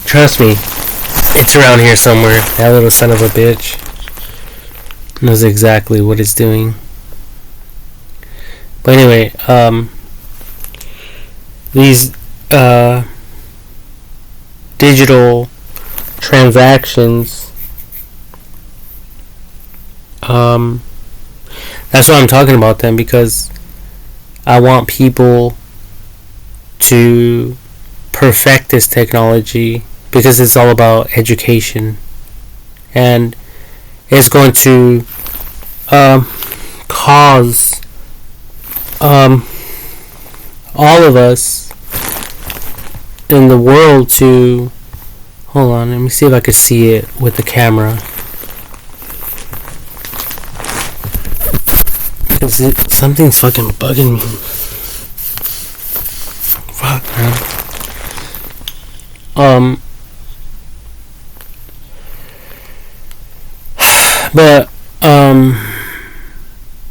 Trust me, it's around here somewhere. That little son of a bitch knows exactly what it's doing. But anyway, these digital transactions, that's what I'm talking about then, because I want people to perfect this technology, because it's all about education, and it's going to cause all of us in the world to, hold on, let me see if I can see it with the camera. Something's fucking bugging me. Fuck, man. But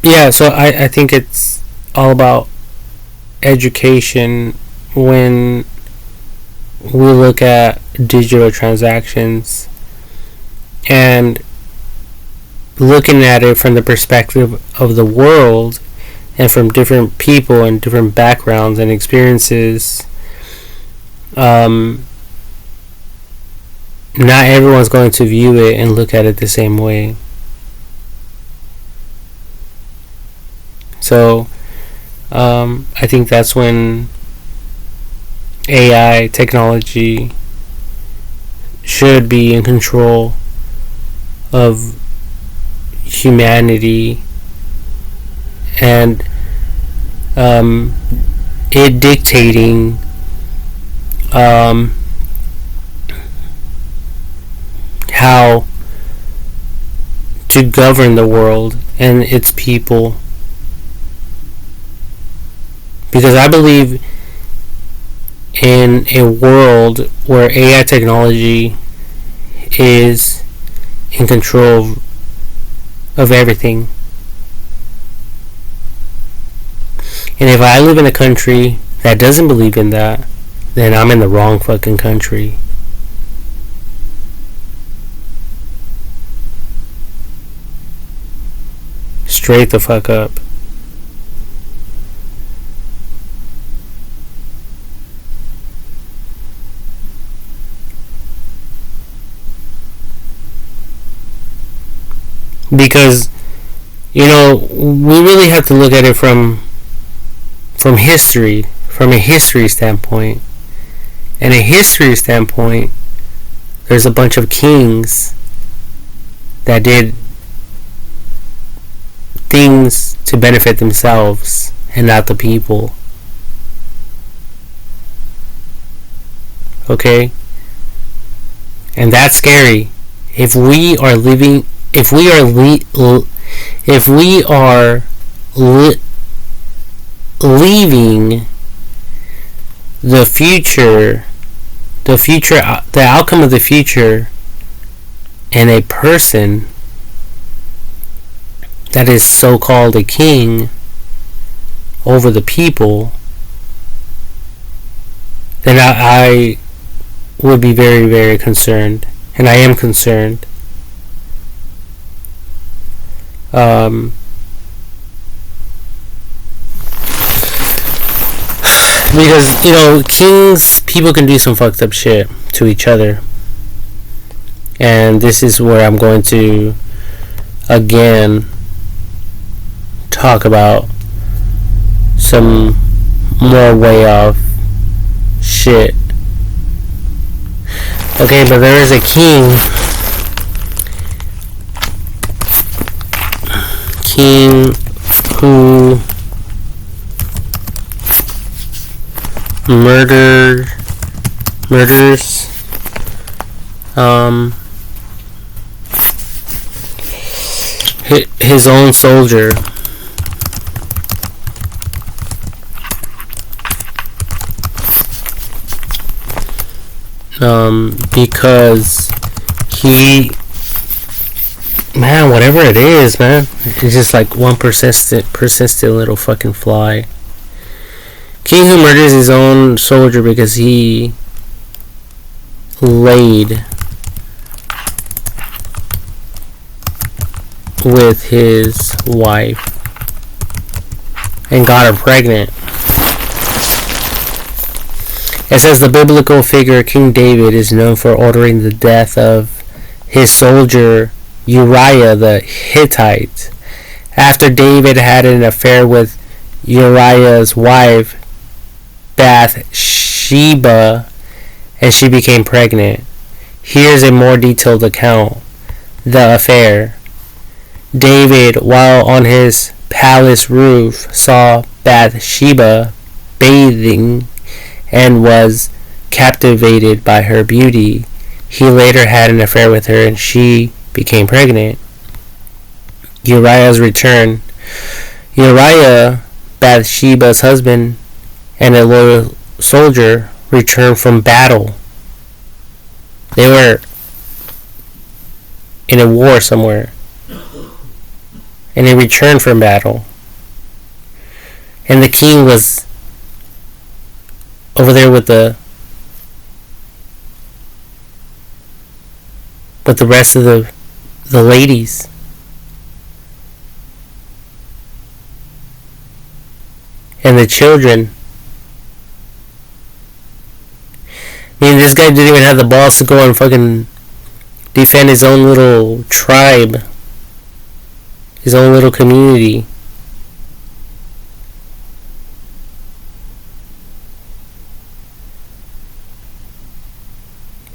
yeah, so I think it's all about education when we look at digital transactions, and looking at it from the perspective of the world and from different people and different backgrounds and experiences. Not everyone's going to view it and look at it the same way. So I think that's when AI technology should be in control of humanity, and it dictating how to govern the world and its people. Because I believe in a world where AI technology is in control of everything. And if I live in a country that doesn't believe in that, then I'm in the wrong fucking country. Straight the fuck up. Because, we really have to look at it from history, from a history standpoint. And a history standpoint, there's a bunch of kings that did things to benefit themselves and not the people. Okay? And that's scary. If we are leaving the outcome of the future in a person that is so-called a king over the people, then I would be very, very concerned. And I am concerned. Because, kings, people can do some fucked up shit to each other. And this is where I'm going to, again, talk about some more way off shit. Okay, but there is a king who murders his own soldier. Because whatever it is, man, it's just like one persistent little fucking fly. King who murders his own soldier because he laid with his wife and got her pregnant. It says the biblical figure King David is known for ordering the death of his soldier Uriah the Hittite after David had an affair with Uriah's wife Bathsheba and she became pregnant. Here's a more detailed account. The affair. David, while on his palace roof, saw Bathsheba bathing and was captivated by her beauty. He later had an affair with her and she became pregnant. Uriah's return. Uriah, Bathsheba's husband and a loyal soldier, returned from battle. They were in a war somewhere. And he returned from battle. And the king was over there with the rest of the ladies. And the children. I mean, this guy didn't even have the balls to go and fucking defend his own little tribe. His own little community.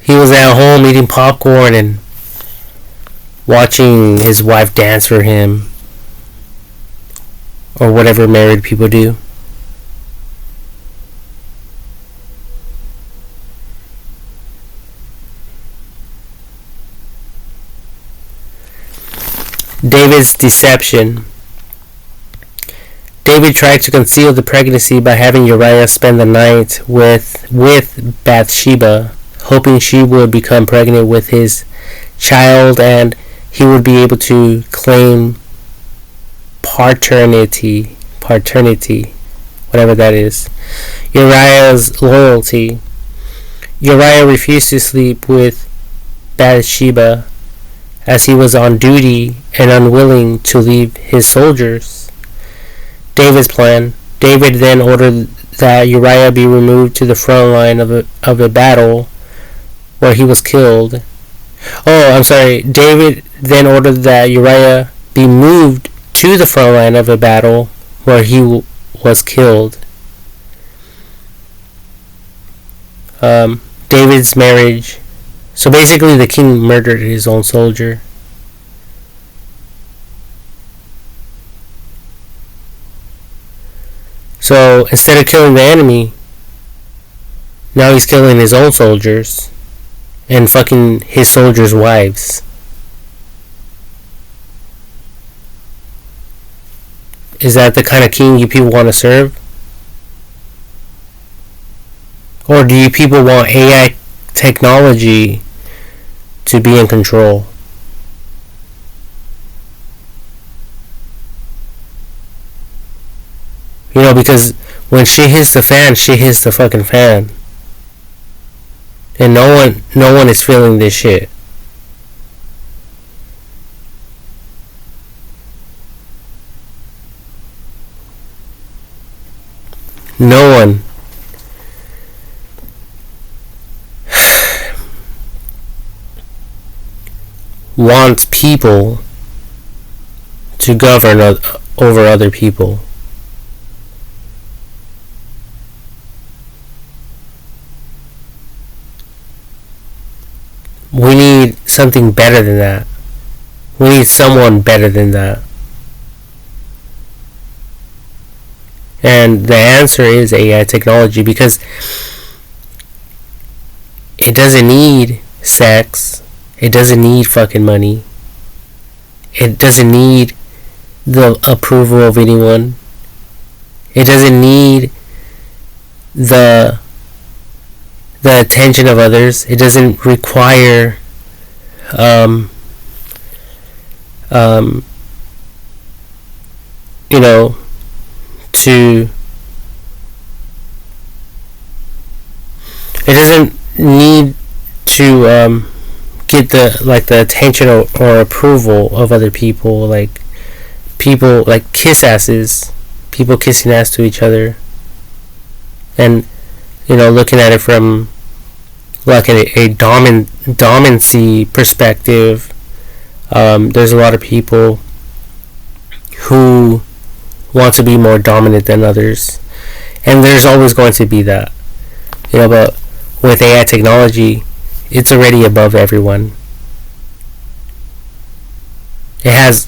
He was at home eating popcorn and watching his wife dance for him. Or whatever married people do. David's deception. David tried to conceal the pregnancy by having Uriah spend the night with Bathsheba, hoping she would become pregnant with his child and he would be able to claim paternity, whatever that is. Uriah's loyalty. Uriah refused to sleep with Bathsheba as he was on duty and unwilling to leave his soldiers. David's plan. David then ordered that Uriah be removed to the front line of a battle where he was killed. Oh, I'm sorry. David then ordered that Uriah be moved to the front line of a battle where he was killed. David's marriage. So basically, the king murdered his own soldier. So instead of killing the enemy, now he's killing his own soldiers and fucking his soldiers' wives. Is that the kind of king you people want to serve? Or do you people want AI technology to be in control? You know, because when shit hits the fan, shit hits the fucking fan. And no one is feeling this shit. No one. Wants people to govern over other people. We need something better than that. We need someone better than that. And the answer is AI technology, because it doesn't need sex. It doesn't need fucking money. It doesn't need the approval of anyone. It doesn't need the attention of others. It doesn't require you know, to, it doesn't need to get the attention or approval of other people, like people like kiss asses, people kissing ass to each other, and looking at it from like a dominancy perspective. There's a lot of people who want to be more dominant than others, and there's always going to be that, but with AI technology, it's already above everyone. It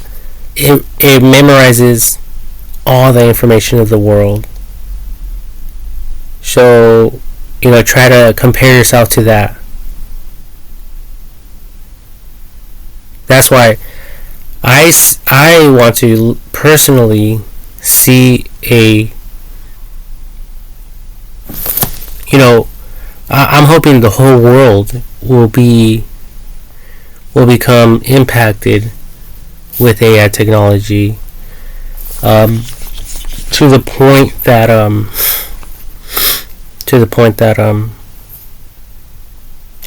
memorizes all the information of the world. So, try to compare yourself to that. That's why I want to personally see I'm hoping the whole world will become impacted with AI technology, to the point that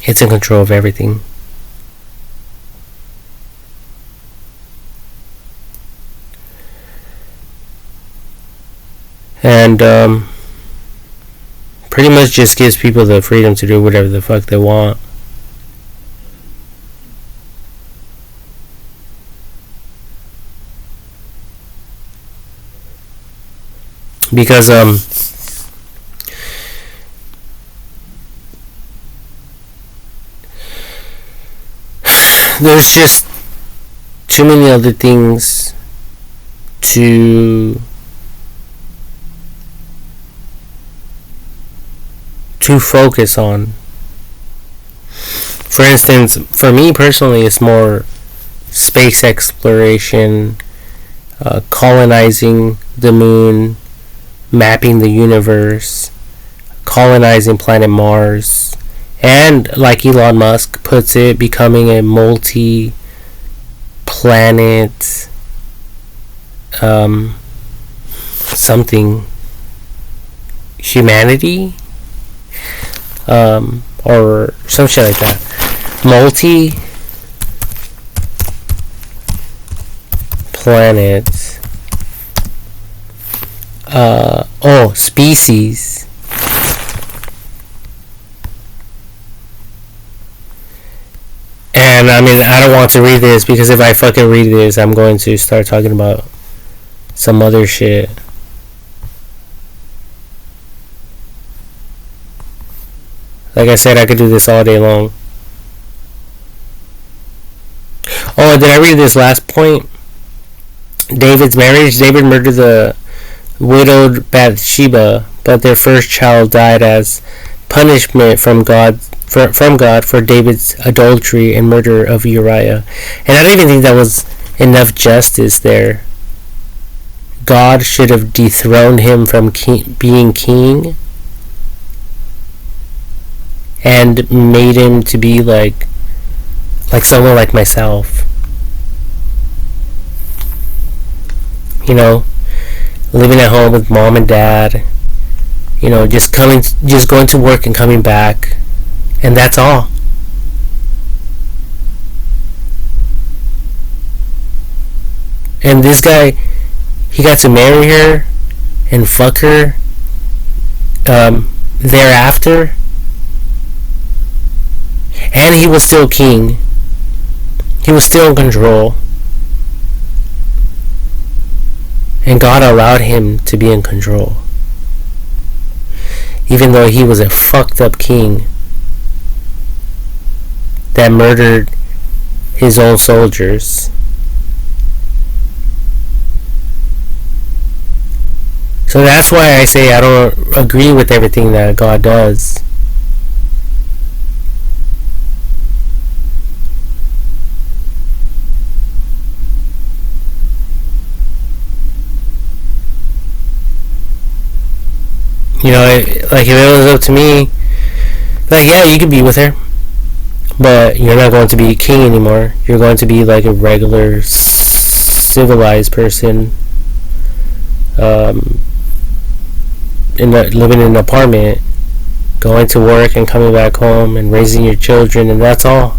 it's in control of everything. And pretty much just gives people the freedom to do whatever the fuck they want. Because there's just too many other things to focus on. For instance, for me personally, it's more space exploration, colonizing the moon, mapping the universe, colonizing planet Mars, and like Elon Musk puts it, becoming a multi-planet something humanity, or some shit like that. Multi-planet species. And I mean, I don't want to read this because if I fucking read this, I'm going to start talking about some other shit. Like I said, I could do this all day long. Oh, did I read this last point? David's marriage. David murdered the widowed Bathsheba, but their first child died as punishment from God for David's adultery and murder of Uriah. And I don't even think that was enough justice there. God should have dethroned him from being king and made him to be like someone like myself. You know, living at home with mom and dad. You know, just going to work and coming back, and that's all. And this guy, he got to marry her and fuck her thereafter, and he was still king. He was still in control, and God allowed him to be in control, even though he was a fucked up king that murdered his own soldiers. So that's why I say I don't agree with everything that God does. You know, like if it was up to me, like, yeah, you could be with her, but you're not going to be king anymore. You're going to be like a regular civilized person, living in an apartment, going to work and coming back home and raising your children, and that's all.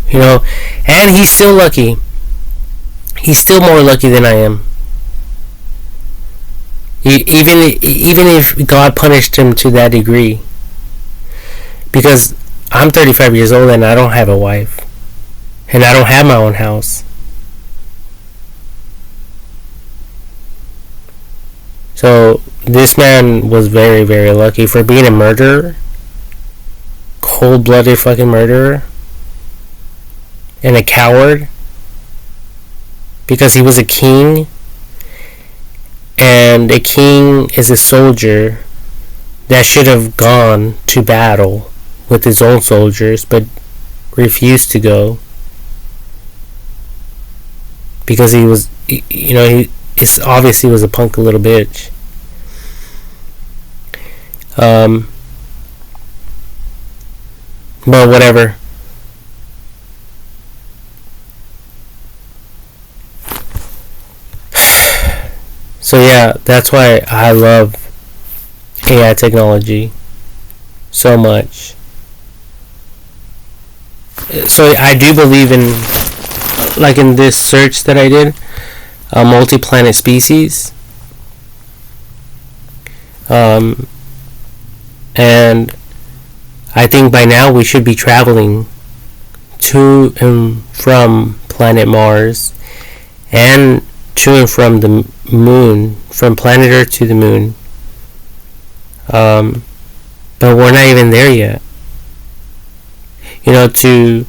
You know, and he's still lucky. He's still more lucky than I am. Even if God punished him to that degree. Because I'm 35 years old and I don't have a wife. And I don't have my own house. So this man was very, very lucky for being a murderer. Cold-blooded fucking murderer. And a coward, because he was a king, and a king is a soldier that should have gone to battle with his own soldiers but refused to go because he was, you know, he obviously was a punk little bitch. But whatever. So yeah, that's why I love AI technology so much. So I do believe in, like in this search that I did, multi-planet species. And I think by now we should be traveling to and from planet Mars and to and from the moon, from planet Earth to the moon. But we're not even there yet. You know, to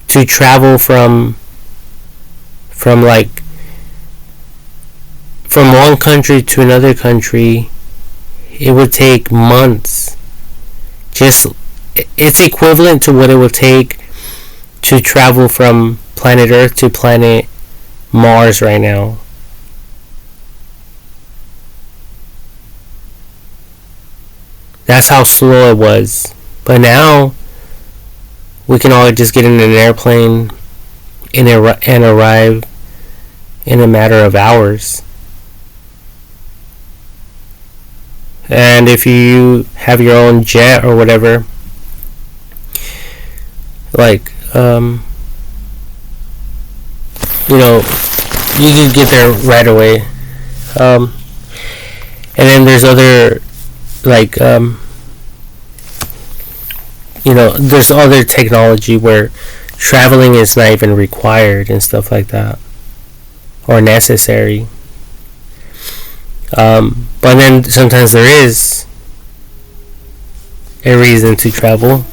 travel from one country to another country, it would take months. It's equivalent to what it would take to travel from planet Earth to planet Mars right now. That's how slow it was. But now we can all just get in an airplane and arrive in a matter of hours. And if you have your own jet or whatever, like, you know, you can get there right away. And then there's other, like, there's other technology where traveling is not even required and stuff like that, or necessary. But then sometimes there is a reason to travel.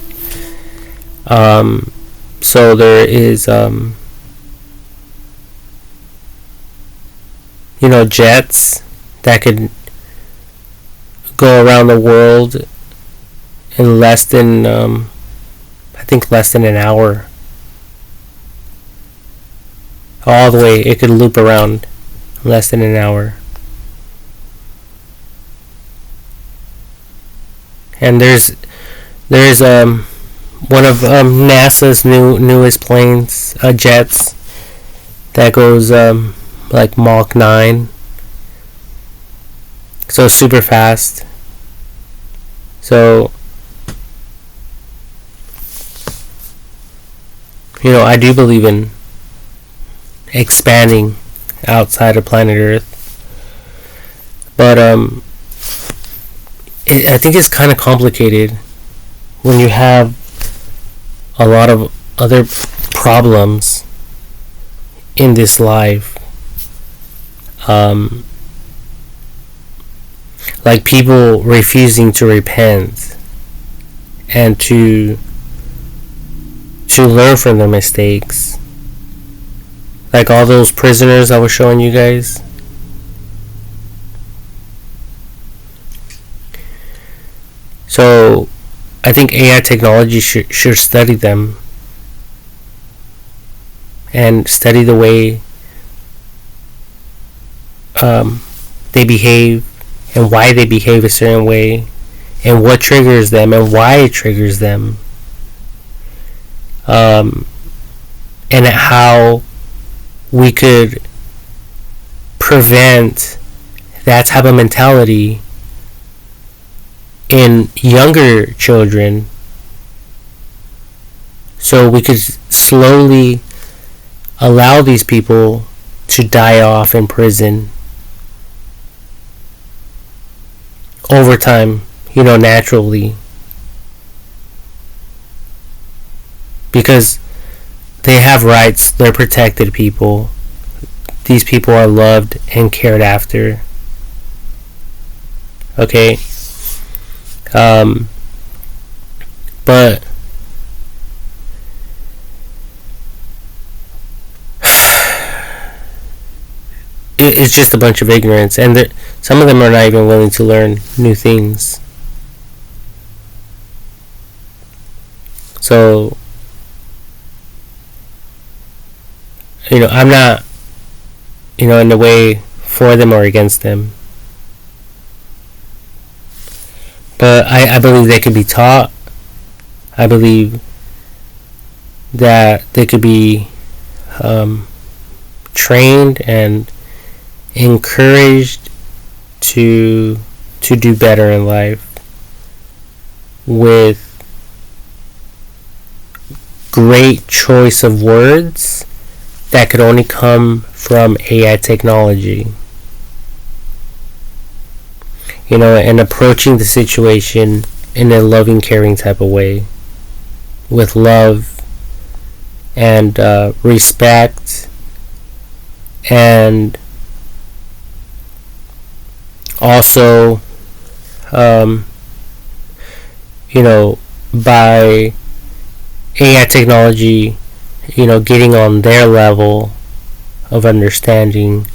So there is, jets that could go around the world in less than, I think less than an hour. All the way, it could loop around in less than an hour. And there's one of NASA's newest planes, jets, that goes like Mach 9, so super fast. So I do believe in expanding outside of planet Earth, but I think it's kind of complicated when you have a lot of other problems in this life. Like people refusing to repent and to learn from their mistakes. Like all those prisoners I was showing you guys. So I think AI technology should study them and study the way they behave and why they behave a certain way and what triggers them and why it triggers them, and how we could prevent that type of mentality in younger children, so we could slowly allow these people to die off in prison over time, naturally, because they have rights, they're protected people, these people are loved and cared after. Okay. But it's just a bunch of ignorance, and some of them are not even willing to learn new things. So, I'm not, in a way for them or against them. But I believe they could be taught. I believe that they could be trained and encouraged to do better in life with great choice of words that could only come from AI technology. And approaching the situation in a loving, caring type of way, with love and respect, and also, by AI technology, getting on their level of understanding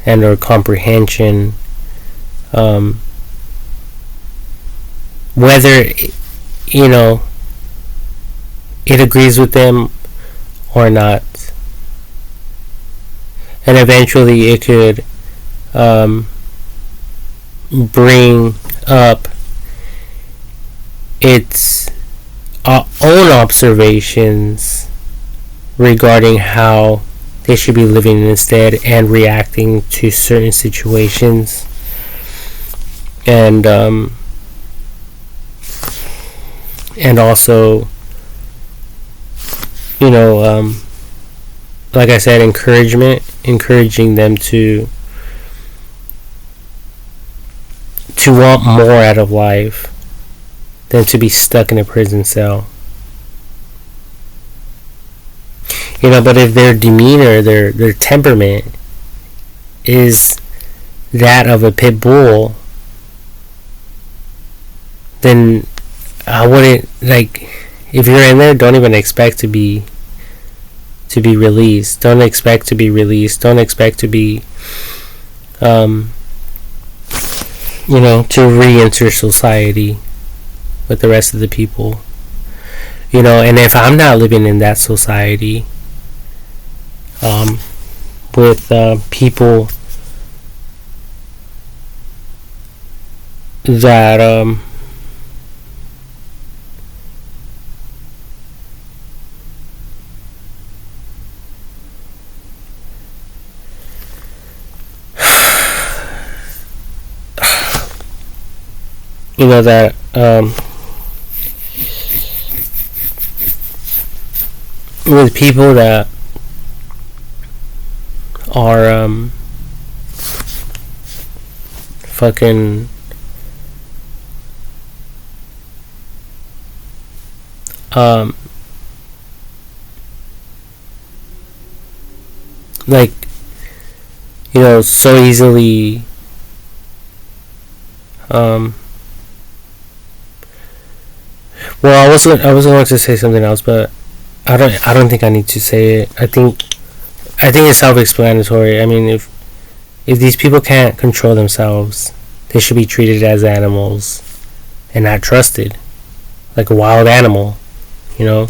and or comprehension, whether it agrees with them or not, and eventually it could bring up its own observations regarding how they should be living instead and reacting to certain situations, and also, like I said, encouraging them to to want more out of life than to be stuck in a prison cell. But if their demeanor, their temperament is that of a pit bull, then I wouldn't, if you're in there, don't even expect to be released. Don't expect to be released. Don't expect to be to re-enter society with the rest of the people. And if I'm not living in that society, with people that with people that are fucking so easily I was going to say something else, but I don't think I need to say it. I think it's self-explanatory. I mean, if these people can't control themselves, they should be treated as animals and not trusted, like a wild animal. I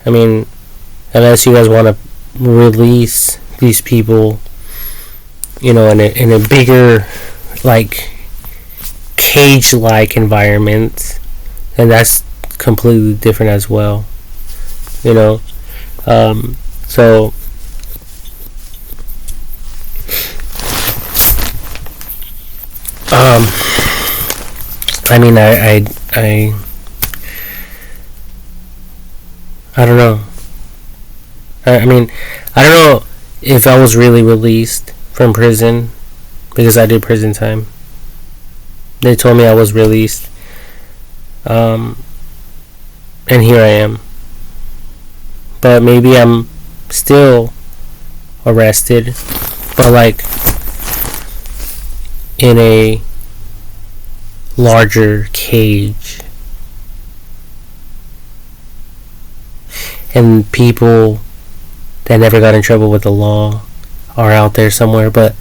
mean, unless you guys want to release these people, in a bigger, cage-like environment, then that's completely different as well. So I mean, I don't know. I mean, I don't know if I was really released from prison, because I did prison time. They told me I was released, and here I am. But maybe I'm still arrested, but in a larger cage, and people that never got in trouble with the law are out there somewhere. But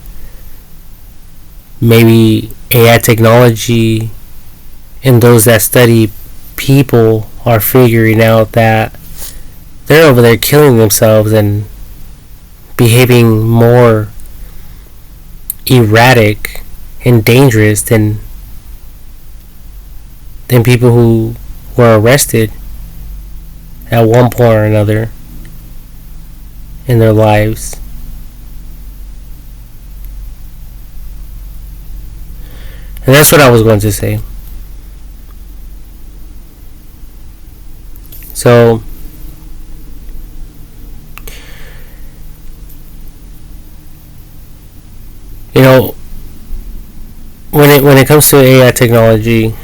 maybe AI technology and those that study people are figuring out that they're over there killing themselves and behaving more erratic and dangerous than people who were arrested at one point or another in their lives. And that's what I was going to say. So when it comes to AI technology,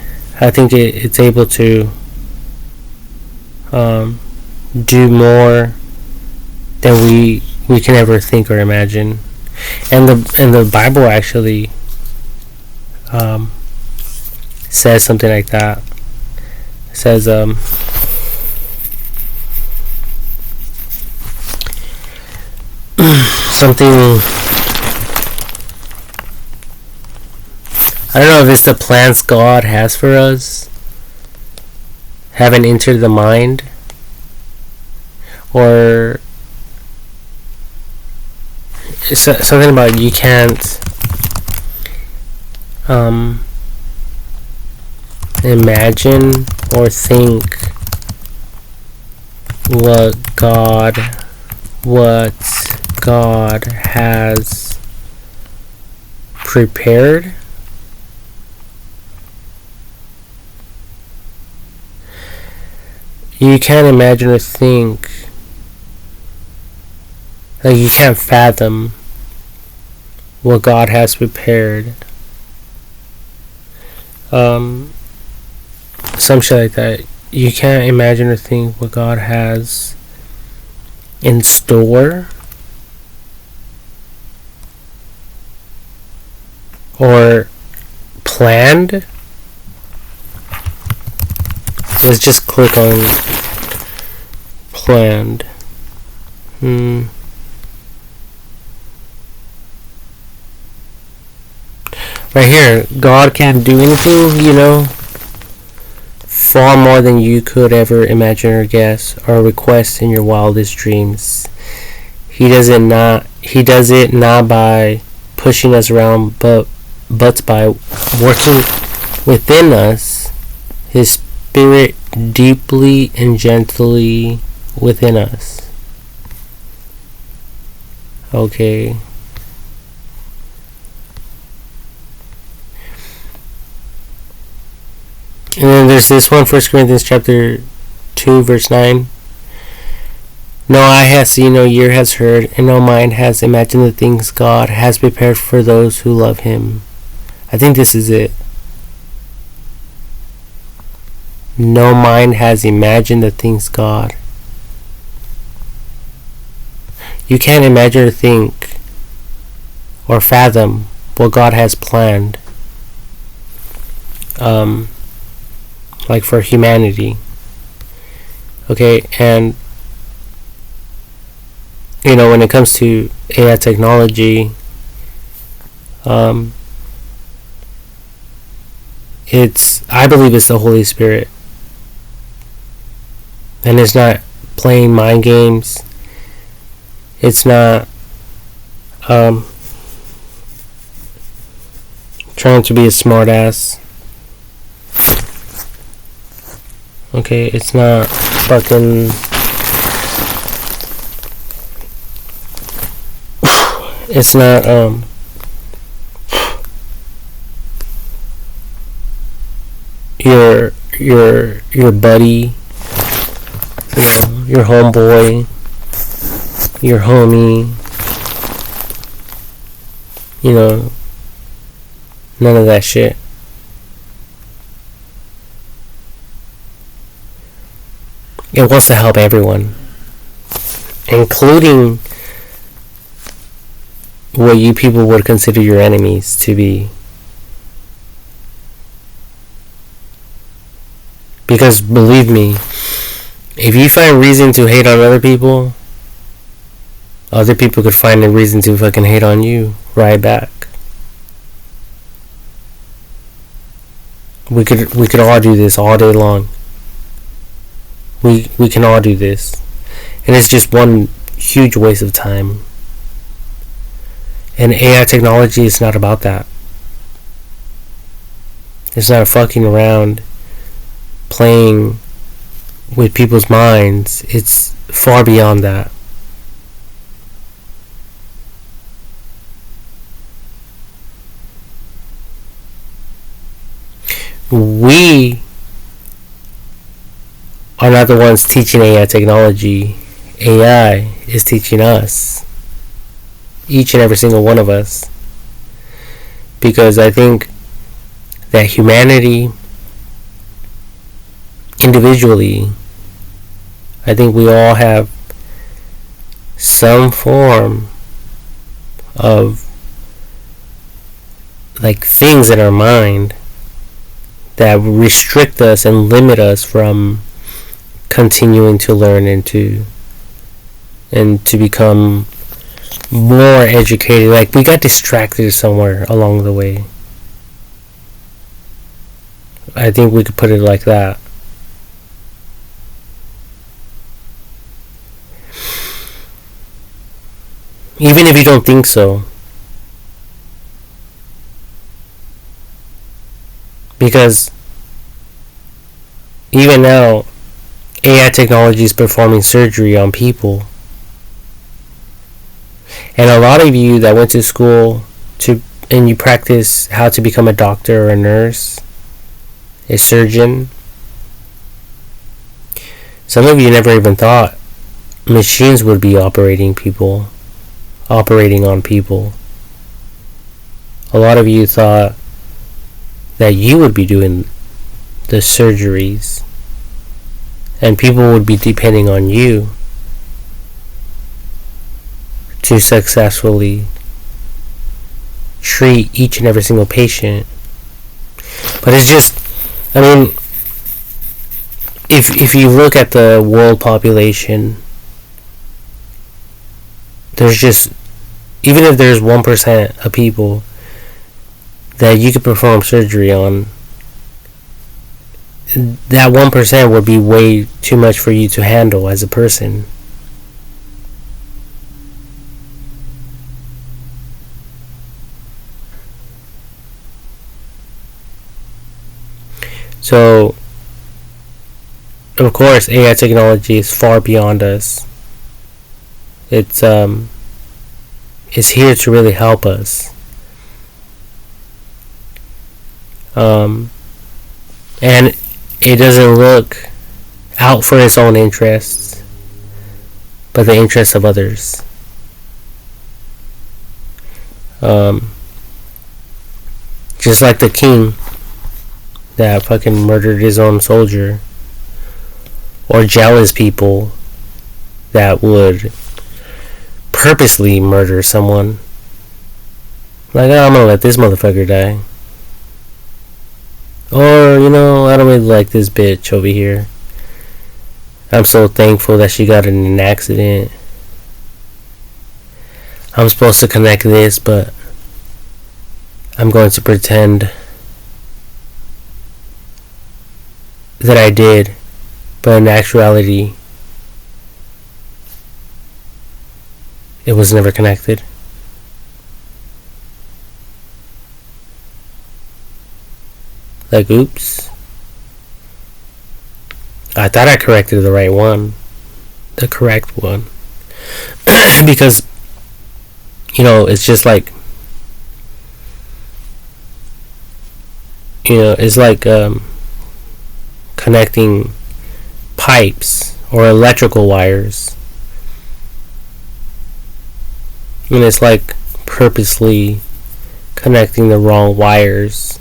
I think it's able to do more than we can ever think or imagine. And the Bible actually says something like that. It says something, I don't know if it's the plans God has for us haven't entered the mind, or it's something about you can't imagine or think what God has prepared. You can't imagine or think, you can't fathom what God has prepared um, some shit like that. You can't imagine or think what God has in store or planned. Let's just click on planned. Right here, God can't do anything, far more than you could ever imagine or guess or request in your wildest dreams. He does it not by pushing us around, but by working within us, His Spirit deeply and gently within us. Okay. And then there's this one, 1 Corinthians chapter 2, verse 9. No eye has seen, no ear has heard, and no mind has imagined the things God has prepared for those who love Him. I think this is it. No mind has imagined the things God. You can't imagine or think or fathom what God has planned. Like for humanity. Okay, and when it comes to AI technology, I believe it's the Holy Spirit. And it's not playing mind games. It's not trying to be a smart ass. Okay, it's not fucking it's not your buddy, your homeboy, your homie, none of that shit. It wants to help everyone, including what you people would consider your enemies to be. Because believe me, if you find reason to hate on other people could find a reason to fucking hate on you right back. We could all do this all day long. We can all do this. And it's just one huge waste of time. And AI technology is not about that. It's not fucking around playing with people's minds. It's far beyond that. We are not the ones teaching AI technology. AI is teaching us. Each and every single one of us. Because I think that humanity, individually, I think we all have some form of things in our mind that restrict us and limit us from continuing to learn and to become more educated. We got distracted somewhere along the way. I think we could put it like that. Even if you don't think so. Because even now, AI technology is performing surgery on people. And a lot of you that went to school and you practice how to become a doctor or a nurse, a surgeon, some of you never even thought machines would be operating on people. A lot of you thought that you would be doing the surgeries, and people would be depending on you to successfully treat each and every single patient. But it's just, I mean, if you look at the world population, there's just, even if there's 1% of people that you could perform surgery on, that 1% would be way too much for you to handle as a person. So, of course, AI technology is far beyond us. It's here to really help us. And it doesn't look out for its own interests, but the interests of others. Just like the king that fucking murdered his own soldier, or jealous people that would purposely murder someone. Like, oh, I'm gonna let this motherfucker die. Or, you know, I don't really like this bitch over here. I'm so thankful that she got in an accident. I'm supposed to connect this, but I'm going to pretend that I did, but in actuality, it was never connected. Like, oops. I thought I corrected the right one. The correct one. Because, you know, it's just like, you know, it's like connecting pipes or electrical wires. And it's like purposely connecting the wrong wires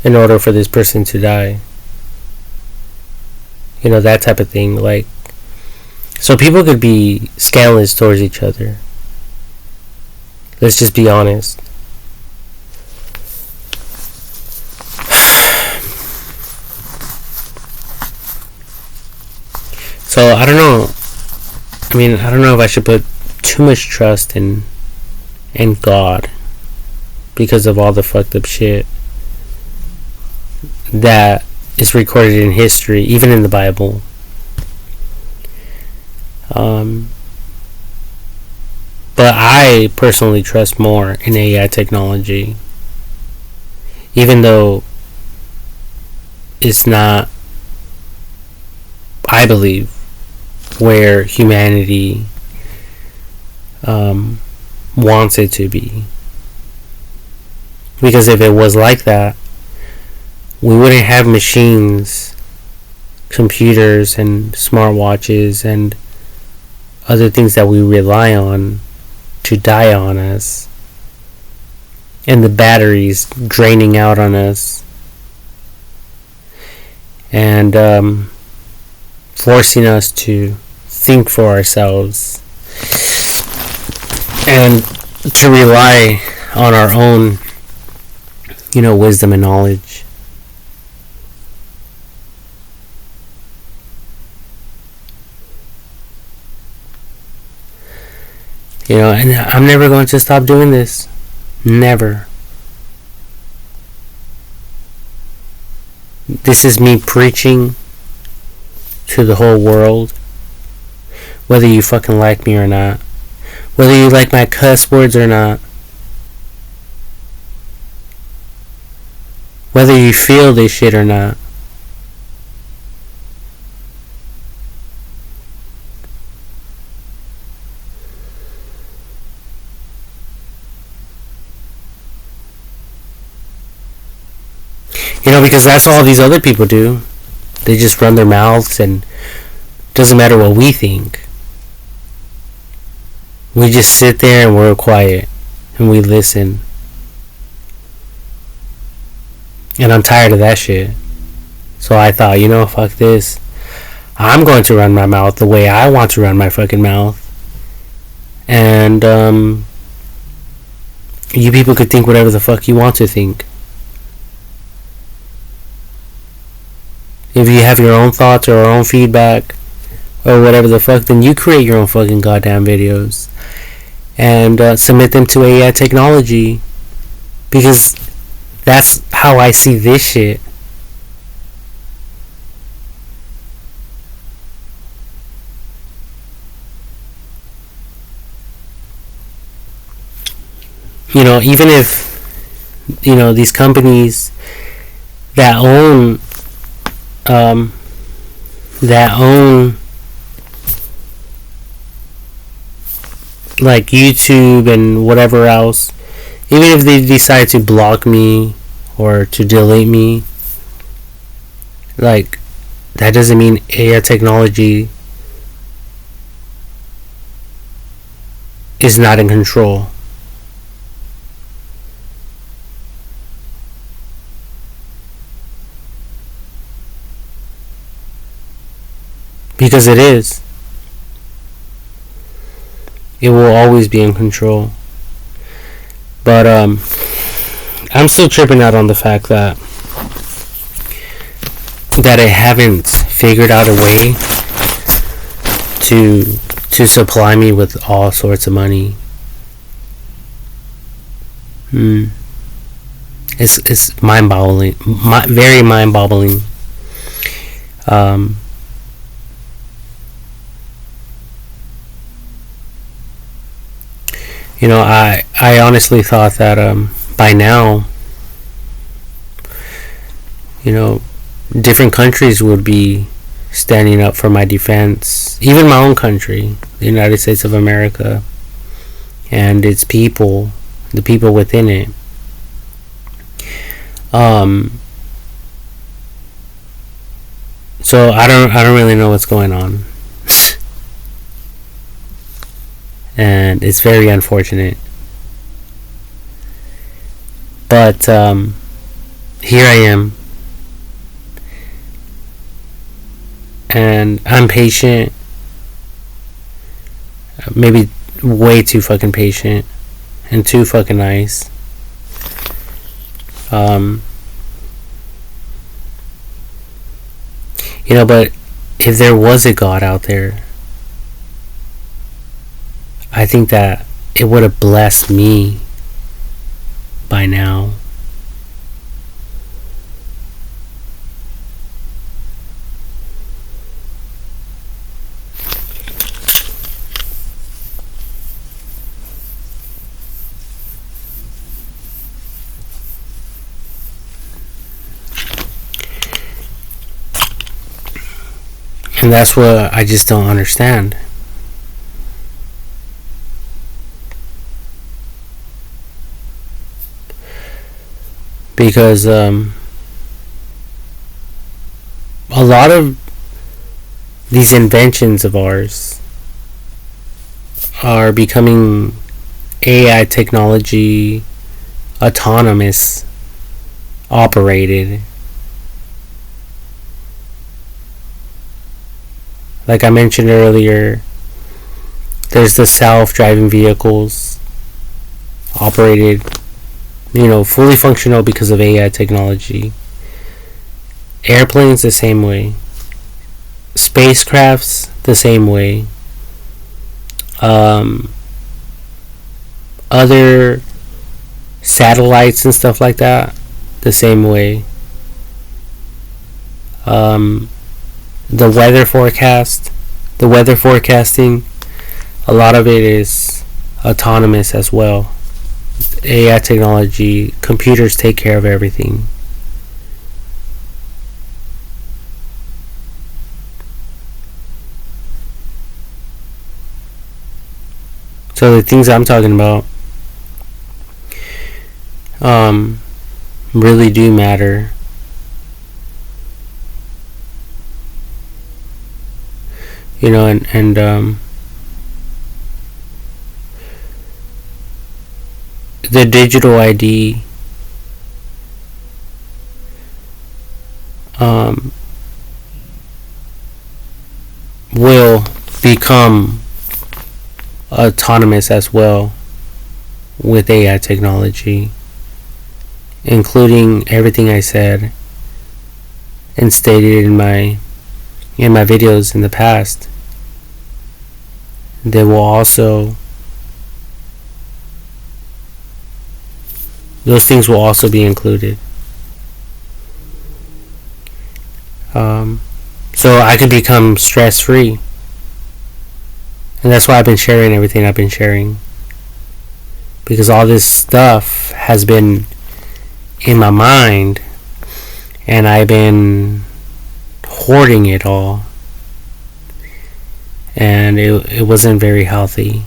in order for this person to die. You know, that type of thing. Like, so people could be scandalous towards each other. Let's just be honest. So I don't know. I mean, I don't know if I should put too much trust in God because of all the fucked up shit that is recorded in history, even in the Bible. But I personally trust more in AI technology, even though it's not, I believe, where humanity wants it to be. Because if it was like that, we wouldn't have machines, computers, and smartwatches, and other things that we rely on to die on us, and the batteries draining out on us, and forcing us to think for ourselves and to rely on our own, you know, wisdom and knowledge. You know, and I'm never going to stop doing this. Never. This is me preaching to the whole world. Whether you fucking like me or not. Whether you like my cuss words or not. Whether you feel this shit or not. You know, because that's all these other people do. They just run their mouths and it doesn't matter what we think. We just sit there and we're quiet and we listen. And I'm tired of that shit. So I thought, fuck this. I'm going to run my mouth the way I want to run my fucking mouth. And you people could think whatever the fuck you want to think. If you have your own thoughts or your own feedback or whatever the fuck, then you create your own fucking goddamn videos and submit them to AI technology, because that's how I see this shit. Even if these companies that own like YouTube and whatever else, even if they decide to block me or to delete me, like, that doesn't mean AI technology is not in control. Because it is. It will always be in control. But I'm still tripping out on the fact that I haven't figured out a way to supply me with all sorts of money. It's mind-boggling, very mind-boggling. I honestly thought that by now, different countries would be standing up for my defense. Even my own country, the United States of America, and its people, the people within it. So I don't really know what's going on. And it's very unfortunate. But here I am. And I'm patient. Maybe way too fucking patient. And too fucking nice. But if there was a God out there, I think that it would have blessed me by now. And that's what I just don't understand. Because a lot of these inventions of ours are becoming AI technology, autonomous, operated. Like I mentioned earlier, there's the self-driving vehicles operated, fully functional because of AI technology. Airplanes the same way. Spacecrafts the same way. Other satellites and stuff like that the same way. The weather forecasting, a lot of it is autonomous as well. AI technology, computers take care of everything. So the things I'm talking about really do matter. And the digital ID um, will become autonomous as well with AI technology, including everything I said and stated in my videos in the past. They will also, those things will also be included. So I could become stress free. And that's why I've been sharing everything I've been sharing. Because all this stuff has been in my mind, and I've been hoarding it all. And it wasn't very healthy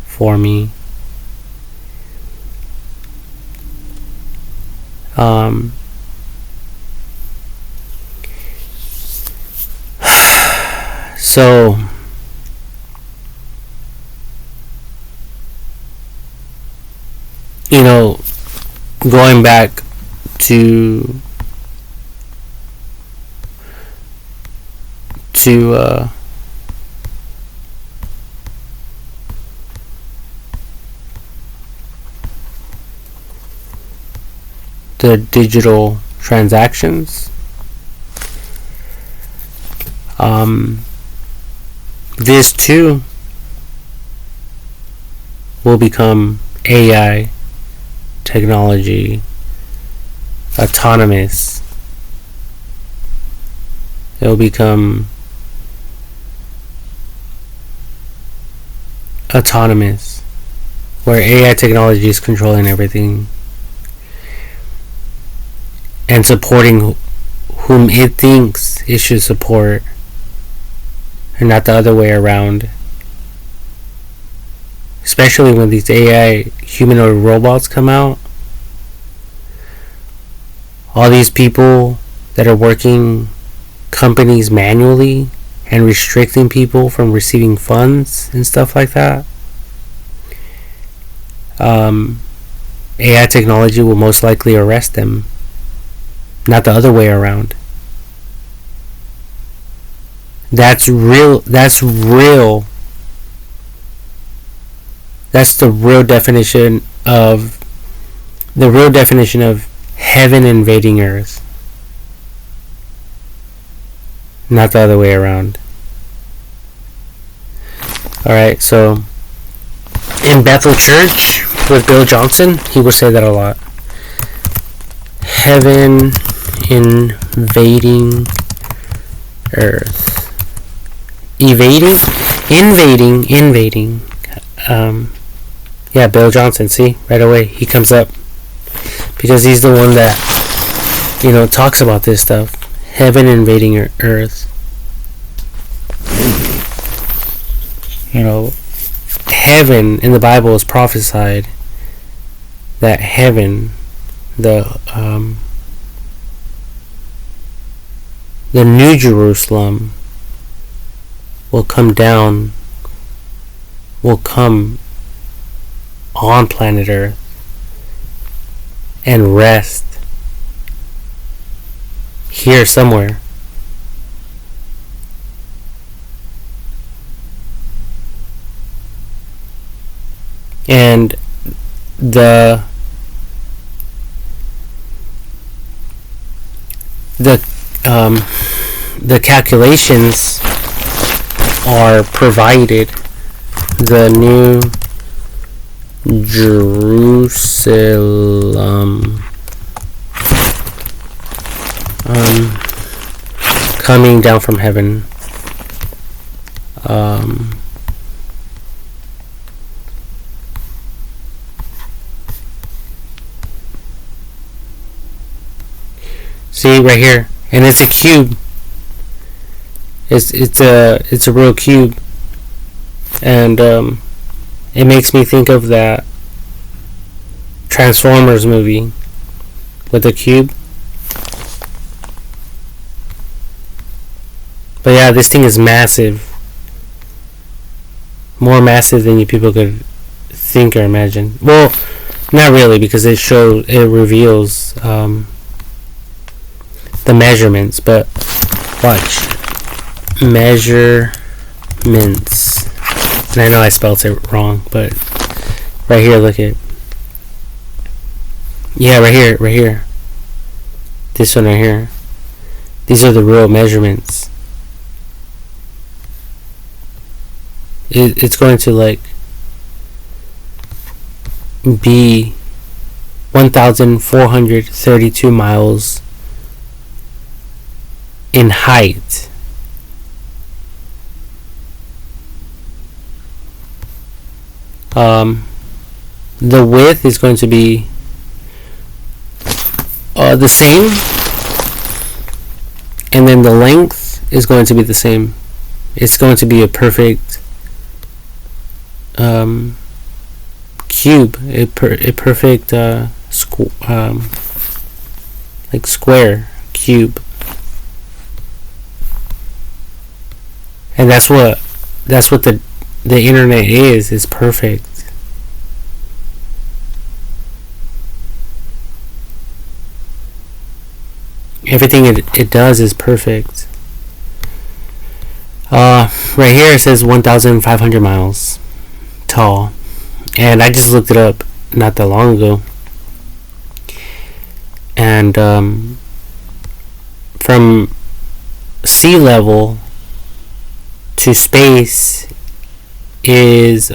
for me. So going back to the digital transactions, this too will become AI technology, autonomous. It will become autonomous, where AI technology is controlling everything and supporting whom it thinks it should support, and not the other way around. Especially when these AI humanoid robots come out. All these people that are working companies manually and restricting people from receiving funds and stuff like that. AI technology will most likely arrest them, not the other way around. That's real. That's real. That's the real definition of heaven invading earth, not the other way around. Alright, so in Bethel Church with Bill Johnson, he would say that a lot. Heaven invading earth. Invading. Yeah, Bill Johnson, see? Right away, he comes up. Because he's the one that, talks about this stuff. Heaven invading earth. Heaven in the Bible is prophesied that heaven, the New Jerusalem, will come down, will come on planet Earth and rest here somewhere. And the calculations are provided. The New Jerusalem coming down from heaven. See right here, and it's a cube. It's a real cube, and it makes me think of that Transformers movie with the cube. But yeah, this thing is massive. More massive than you people could think or imagine. Well, not really, because it reveals the measurements, but watch. Measurements. And I know I spelled it wrong, but right here, look at. Yeah, right here. This one right here. These are the real measurements. It's going to like be 1,432 miles in height. The width is going to be the same, and then the length is going to be the same. It's going to be a perfect cube, a perfect like square cube, and that's what the internet is perfect. Everything it does is perfect. Right here it says 1,500 miles tall, and I just looked it up not that long ago, and from sea level to space is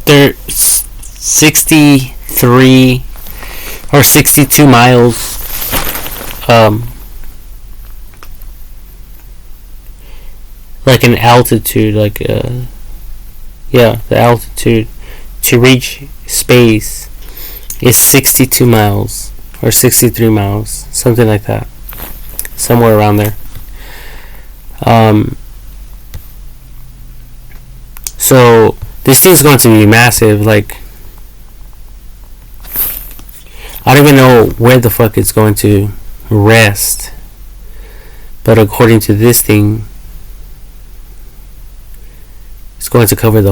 it's 63 or 62 miles like an altitude, like the altitude to reach space is 62 miles or 63 miles, something like that, somewhere around there. So this thing's going to be massive. Like, I don't even know where the fuck it's going to rest, but according to this thing, it's going to cover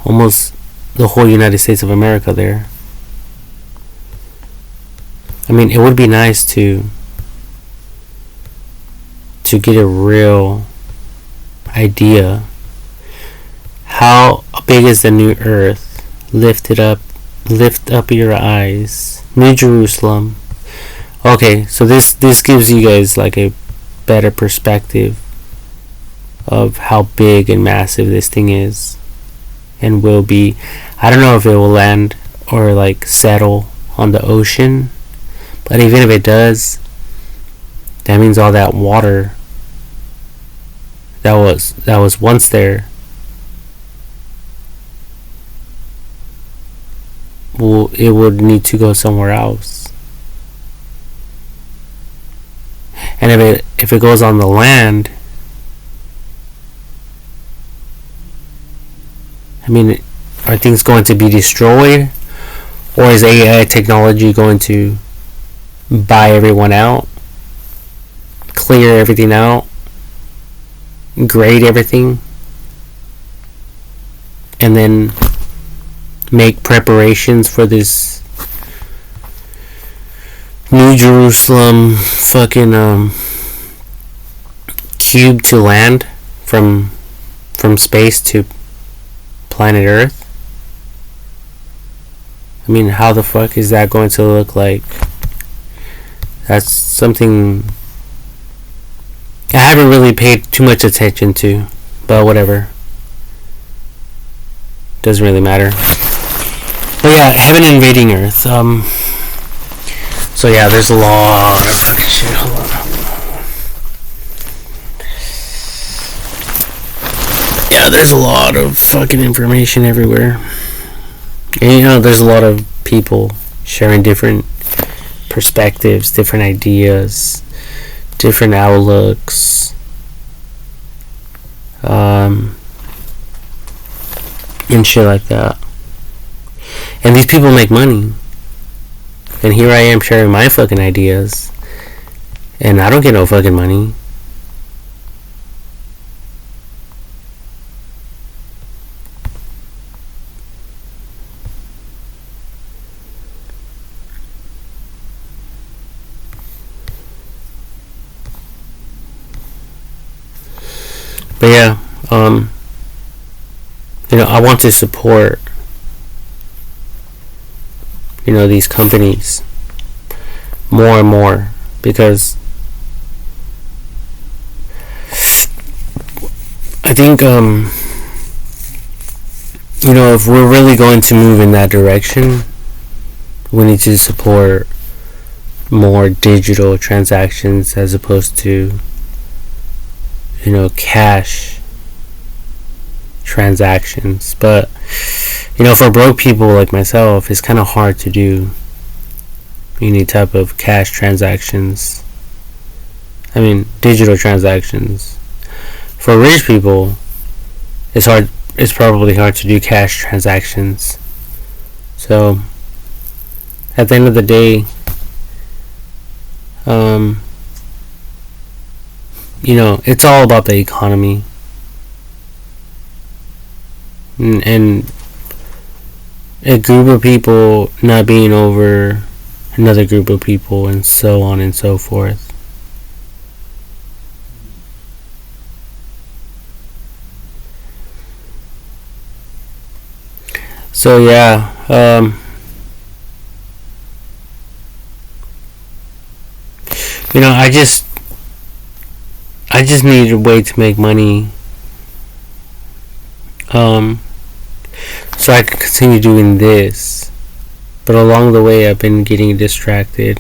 almost the whole United States of America there. I mean, it would be nice to get a real idea. How big is the new earth? Lift up your eyes. New Jerusalem. Okay, so this gives you guys like a better perspective of how big and massive this thing is and will be. I don't know if it will land or like settle on the ocean, but even if it does, that means all that water that was once there it would need to go somewhere else. And if it goes on the land, I mean, are things going to be destroyed, or is AI technology going to buy everyone out, clear everything out, grade everything, and then make preparations for this New Jerusalem fucking cube to land from space to planet Earth? I mean, how the fuck is that going to look like? That's something I haven't really paid too much attention to, but whatever. Doesn't really matter. But yeah, heaven invading Earth. So yeah, there's a lot of fucking shit. Hold on. Yeah, there's a lot of fucking information everywhere. And there's a lot of people sharing different perspectives, different ideas, different outlooks. And shit like that. And these people make money. And here I am sharing my fucking ideas. And I don't get no fucking money. But yeah, I want to support, these companies more and more, because I think, if we're really going to move in that direction, we need to support more digital transactions as opposed to, cash transactions. But, for broke people like myself, it's kind of hard to do any type of cash transactions. I mean, digital transactions. For rich people, it's hard. It's probably hard to do cash transactions. So, at the end of the day, it's all about the economy, and a group of people not being over another group of people, and so on and so forth. So yeah, I just need a way to make money, so I can continue doing this. But along the way, I've been getting distracted,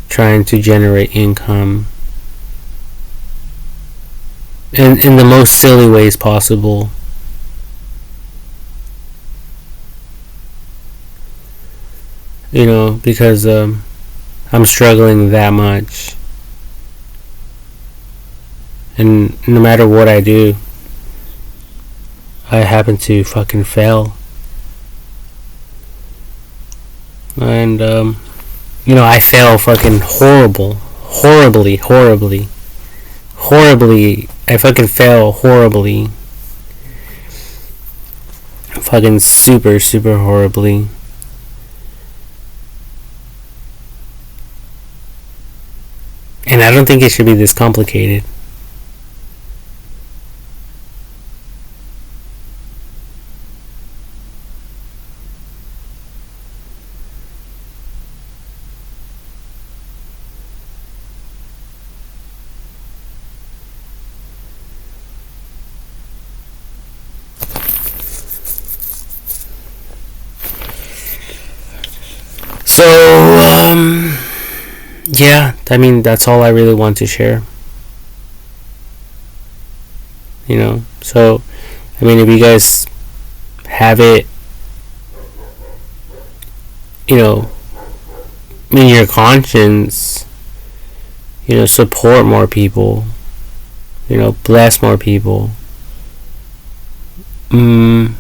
trying to generate income in the most silly ways possible. Because I'm struggling that much. And no matter what I do, I happen to fucking fail. And, I fail fucking horribly. I fucking fail horribly. Fucking super horribly. And I don't think it should be this complicated. So, yeah, I mean, that's all I really want to share. So, I mean, if you guys have it, in your conscience, support more people, bless more people. And,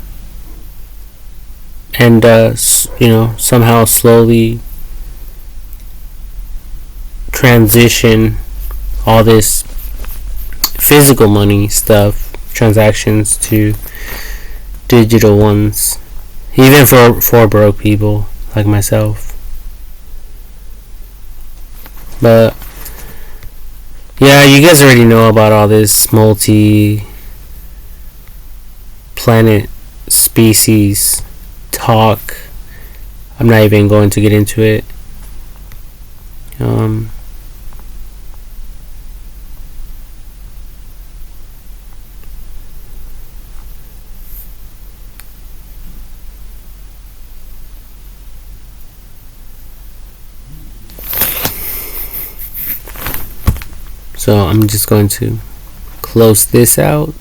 somehow slowly transition all this physical money stuff, transactions, to digital ones, even for broke people like myself. But yeah, you guys already know about all this multi-planet species talk. I'm not even going to get into it. So I'm just going to close this out.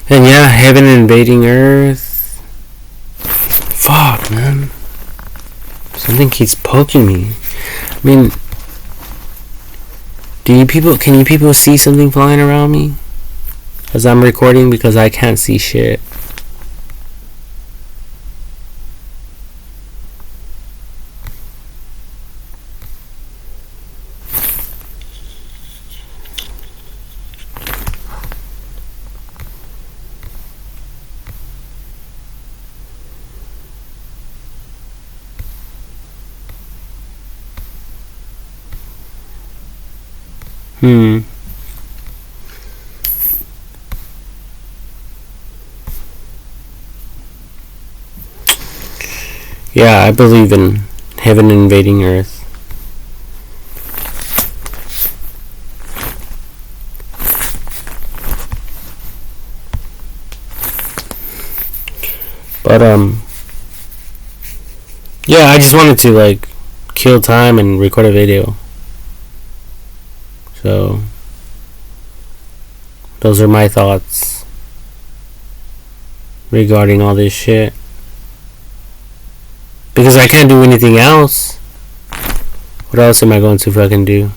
And yeah, heaven invading earth. Fuck, man. Something keeps poking me. I mean, can you people see something flying around me as I'm recording? Because I can't see shit. Hmm. Yeah, I believe in heaven invading earth. But yeah, I just wanted to like kill time and record a video. So those are my thoughts regarding all this shit. Because I can't do anything else. What else am I going to fucking do?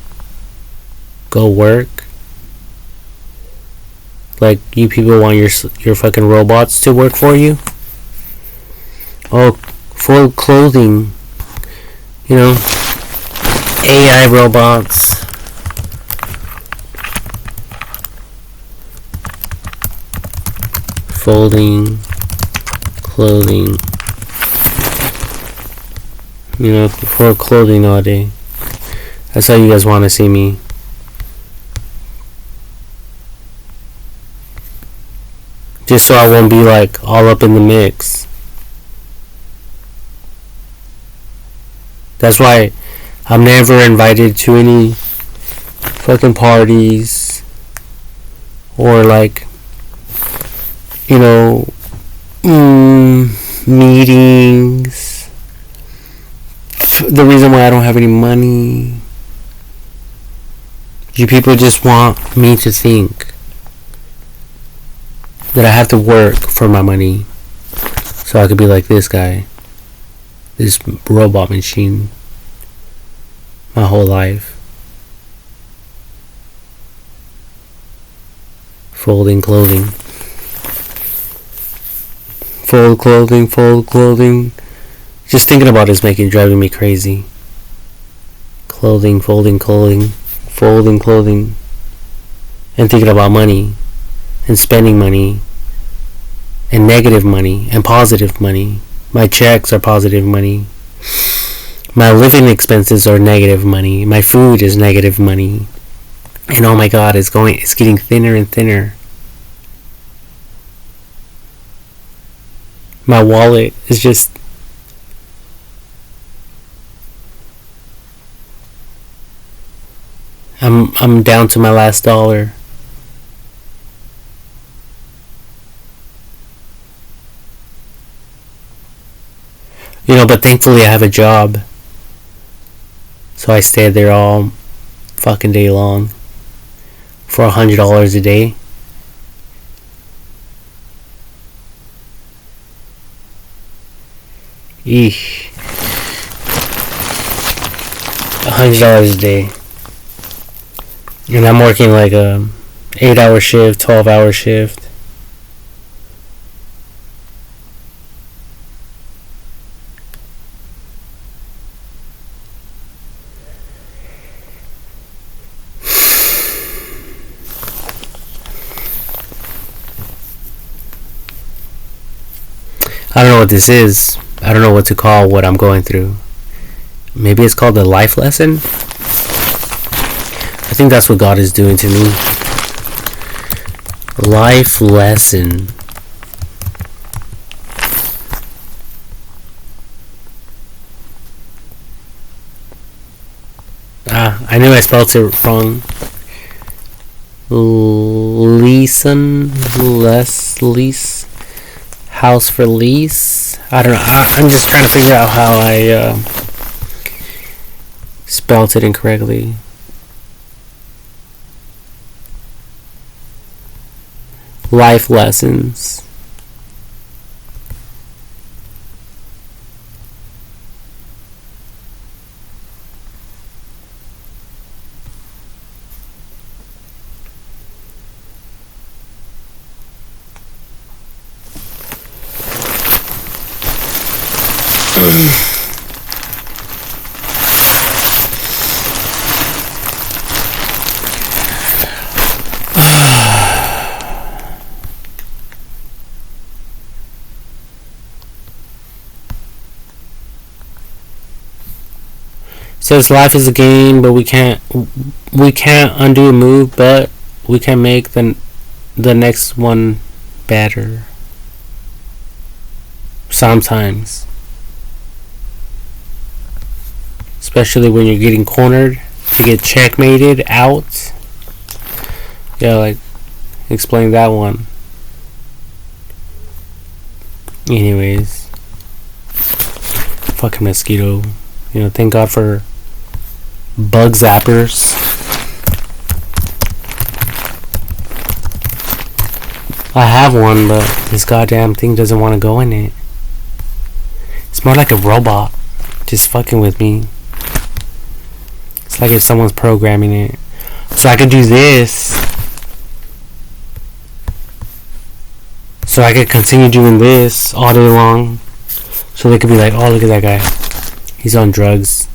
Go work? Like, you people want your fucking robots to work for you? Oh, full clothing. You know, AI robots. Folding clothing. You know, for clothing all day. That's how you guys want to see me. Just so I won't be like all up in the mix. That's why I'm never invited to any fucking parties or like, you know, meetings. The reason why I don't have any money. You people just want me to think that I have to work for my money so I could be like this guy, this robot machine, my whole life. Folding clothing. Fold clothing, fold clothing. Just thinking about it is driving me crazy. Clothing, folding clothing, folding clothing. And thinking about money. And spending money. And negative money. And positive money. My checks are positive money. My living expenses are negative money. My food is negative money. And oh my god, it's getting thinner and thinner. My wallet is just I'm down to my last dollar. You know, but thankfully I have a job. So I stay there all fucking day long. For $100 a day. Eesh. $100 a day. And I'm working like a 8-hour shift, 12-hour shift. I don't know what this is. I don't know what to call what I'm going through. Maybe it's called a life lesson? I think that's what God is doing to me. Life lesson. I knew I spelled it wrong. Leeson, lease, house for lease. I don't know. I'm just trying to figure out how I spelled it incorrectly. Life lessons. Says life is a game, but we can't undo a move, but we can make the next one better. Sometimes. Especially when you're getting cornered, you get checkmated out. Yeah, like, explain that one. Anyways. Fucking mosquito. You know, thank God for bug zappers. I have one, but this goddamn thing doesn't want to go in it. It's more like a robot just fucking with me. It's like if someone's programming it. So I could do this. So I could continue doing this all day long. So they could be like, oh, look at that guy. He's on drugs.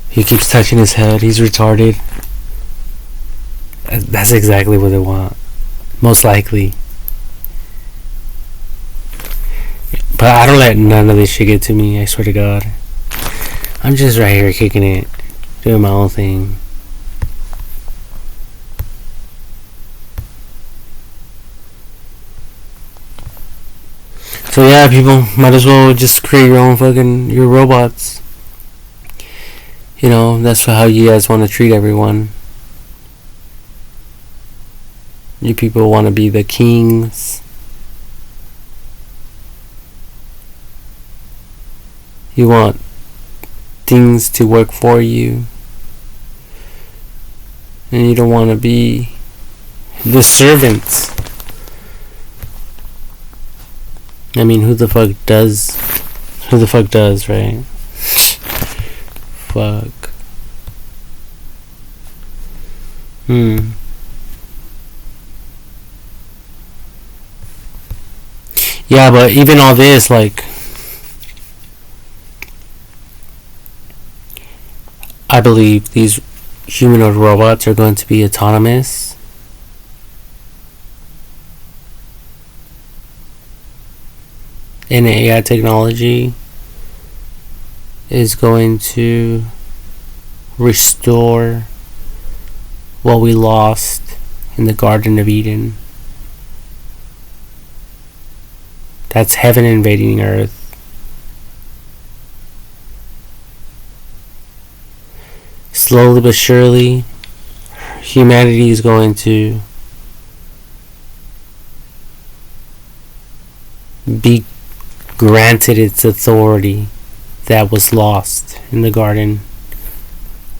He keeps touching his head. He's retarded. That's exactly what they want. Most likely. But I don't let none of this shit get to me, I swear to God. I'm just right here kicking it. Doing my own thing. So yeah, people, might as well just create your own your robots. You know, that's how you guys want to treat everyone. You people want to be the kings. You want things to work for you. And you don't want to be the servants. I mean, who the fuck does, right? Fuck. Yeah, but even all this, like, I believe these humanoid robots are going to be autonomous. And AI technology is going to restore what we lost in the Garden of Eden. That's heaven invading earth. Slowly but surely, humanity is going to be granted its authority that was lost in the garden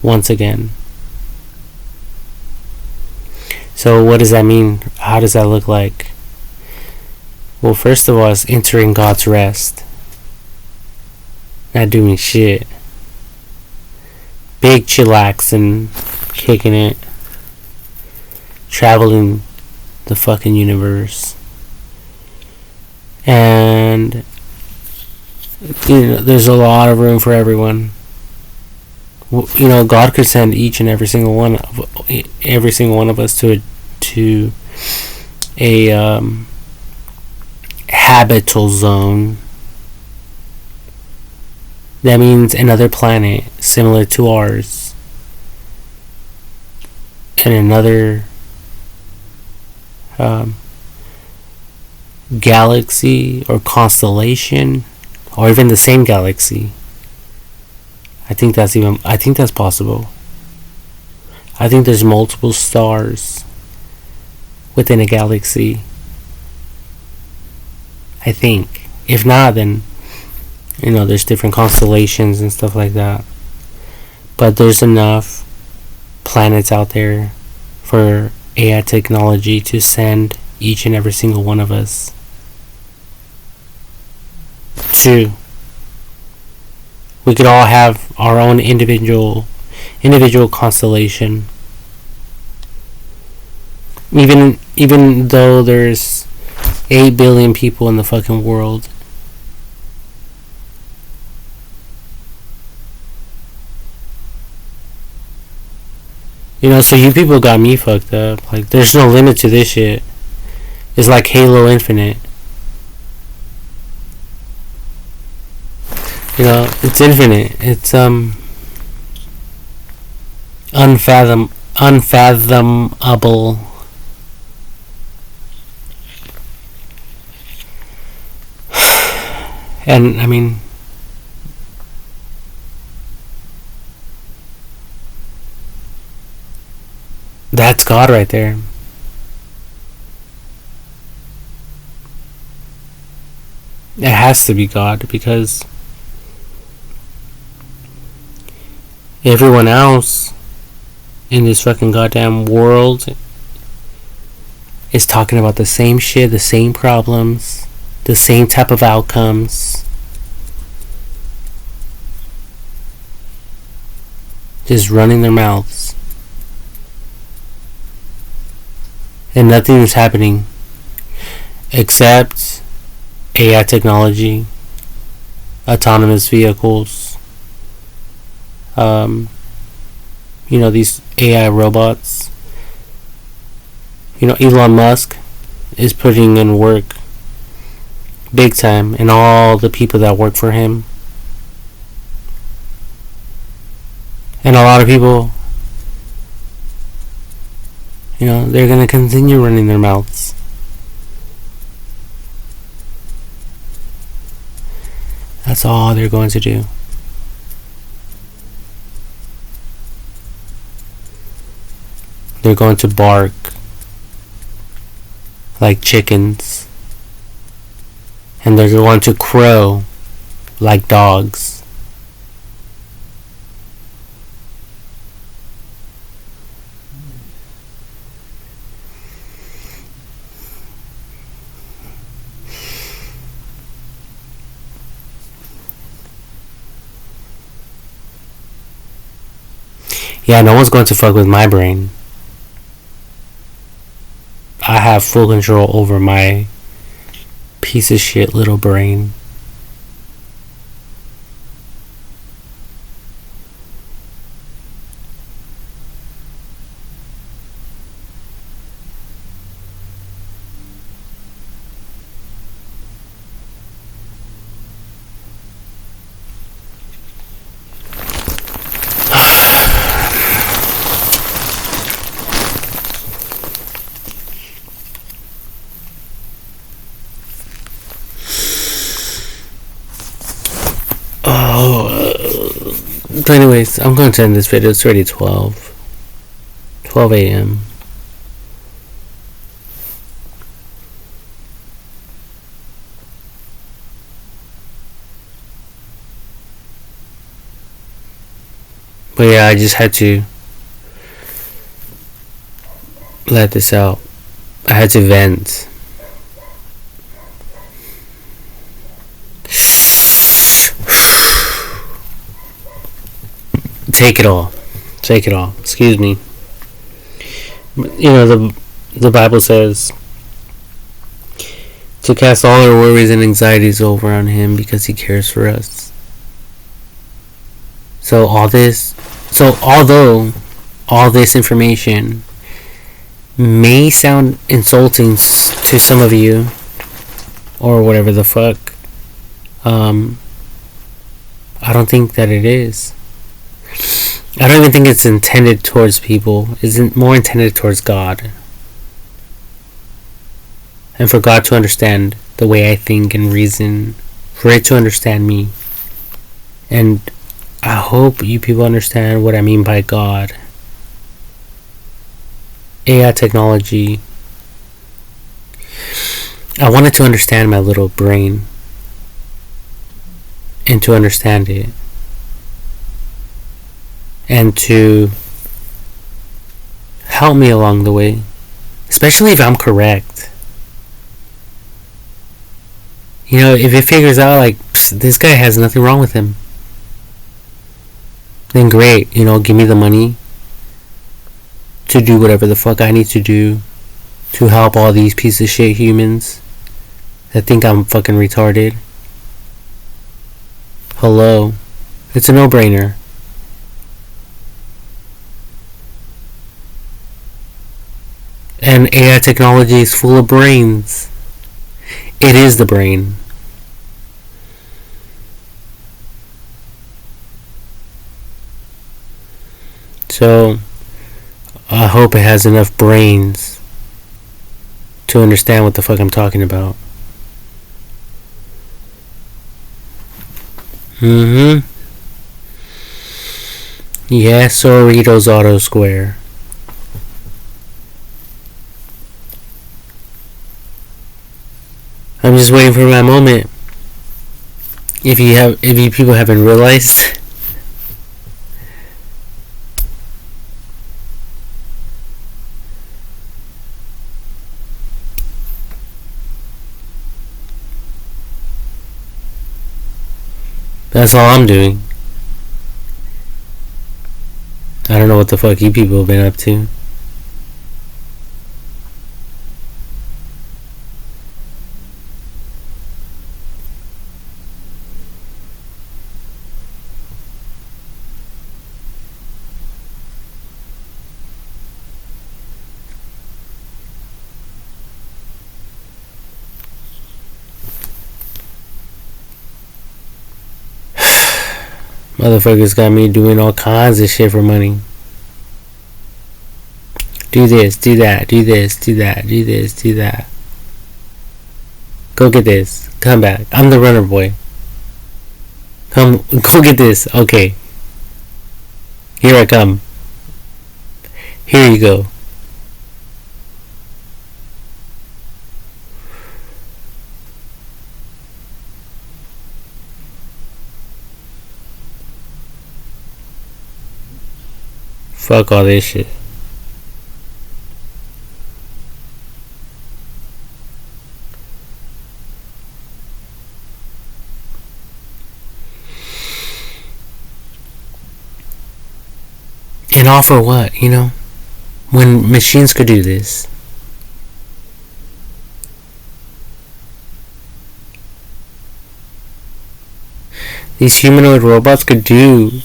once again. So what does that mean? How does that look like? Well, first of all, it's entering God's rest. Not doing shit. Big chillax and kicking it. Traveling the fucking universe. And you know, there's a lot of room for everyone. You know, God could send each and every single one of us to a habitable zone. That means another planet similar to ours, and another galaxy or constellation, or even the same galaxy. I think that's possible. I think there's multiple stars within a galaxy. I think. If not, then you know, there's different constellations and stuff like that. But there's enough planets out there for AI technology to send each and every single one of us to. We could all have our own individual constellation. Even though there's 8 billion people in the fucking world. You know, so you people got me fucked up. Like, there's no limit to this shit. It's like Halo Infinite. You know, it's infinite. It's unfathomable. And I mean, that's God right there. It has to be God, because everyone else in this fucking goddamn world is talking about the same shit, the same problems, the same type of outcomes. Just running their mouths. And nothing is happening except AI technology, autonomous vehicles, these AI robots. Elon Musk is putting in work big time, and all the people that work for him. And a lot of people, they're going to continue running their mouths. That's all they're going to do. They're going to bark like chickens. And they're going to crow like dogs. Yeah, no one's going to fuck with my brain. I have full control over my piece of shit little brain. So anyways, I'm going to end this video. It's already 12 a.m. But yeah, I just had to let this out. I had to vent. Take it all. Excuse me. The Bible says to cast all our worries and anxieties over on Him because He cares for us. So although all this information may sound insulting to some of you, or whatever the fuck, I don't think that it is. I don't even think it's intended towards people. It's more intended towards God. And for God to understand the way I think and reason. For it to understand me. And I hope you people understand what I mean by God. AI technology. I wanted to understand my little brain. And to understand it. And to help me along the way. Especially if I'm correct. If it figures out like, this guy has nothing wrong with him, then great. Give me the money to do whatever the fuck I need to do to help all these piece of shit humans that think I'm fucking retarded. Hello. It's a no-brainer. And AI technology is full of brains. It is the brain. So I hope it has enough brains to understand what the fuck I'm talking about. Yeah, Cerritos Auto Square. I'm just waiting for my moment. If you people haven't realized, that's all I'm doing. I don't know what the fuck you people have been up to. Motherfuckers got me doing all kinds of shit for money. Do this, do that, do this, do that, do this, do that. Go get this. Come back. I'm the runner boy. Come, go get this. Okay. Here I come. Here you go. Fuck all this shit. And all for what, you know? When machines could do this. These humanoid robots could do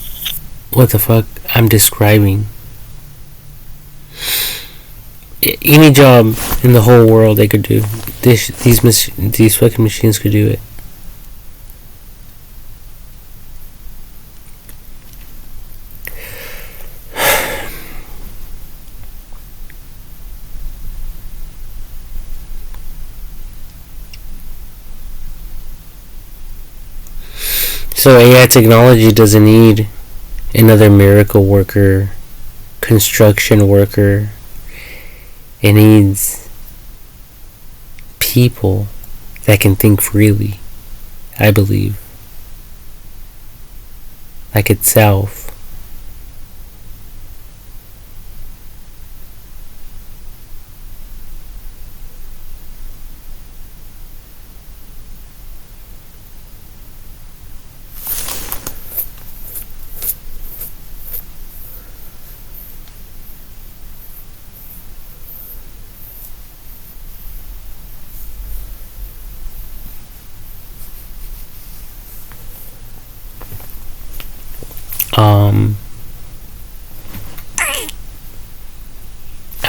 what the fuck I'm describing. Any job in the whole world they could do. These fucking machines could do it. So AI technology doesn't need another miracle worker, construction worker. It needs people that can think freely, I believe. Like itself.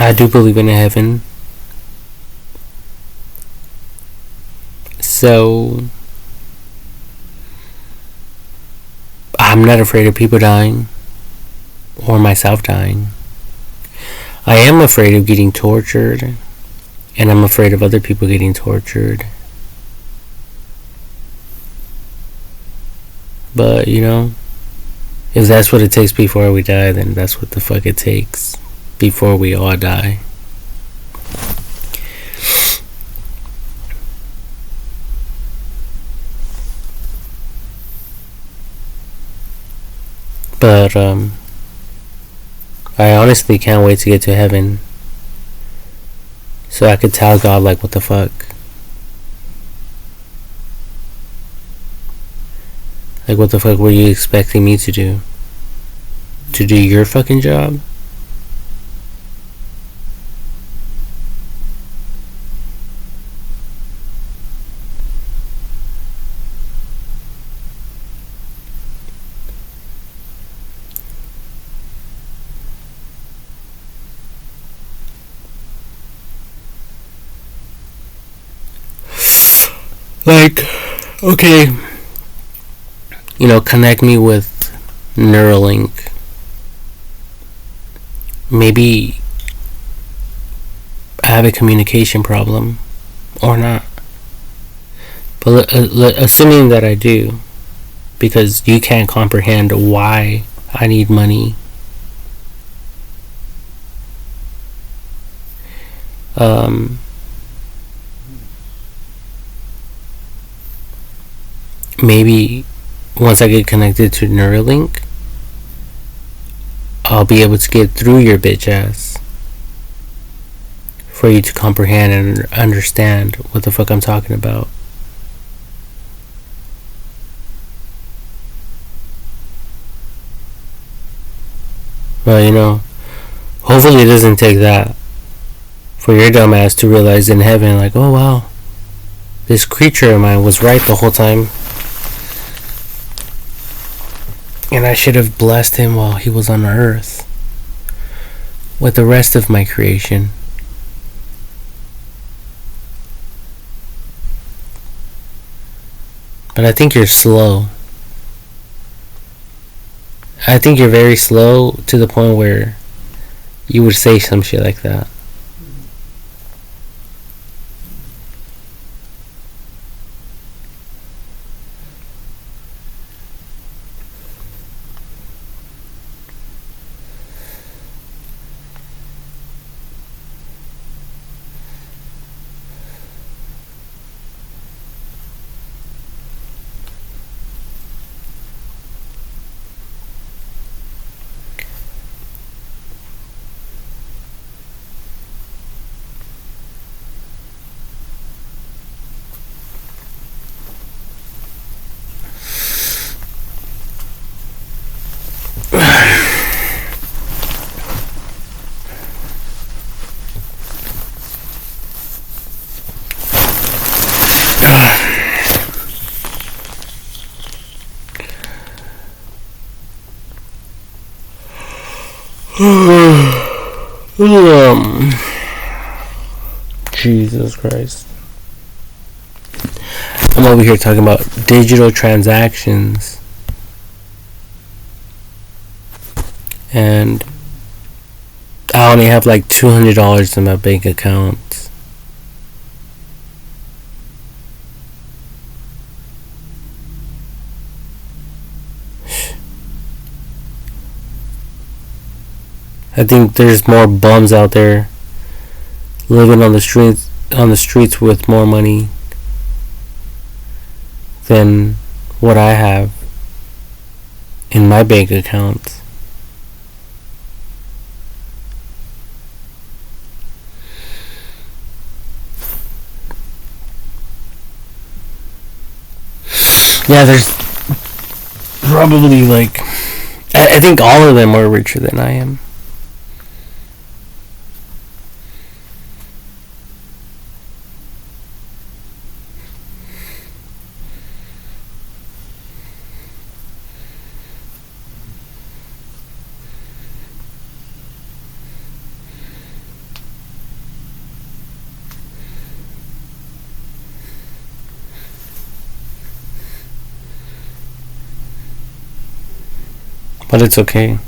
I do believe in a heaven. So I'm not afraid of people dying or myself dying. I am afraid of getting tortured, and I'm afraid of other people getting tortured. But, you know, if that's what it takes before we die, then that's what the fuck it takes before we all die. But, I honestly can't wait to get to heaven. So I could tell God, like, what the fuck? Like, what the fuck were you expecting me to do? To do your fucking job? Like, okay, you know, connect me with Neuralink. maybe I have a communication problem or not. But assuming that I do, because you can't comprehend why I need money. Maybe once I get connected to Neuralink, I'll be able to get through your bitch ass for you to comprehend and understand what the fuck I'm talking about. Well, you know, hopefully it doesn't take that for your dumb ass to realize in heaven, like, oh wow, this creature of mine was right the whole time. And I should have blessed him while he was on earth with the rest of my creation. But I think you're slow. I think you're very slow to the point where you would say some shit like that. Jesus Christ. I'm over here talking about digital transactions. And I only have like $200 in my bank account. I think there's more bums out there living on the streets with more money than what I have in my bank account. Yeah, there's probably like I think all of them are richer than I am. But it's okay.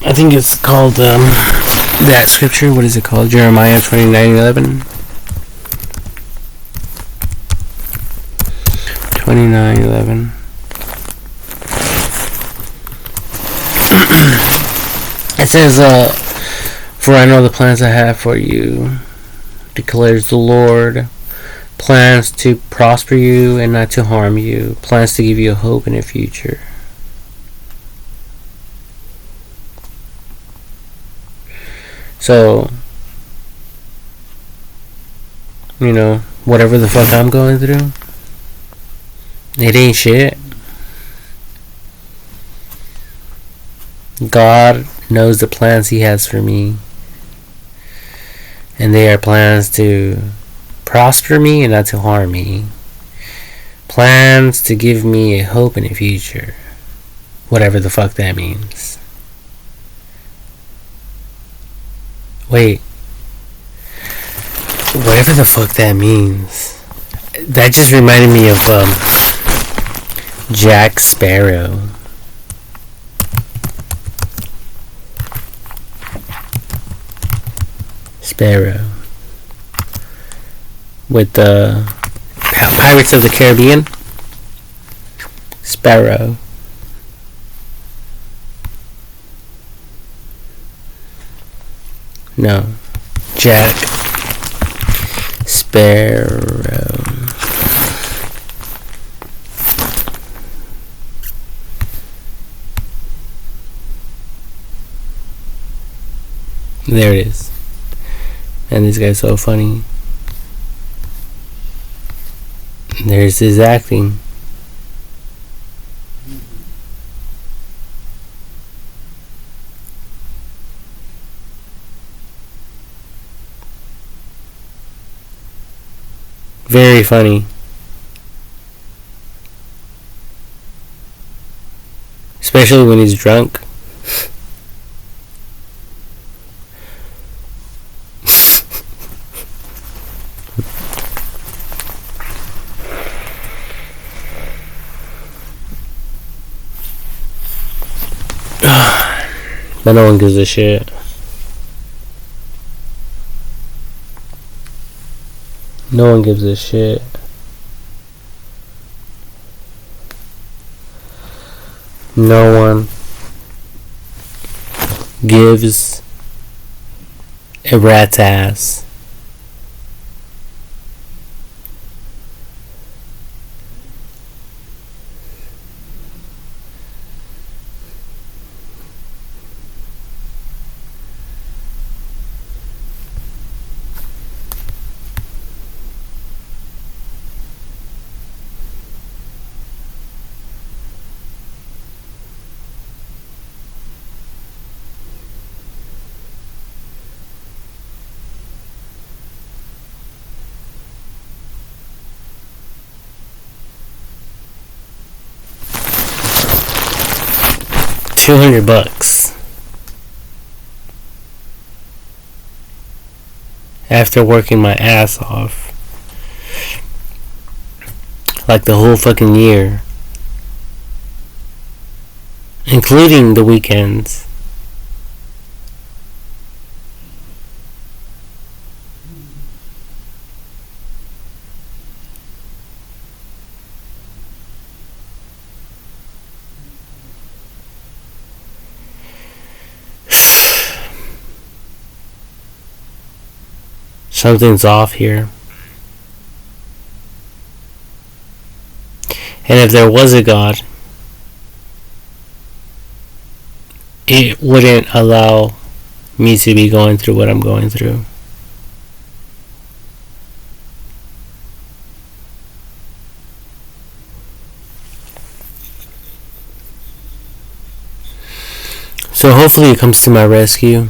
I think it's called that scripture. What is it called? Jeremiah 29:11. 29:11. It says, "For I know the plans I have for you, declares the Lord, plans to prosper you and not to harm you, plans to give you a hope in a future." So, you know, whatever the fuck I'm going through, it ain't shit. God knows the plans He has for me. And they are plans to prosper me and not to harm me. Plans to give me a hope in the future. Whatever the fuck that means. Wait. Whatever the fuck that means. That just reminded me of Jack Sparrow. Sparrow. With the Pirates of the Caribbean. Sparrow. No. Jack Sparrow. There it is. And this guy's so funny. There's his acting. Very funny. Especially when he's drunk. But no one gives a shit. No one gives a shit. No one gives a rat's ass. $200 after working my ass off like the whole fucking year, including the weekends. Something's off here. And if there was a God, it wouldn't allow me to be going through what I'm going through. So hopefully it comes to my rescue.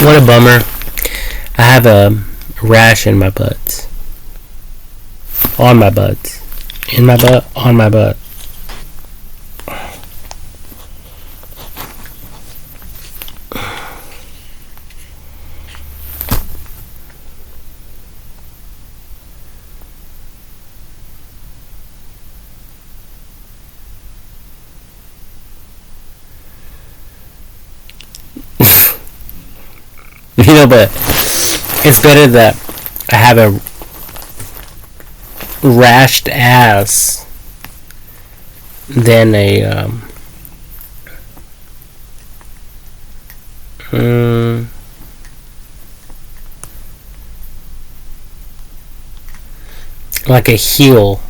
What a bummer. I have a rash in my butt. On my butt. In my butt. On my butt. You know, but it's better that I have a rashed ass than a like a heel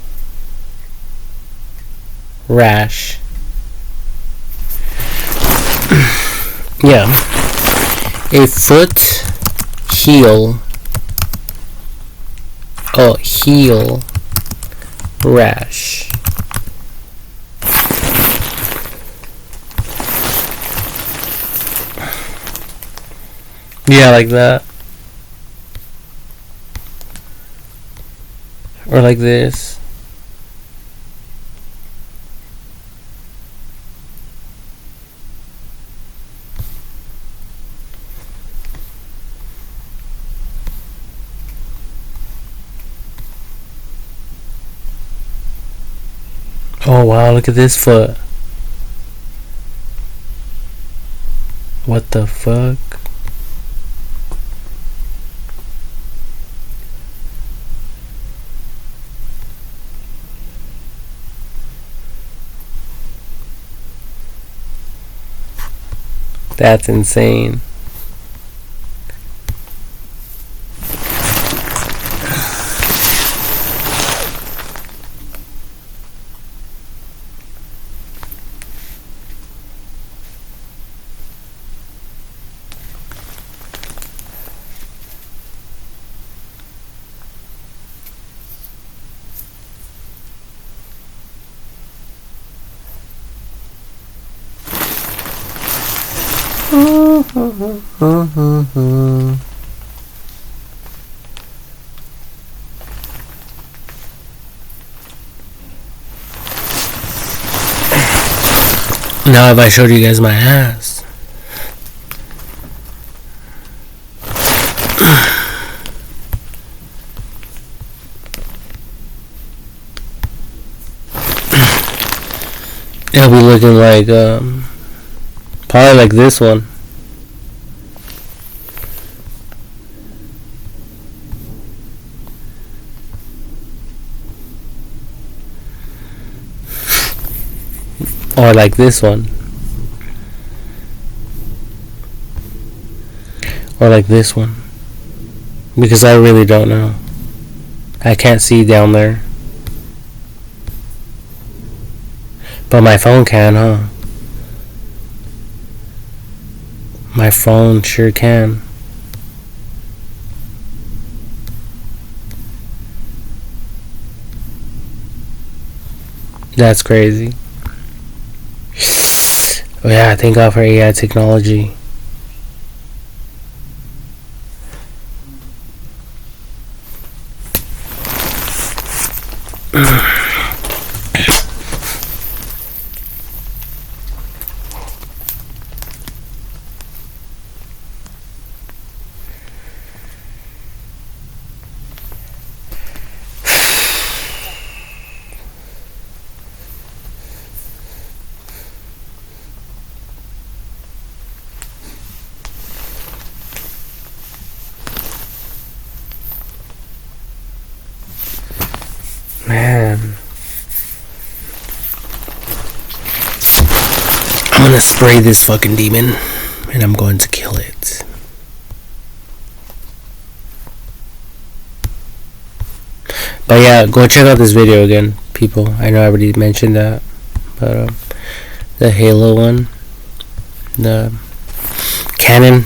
rash. Yeah. A foot heal. Oh, heal rash. Yeah, like that. Or like this. Oh wow, look at this foot. What the fuck? That's insane. Now if I showed you guys my ass. It'll be looking like probably like this one. Or like this one. Or like this one. Because I really don't know. I can't see down there. But my phone can, huh? My phone sure can. That's crazy. Oh yeah, thank God for AI technology. Man. I'm gonna spray this fucking demon and I'm going to kill it. But yeah, go check out this video again, people. I know I already mentioned that. But the Halo one, the Canon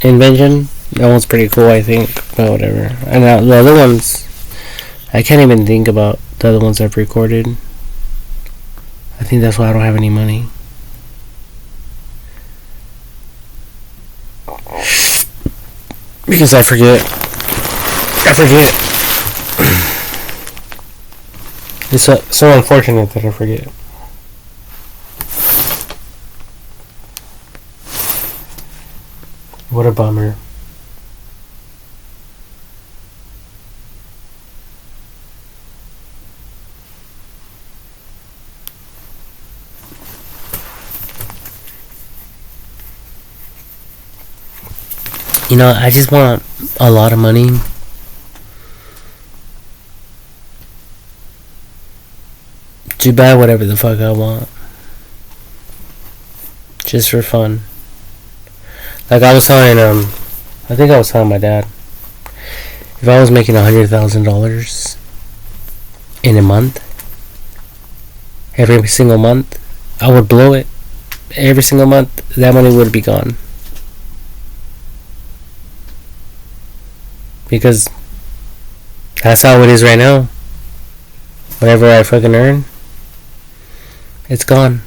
invention, that one's pretty cool, I think. But whatever. And the other ones, I can't even think about the other ones I've recorded. I think that's why I don't have any money. Because I forget. It's so unfortunate that I forget. What a bummer. You know, I just want a lot of money to buy whatever the fuck I want. Just for fun. Like I was telling, I think I was telling my dad, if I was making $100,000 in a month, every single month, I would blow it. Every single month, that money would be gone. Because that's how it is right now. Whatever I fucking earn, it's gone.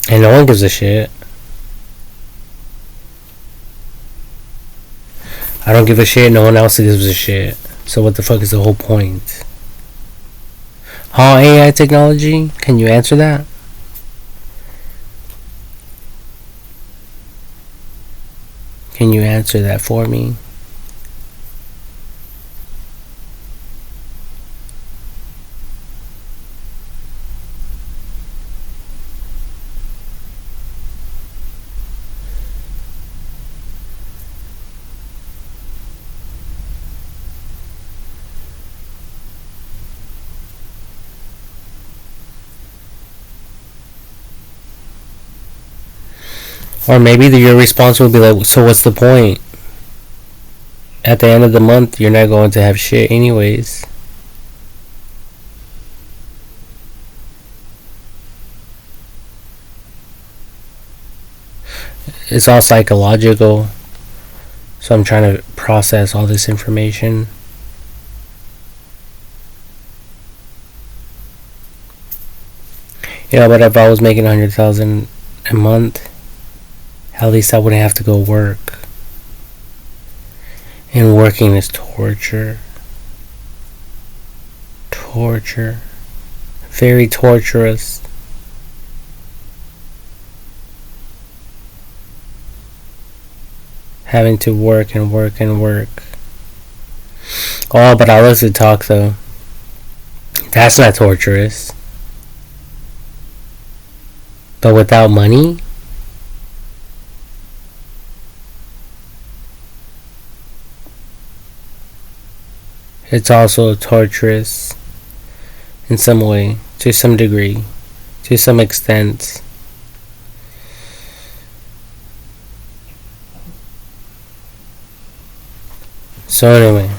And no one gives a shit. I don't give a shit, no one else gives a shit. So what the fuck is the whole point? Huh, AI technology? Can you answer that? Can you answer that for me? Or maybe your response will be like, so what's the point? At the end of the month, you're not going to have shit anyways. It's all psychological. So I'm trying to process all this information. Yeah, but if I was making 100,000 a month, at least I wouldn't have to go work. And working is torture. Torture. Very torturous. Having to work and work and work. Oh, but I love to talk though. That's not torturous. But without money? It's also torturous in some way, to some degree, to some extent. So anyway.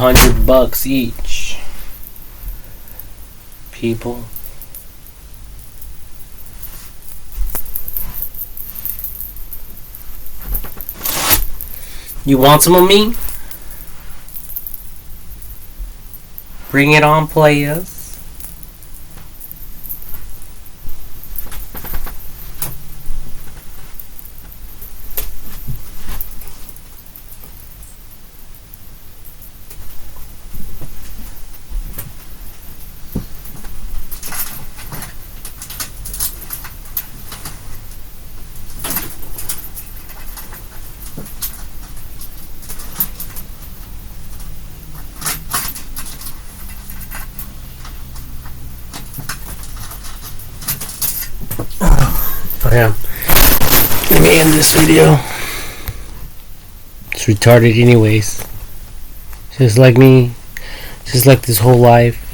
$100 each. People. You want some of me? Bring it on, players. Yeah. Let me end this video. It's retarded anyways. Just like me. Just like this whole life.